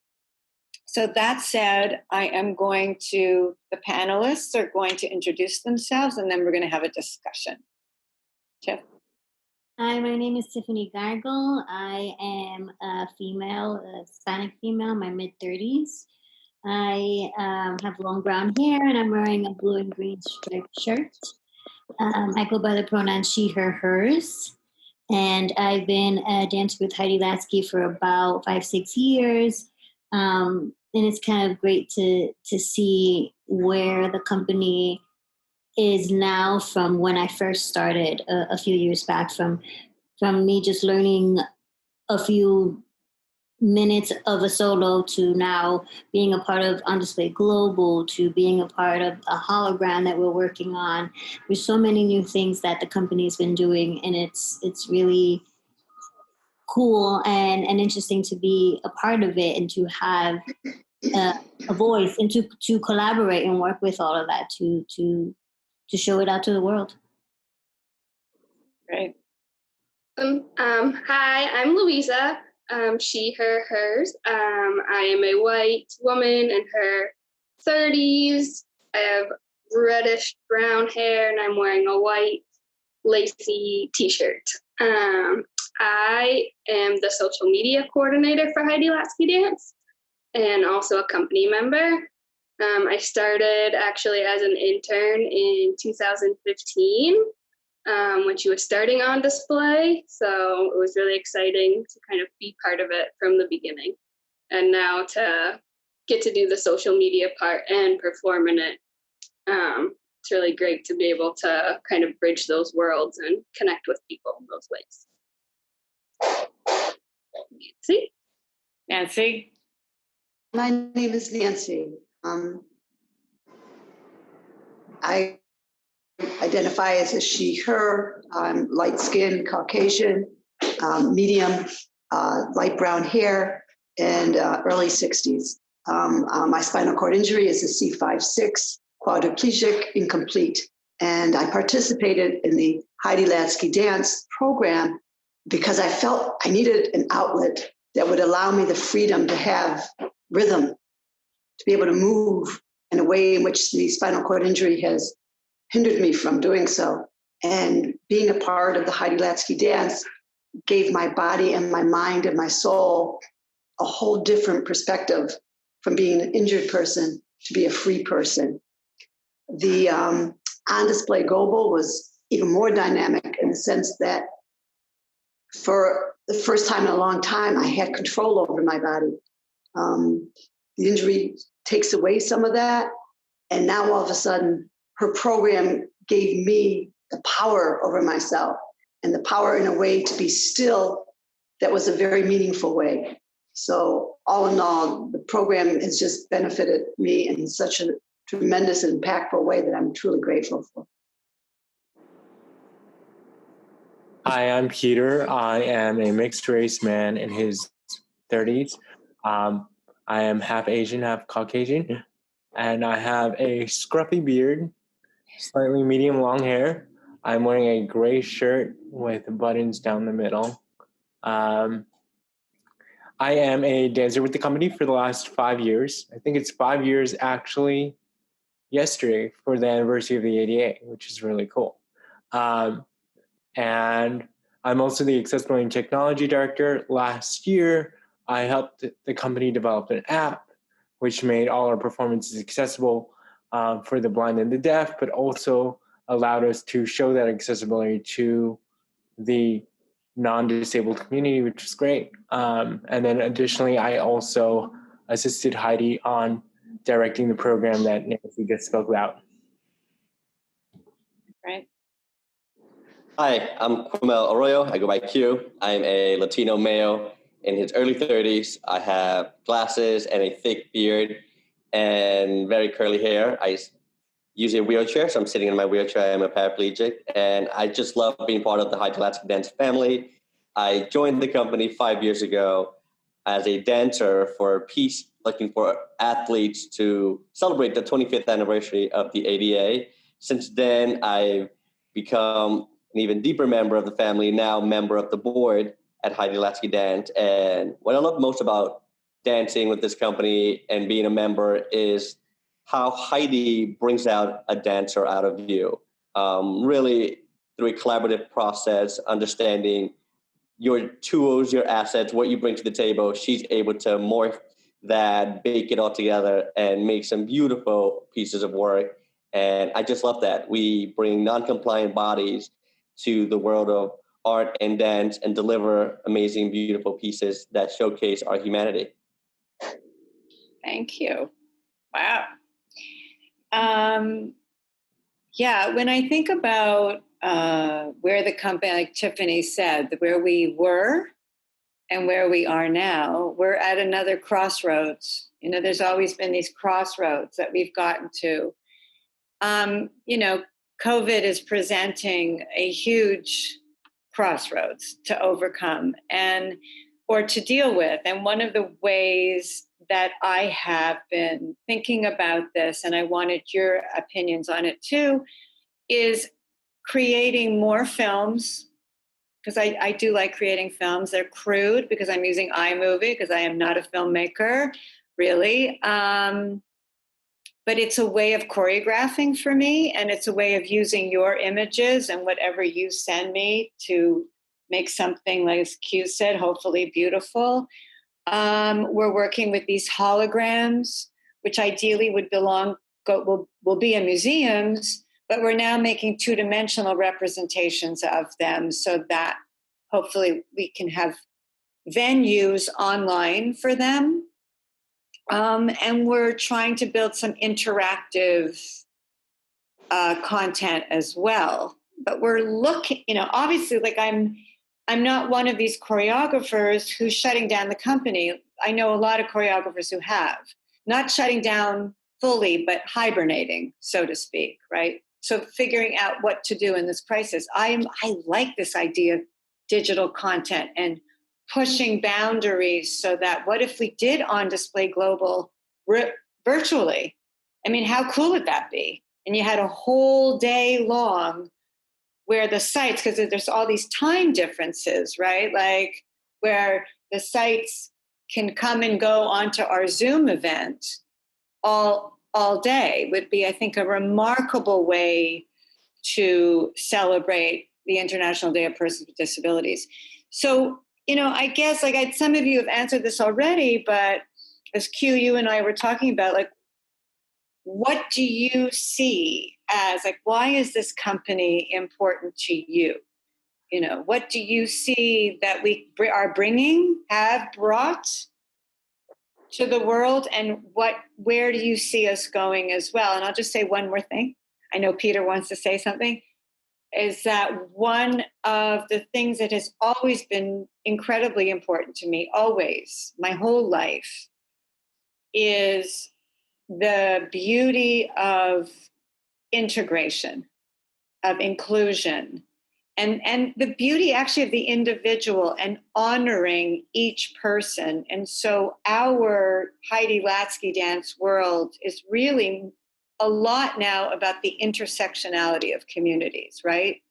So that said, the panelists are going to introduce themselves, and then we're going to have a discussion. Tiff. Hi, my name is Tiffany Gargle. I am a female, a Hispanic female, my mid-30s. I have long brown hair, and I'm wearing a blue and green striped shirt. I go by the pronoun she, her, hers. And I've been dancing with Heidi Latsky for about 5-6 years. And it's kind of great to see where the company is now from when I first started a few years back, from me just learning a few minutes of a solo to now being a part of On Display Global, to being a part of a hologram that we're working on. There's so many new things that the company's been doing, and it's really cool and interesting to be a part of it and to have a voice and to collaborate and work with all of that to show it out to the world. Great. Hi, I'm Louisa. She, her, hers. I am a white woman in her 30s. I have reddish brown hair, and I'm wearing a white lacy t-shirt. I am the social media coordinator for Heidi Latsky Dance and also a company member. I started actually as an intern in 2015 when she was starting On Display. So it was really exciting to kind of be part of it from the beginning. And now to get to do the social media part and perform in it. It's really great to be able to kind of bridge those worlds and connect with people in those ways. Nancy? My name is Nancy. I identify as a she, her. I'm light-skinned, Caucasian, medium, light brown hair, and early 60s. My spinal cord injury is a C5-6, quadriplegic, incomplete. And I participated in the Heidi Latsky Dance program because I felt I needed an outlet that would allow me the freedom to have rhythm, to be able to move in a way in which the spinal cord injury has hindered me from doing so. And being a part of the Heidi Latsky Dance gave my body and my mind and my soul a whole different perspective from being an injured person to be a free person. The On Display Global was even more dynamic in the sense that for the first time in a long time, I had control over my body. The injury takes away some of that. And now all of a sudden, her program gave me the power over myself and the power in a way to be still that was a very meaningful way. So all in all, the program has just benefited me in such a tremendous and impactful way that I'm truly grateful for. Hi, I'm Peter. I am a mixed race man in his 30s. I am half Asian, half Caucasian, and I have a scruffy beard, slightly medium long hair. I'm wearing a gray shirt with buttons down the middle. I am a dancer with the company for the last 5 years. I think it's 5 years actually yesterday for the anniversary of the ADA, which is really cool. And I'm also the Accessibility and Technology Director. Last year, I helped the company develop an app which made all our performances accessible for the blind and the deaf, but also allowed us to show that accessibility to the non-disabled community, which is great. And then additionally, I also assisted Heidi on directing the program that Nancy just spoke about. Right. Hi, I'm Quamel Arroyo. I go by Q. I'm a Latino male in his early 30s. I have glasses and a thick beard and very curly hair. I use a wheelchair, so I'm sitting in my wheelchair. I'm a paraplegic, and I just love being part of the Heidi Latsky Dance family. I joined the company 5 years ago as a dancer for peace, looking for athletes to celebrate the 25th anniversary of the ADA. Since then, I've become an even deeper member of the family, now member of the board, at Heidi Latsky Dance. And what I love most about dancing with this company and being a member is how Heidi brings out a dancer out of you. Really through a collaborative process, understanding your tools, your assets, what you bring to the table. She's able to morph that, bake it all together, and make some beautiful pieces of work. And I just love that. We bring non-compliant bodies to the world of art and dance and deliver amazing, beautiful pieces that showcase our humanity. Thank you. Wow. Yeah, when I think about where the company, like Tiffany said, where we were and where we are now, we're at another crossroads. You know, there's always been these crossroads that we've gotten to. You know, COVID is presenting a huge crossroads to overcome or to deal with. And one of the ways that I have been thinking about this, and I wanted your opinions on it too, is creating more films, because I do like creating films. They're crude because I'm using iMovie because I am not a filmmaker, really. But it's a way of choreographing for me, and it's a way of using your images and whatever you send me to make something, like as Q said, hopefully beautiful. We're working with these holograms, which ideally will be in museums, but we're now making two-dimensional representations of them so that hopefully we can have venues online for them. And we're trying to build some interactive content as well. But we're looking, you know, obviously, like I'm not one of these choreographers who's shutting down the company. I know a lot of choreographers who have, not shutting down fully, but hibernating, so to speak, right? So figuring out what to do in this crisis. I like this idea of digital content and pushing boundaries so that what if we did on display global virtually? I mean, how cool would that be? And you had a whole day long where the sites, because there's all these time differences, right? Like where the sites can come and go onto our Zoom event all day would be, I think, a remarkable way to celebrate the International Day of Persons with Disabilities. So, you know, I guess like some of you have answered this already, but as Q, you and I were talking about, like, what do you see as, like, why is this company important to you? You know, what do you see that we have brought to the world, and where do you see us going as well? And I'll just say one more thing. I know Peter wants to say something. Is that one of the things that has always been incredibly important to me, always, my whole life, is the beauty of integration, of inclusion, and the beauty actually of the individual and honoring each person. And so our Heidi Latsky Dance world is really a lot now about the intersectionality of communities, right?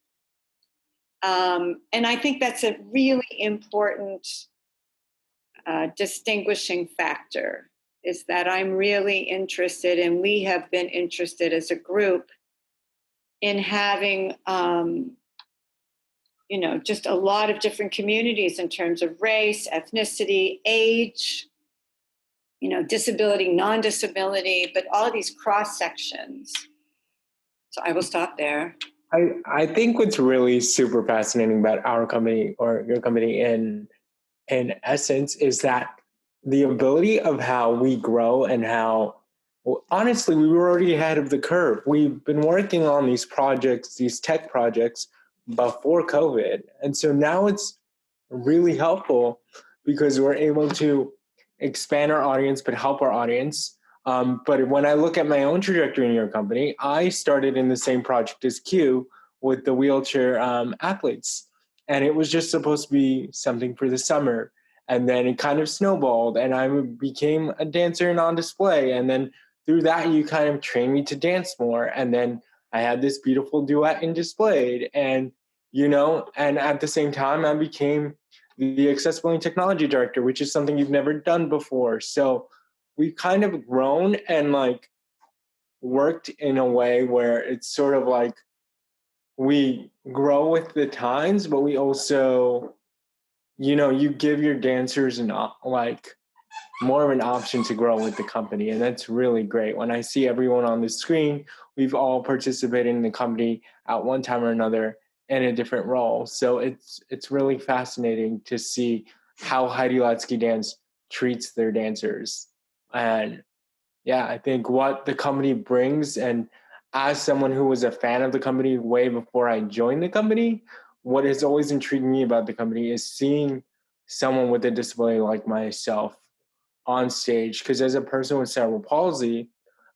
And I think that's a really important distinguishing factor, is that I'm really interested, and we have been interested as a group in having, you know, just a lot of different communities in terms of race, ethnicity, age, you know, disability, non-disability, but all of these cross sections. So I will stop there. I think what's really super fascinating about our company, or your company in essence, is that the ability of how we grow and how, well, honestly, we were already ahead of the curve. We've been working on these projects, these tech projects, before COVID. And so now it's really helpful because we're able to expand our audience, but help our audience. But when I look at my own trajectory in your company, I started in the same project as Q with the wheelchair athletes. And it was just supposed to be something for the summer. And then it kind of snowballed, and I became a dancer and on display. And then through that, you kind of trained me to dance more. And then I had this beautiful duet in Displayed. And, you know, and at the same time, I became the accessibility and technology director, which is something you've never done before. So we've kind of grown and like worked in a way where it's sort of like we grow with the times, but we also, you know, you give your dancers like more of an option to grow with the company. And that's really great. When I see everyone on the screen, we've all participated in the company at one time or another in a different role. So it's really fascinating to see how Heidi Latsky Dance treats their dancers. And yeah, I think what the company brings, and as someone who was a fan of the company way before I joined the company, what has always intrigued me about the company is seeing someone with a disability like myself on stage. Because as a person with cerebral palsy,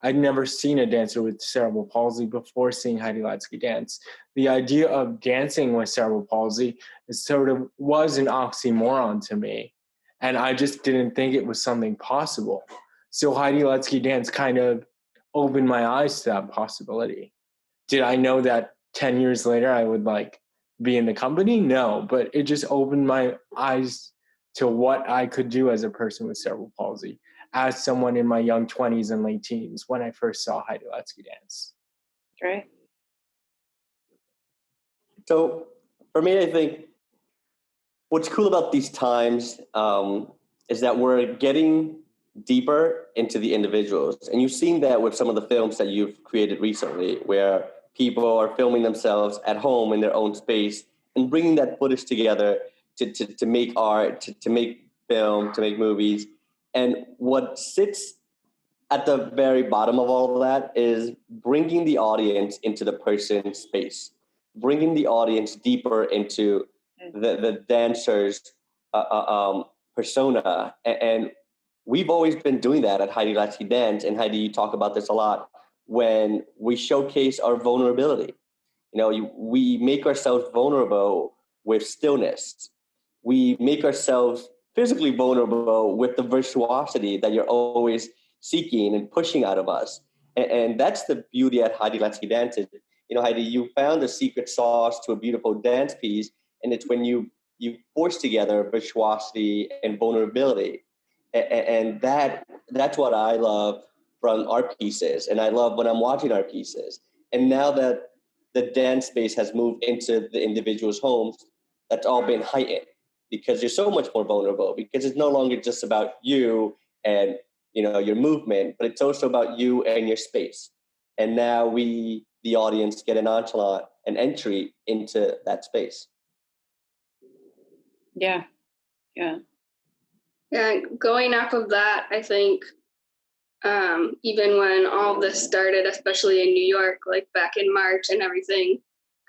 I'd never seen a dancer with cerebral palsy before seeing Heidi Latsky dance. The idea of dancing with cerebral palsy was an oxymoron to me. And I just didn't think it was something possible. So Heidi Latsky Dance kind of opened my eyes to that possibility. Did I know that 10 years later I would like be in the company? No, but it just opened my eyes to what I could do as a person with cerebral palsy, as someone in my young 20s and late teens when I first saw Heidi Latsky Dance. Great. So for me, I think what's cool about these times is that we're getting deeper into the individuals. And you've seen that with some of the films that you've created recently, where people are filming themselves at home in their own space and bringing that footage together to make art, to make film, to make movies. And what sits at the very bottom of all of that is bringing the audience into the person's space, bringing the audience deeper into the dancer's persona. And we've always been doing that at Heidi Latsky Dance, and Heidi, you talk about this a lot, when we showcase our vulnerability. You know, we make ourselves vulnerable with stillness. We make ourselves physically vulnerable with the virtuosity that you're always seeking and pushing out of us. And that's the beauty at Heidi Latsky Dance. You know, Heidi, you found the secret sauce to a beautiful dance piece, and it's when you force together virtuosity and vulnerability. And that's what I love from our pieces. And I love when I'm watching our pieces. And now that the dance space has moved into the individual's homes, that's all been heightened because you're so much more vulnerable, because it's no longer just about you and, you know, your movement, but it's also about you and your space. And now we, the audience, get an entry into that space. Yeah. Yeah, going off of that, I think even when all this started, especially in New York, like back in March and everything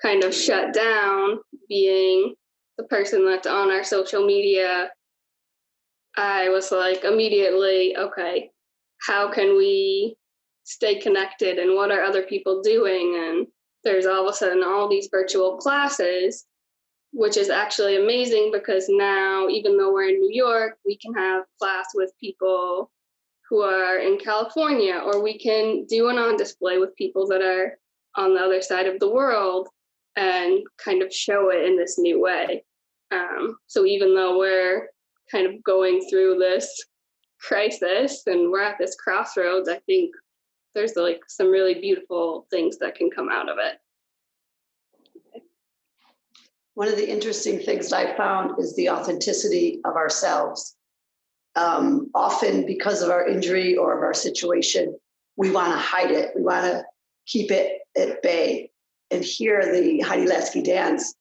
kind of shut down, being the person that's on our social media, I was like immediately, okay, how can we stay connected and what are other people doing? And there's all of a sudden all these virtual classes, which is actually amazing because now, even though we're in New York, we can have class with people who are in California, or we can do an on display with people that are on the other side of the world and kind of show it in this new way. So even though we're kind of going through this crisis and we're at this crossroads, I think there's like some really beautiful things that can come out of it. One of the interesting things I found is the authenticity of ourselves. Often because of our injury or of our situation, we want to hide it. We want to keep it at bay. And here the Heidi Latsky Dance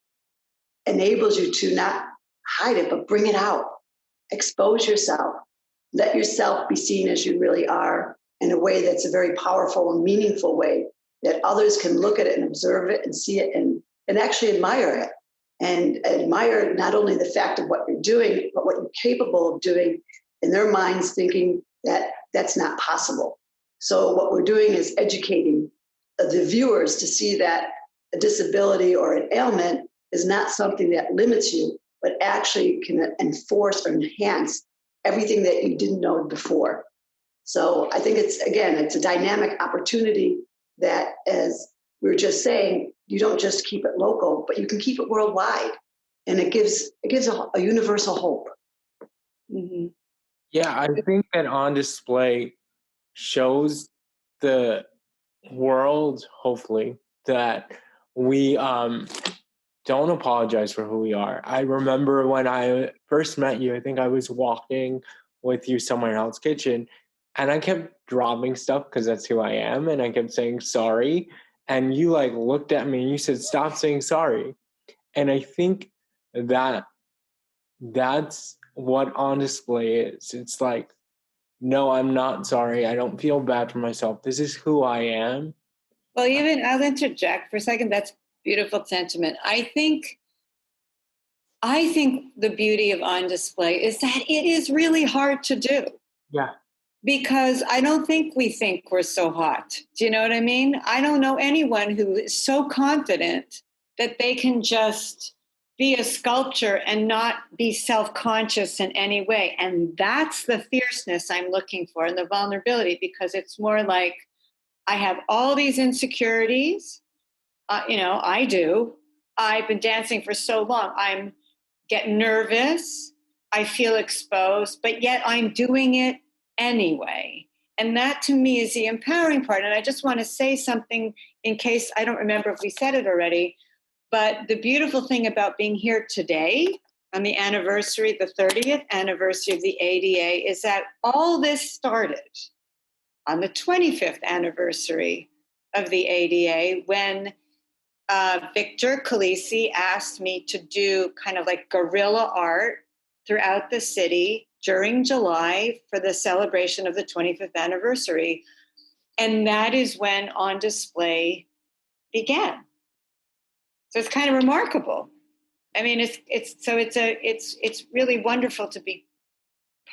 enables you to not hide it, but bring it out. Expose yourself. Let yourself be seen as you really are in a way that's a very powerful and meaningful way that others can look at it and observe it and see it and actually admire it. And admire not only the fact of what you're doing, but what you're capable of doing in their minds, thinking that that's not possible. So what we're doing is educating the viewers to see that a disability or an ailment is not something that limits you, but actually can enforce or enhance everything that you didn't know before. So I think it's a dynamic opportunity that, as we were just saying, you don't just keep it local, but you can keep it worldwide. and it gives a universal hope. Mm-hmm. Yeah, I think that On Display shows the world, hopefully, that we don't apologize for who we are. I remember when I first met you, I think I was walking with you somewhere in Hell's Kitchen, and I kept dropping stuff because that's who I am, and I kept saying sorry, and you like looked at me and you said, stop saying sorry. And I think that that's what On Display is. It's like, no, I'm not sorry. I don't feel bad for myself. This is who I am. Well, even I'll interject for a second. That's beautiful sentiment. I think the beauty of On Display is that it is really hard to do. Yeah. Because I don't think we're so hot. Do you know what I mean? I don't know anyone who is so confident that they can just be a sculptor and not be self-conscious in any way. And that's the fierceness I'm looking for and the vulnerability, because it's more like, I have all these insecurities. I do. I've been dancing for so long. I'm getting nervous. I feel exposed, but yet I'm doing it anyway. And that to me is the empowering part. And I just want to say something in case I don't remember if we said it already, but the beautiful thing about being here today on the anniversary, the 30th anniversary of the ADA, is that all this started on the 25th anniversary of the ADA when Victor Calisi asked me to do kind of like guerrilla art throughout the city during July for the celebration of the 25th anniversary. And that is when On Display began. So it's kind of remarkable. I mean, it's really wonderful to be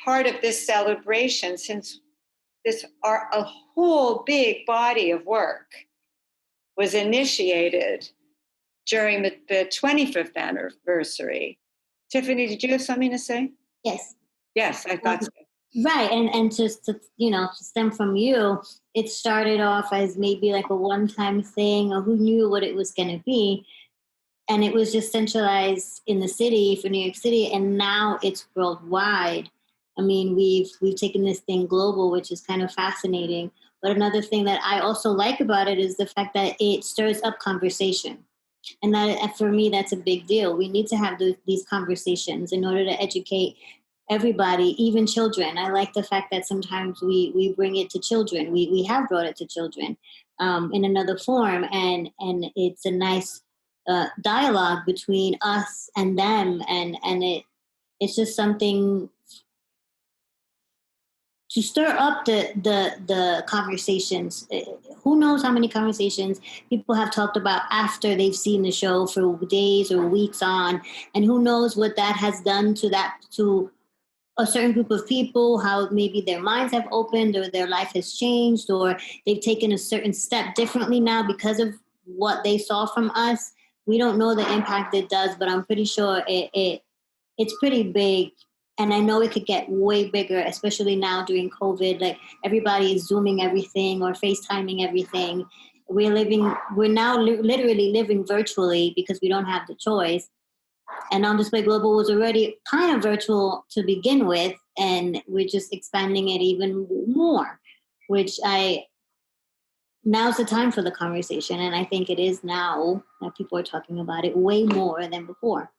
part of this celebration, since a whole big body of work was initiated during the 25th anniversary. Tiffany, did you have something to say? Yes. Yes, I thought so. Right, and just to stem from you, it started off as maybe like a one-time thing, or who knew what it was going to be, and it was just centralized in the city for New York City, and now it's worldwide. I mean, we've taken this thing global, which is kind of fascinating. But another thing that I also like about it is the fact that it stirs up conversation. And that, for me, that's a big deal. We need to have these conversations in order to educate everybody, even children. I like the fact that sometimes we bring it to children. We have brought it to children in another form, and it's a nice dialogue between us and them, and it's just something to stir up the conversations. Who knows how many conversations people have talked about after they've seen the show for days or weeks on, and who knows what that has done to a certain group of people, how maybe their minds have opened or their life has changed, or they've taken a certain step differently now because of what they saw from us. We don't know the impact it does, but I'm pretty sure it's pretty big. And I know it could get way bigger, especially now during COVID. Like, everybody is Zooming everything or FaceTiming everything. We're now literally living virtually because we don't have the choice. And On Display Global was already kind of virtual to begin with, and we're just expanding it even more, which now's the time for the conversation. And I think it is now that people are talking about it way more than before.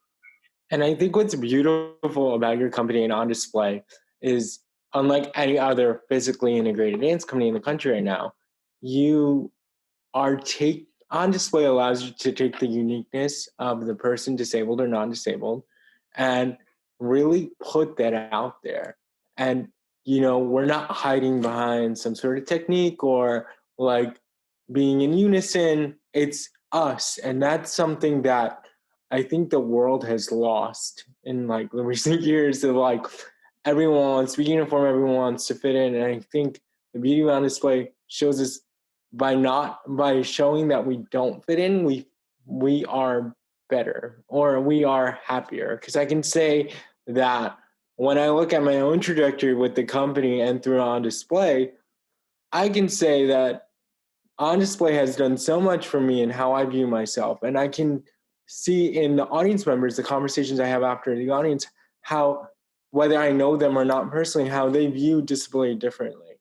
And I think what's beautiful about your company and On Display is, unlike any other physically integrated dance company in the country right now, you are On Display allows you to take the uniqueness of the person, disabled or non-disabled, and really put that out there. And, we're not hiding behind some sort of technique or like being in unison. It's us. And that's something that I think the world has lost in like the recent years of like, everyone wants to be uniform, everyone wants to fit in. And I think the beauty of On Display shows us by showing that we don't fit in, we are better, or we are happier. Because I can say that when I look at my own trajectory with the company and through On Display, I can say that On Display has done so much for me in how I view myself. And I can see in the audience members, the conversations I have after the audience, how, whether I know them or not personally, how they view disability differently,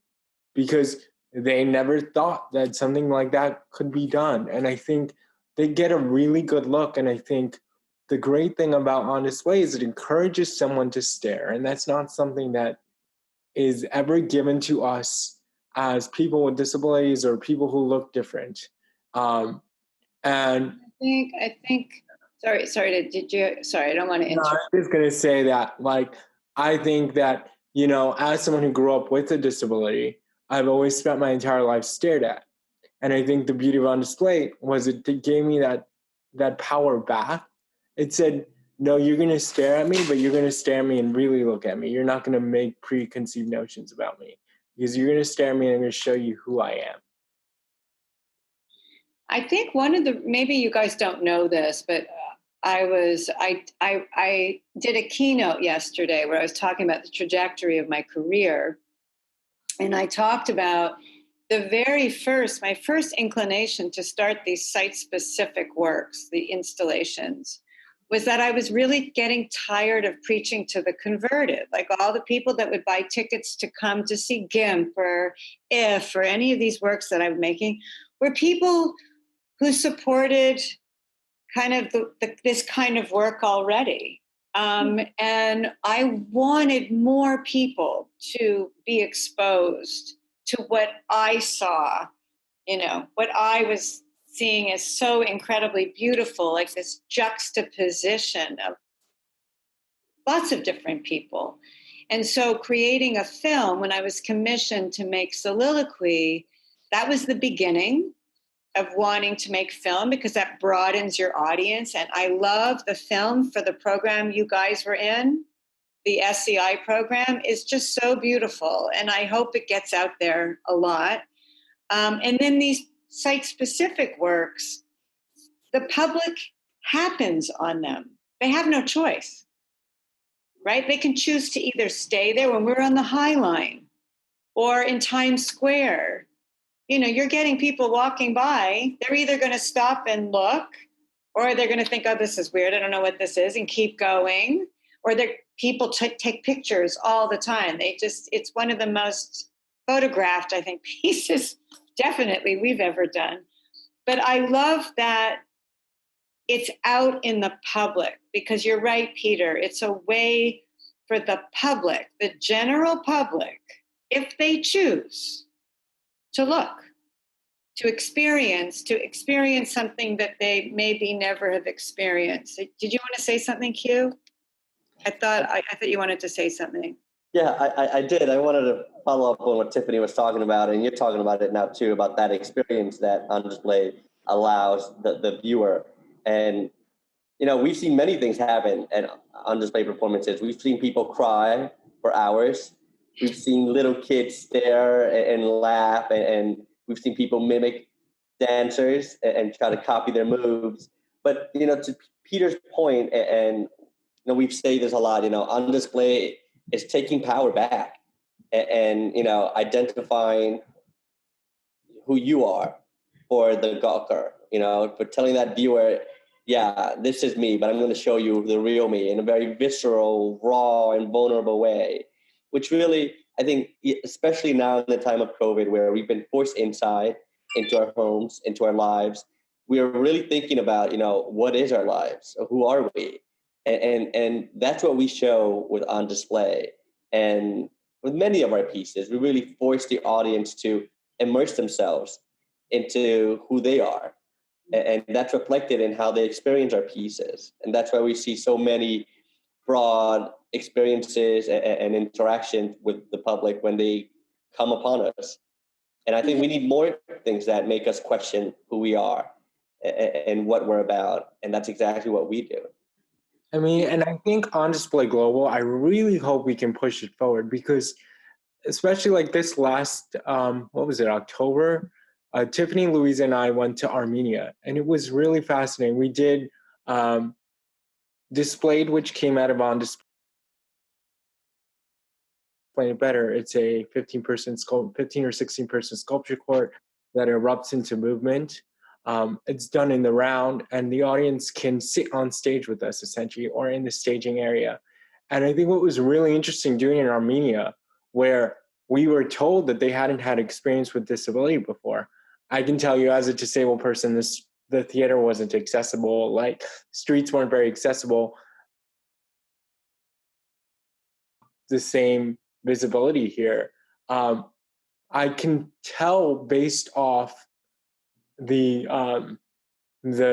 because they never thought that something like that could be done. And I think they get a really good look. And I think the great thing about On Display is it encourages someone to stare. And that's not something that is ever given to us as people with disabilities or people who look different. And I think, sorry, I don't want to interrupt. I'm just going to say that, like, I think that, you know, as someone who grew up with a disability, I've always spent my entire life stared at. And I think the beauty of On Display was it gave me that power back. It said, no, you're going to stare at me, but you're going to stare at me and really look at me. You're not going to make preconceived notions about me, because you're going to stare at me and I'm going to show you who I am. I think one of the, maybe you guys don't know this, but I did a keynote yesterday where I was talking about the trajectory of my career. And I talked about my first inclination to start these site-specific works, the installations, was that I was really getting tired of preaching to the converted. Like all the people that would buy tickets to come to see GIMP or IF or any of these works that I'm making were people who supported kind of this kind of work already. And I wanted more people to be exposed to what I saw, you know, what I was seeing as so incredibly beautiful, like this juxtaposition of lots of different people. And so creating a film, when I was commissioned to make Soliloquy, that was the beginning of wanting to make film, because that broadens your audience. And I love the film for the program you guys were in. The SCI program is just so beautiful. And I hope it gets out there a lot. And then these site-specific works, the public happens on them. They have no choice, right? They can choose to either stay there when we're on the High Line or in Times Square. You know, you're getting people walking by. They're either going to stop and look, or they're going to think, oh, this is weird, I don't know what this is, and keep going. Or people take pictures all the time. It's one of the most photographed, I think, pieces definitely we've ever done. But I love that it's out in the public, because you're right, Peter, it's a way for the public, the general public, if they choose to look, to experience something that they maybe never have experienced. Did you want to say something, Q? I thought you wanted to say something. Yeah, I did. I wanted to follow up on what Tiffany was talking about, and you're talking about it now too, about that experience that On Display allows the viewer. And, you know, we've seen many things happen at On Display performances. We've seen people cry for hours. We've seen little kids stare and laugh, and we've seen people mimic dancers and try to copy their moves. But, you know, to Peter's point, and, you know, we've said this a lot, you know, On Display is taking power back and, you know, identifying who you are for the gawker, you know, for telling that viewer, yeah, this is me, but I'm going to show you the real me in a very visceral, raw, and vulnerable way, which really, I think, especially now in the time of COVID, where we've been forced inside, into our homes, into our lives, we are really thinking about, you know, what is our lives? Who are we? And that's what we show with On Display. And with many of our pieces, we really force the audience to immerse themselves into who they are. And that's reflected in how they experience our pieces. And that's why we see so many broad experiences and interactions with the public when they come upon us. And I think we need more things that make us question who we are and what we're about. And that's exactly what we do. I mean, and I think On Display Global, I really hope we can push it forward, because especially like this last, October, Tiffany, Louise, and I went to Armenia, and it was really fascinating. We did Displayed, which came out of On Display It Better. It's a 15 or 16 person sculpture court that erupts into movement. It's done in the round, and the audience can sit on stage with us, essentially, or in the staging area. And I think what was really interesting doing in Armenia, where we were told that they hadn't had experience with disability before. I can tell you, as a disabled person, the theater wasn't accessible, like streets weren't very accessible. The same visibility here. I can tell based off the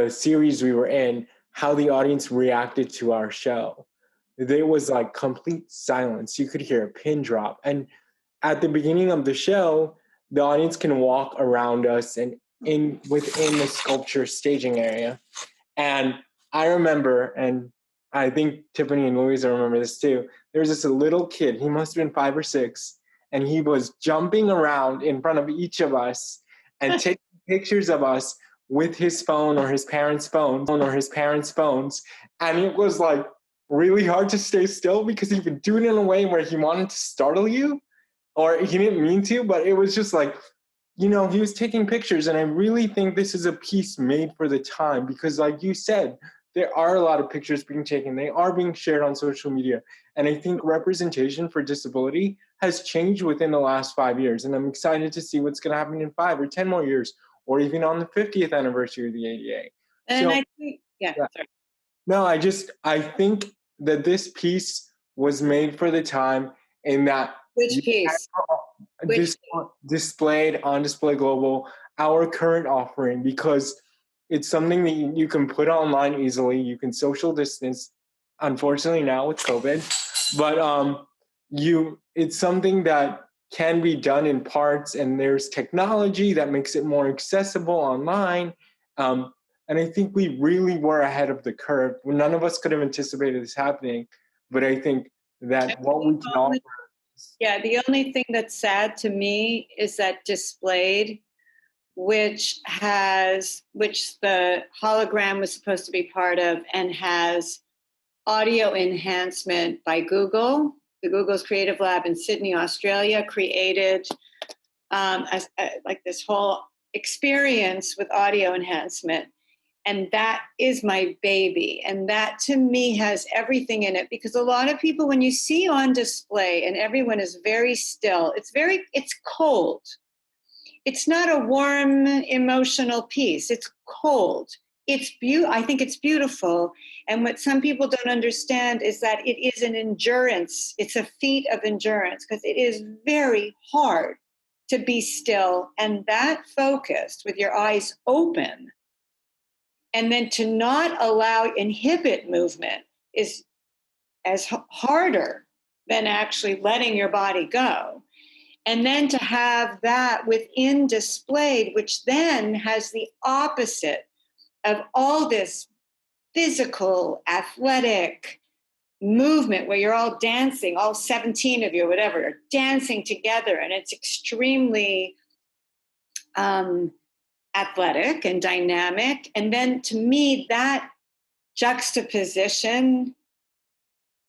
series we were in how the audience reacted to our show. There was like complete silence. You could hear a pin drop. And at the beginning of the show, the audience can walk around us and within the sculpture staging area. And I remember, and I think Tiffany and Louisa remember this too, there was this little kid, he must have been 5 or 6, and he was jumping around in front of each of us and taking pictures of us with his phone or his parents' phones. And it was like really hard to stay still because he would do it in a way where he wanted to startle you, or he didn't mean to, but it was just like, he was taking pictures. And I really think this is a piece made for the time because, like you said, there are a lot of pictures being taken. They are being shared on social media. And I think representation for disability has changed within the last 5 years. And I'm excited to see what's going to happen in 5 or 10 more years, or even on the 50th anniversary of the ADA. And I think, sorry. No, I think that this piece was made for the time in that. Which piece? Displayed on Display Global, our current offering, because it's something that you can put online easily. You can social distance, unfortunately now with COVID, but it's something that can be done in parts, and there's technology that makes it more accessible online. And I think we really were ahead of the curve. None of us could have anticipated this happening, but I think that what we can offer. Yeah, the only thing that's sad to me is that Displayed, which the hologram was supposed to be part of and has audio enhancement by Google. The Google's Creative Lab in Sydney, Australia, created like this whole experience with audio enhancement. And that is my baby. And that to me has everything in it, because a lot of people, when you see on display and everyone is very still, it's cold. It's not a warm, emotional piece. It's cold. I think it's beautiful. And what some people don't understand is that it is an endurance. It's a feat of endurance, because it is very hard to be still and that focused with your eyes open. And then to not inhibit movement is as harder than actually letting your body go. And then to have that within Displayed, which then has the opposite of all this physical, athletic movement where you're all dancing, all 17 of you, whatever, are dancing together. And it's extremely athletic and dynamic. And then to me, that juxtaposition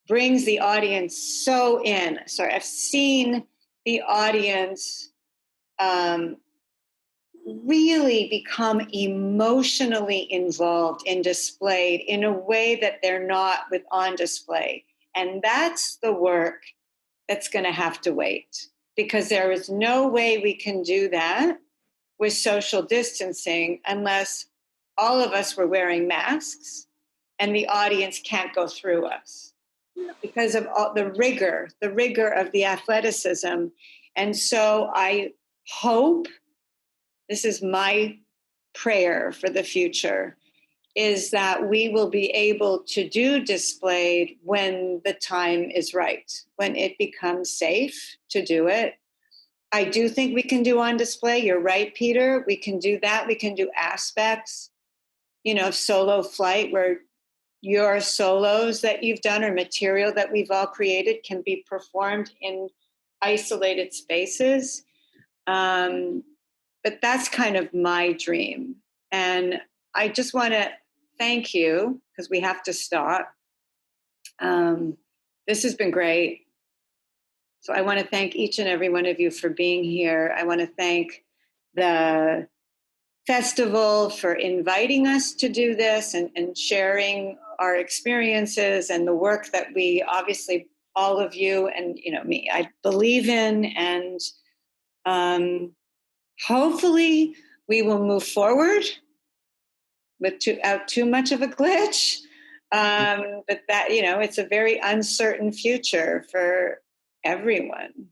brings the audience so in. Sorry, I've seen the audience really become emotionally involved in Displayed in a way that they're not with On Display. And that's the work that's going to have to wait, because there is no way we can do that with social distancing unless all of us were wearing masks and the audience can't go through us because of all the rigor of the athleticism. And so I hope, this is my prayer for the future, is that we will be able to do Displayed when the time is right, when it becomes safe to do it. I do think we can do On Display. You're right, Peter. We can do that. We can do aspects, solo flight, where your solos that you've done or material that we've all created can be performed in isolated spaces. But that's kind of my dream. And I just want to thank you, because we have to stop. This has been great. So I want to thank each and every one of you for being here. I want to thank the festival, for inviting us to do this and sharing our experiences and the work that we obviously, all of you and me, I believe in, and hopefully we will move forward without too much of a glitch. But that, it's a very uncertain future for everyone.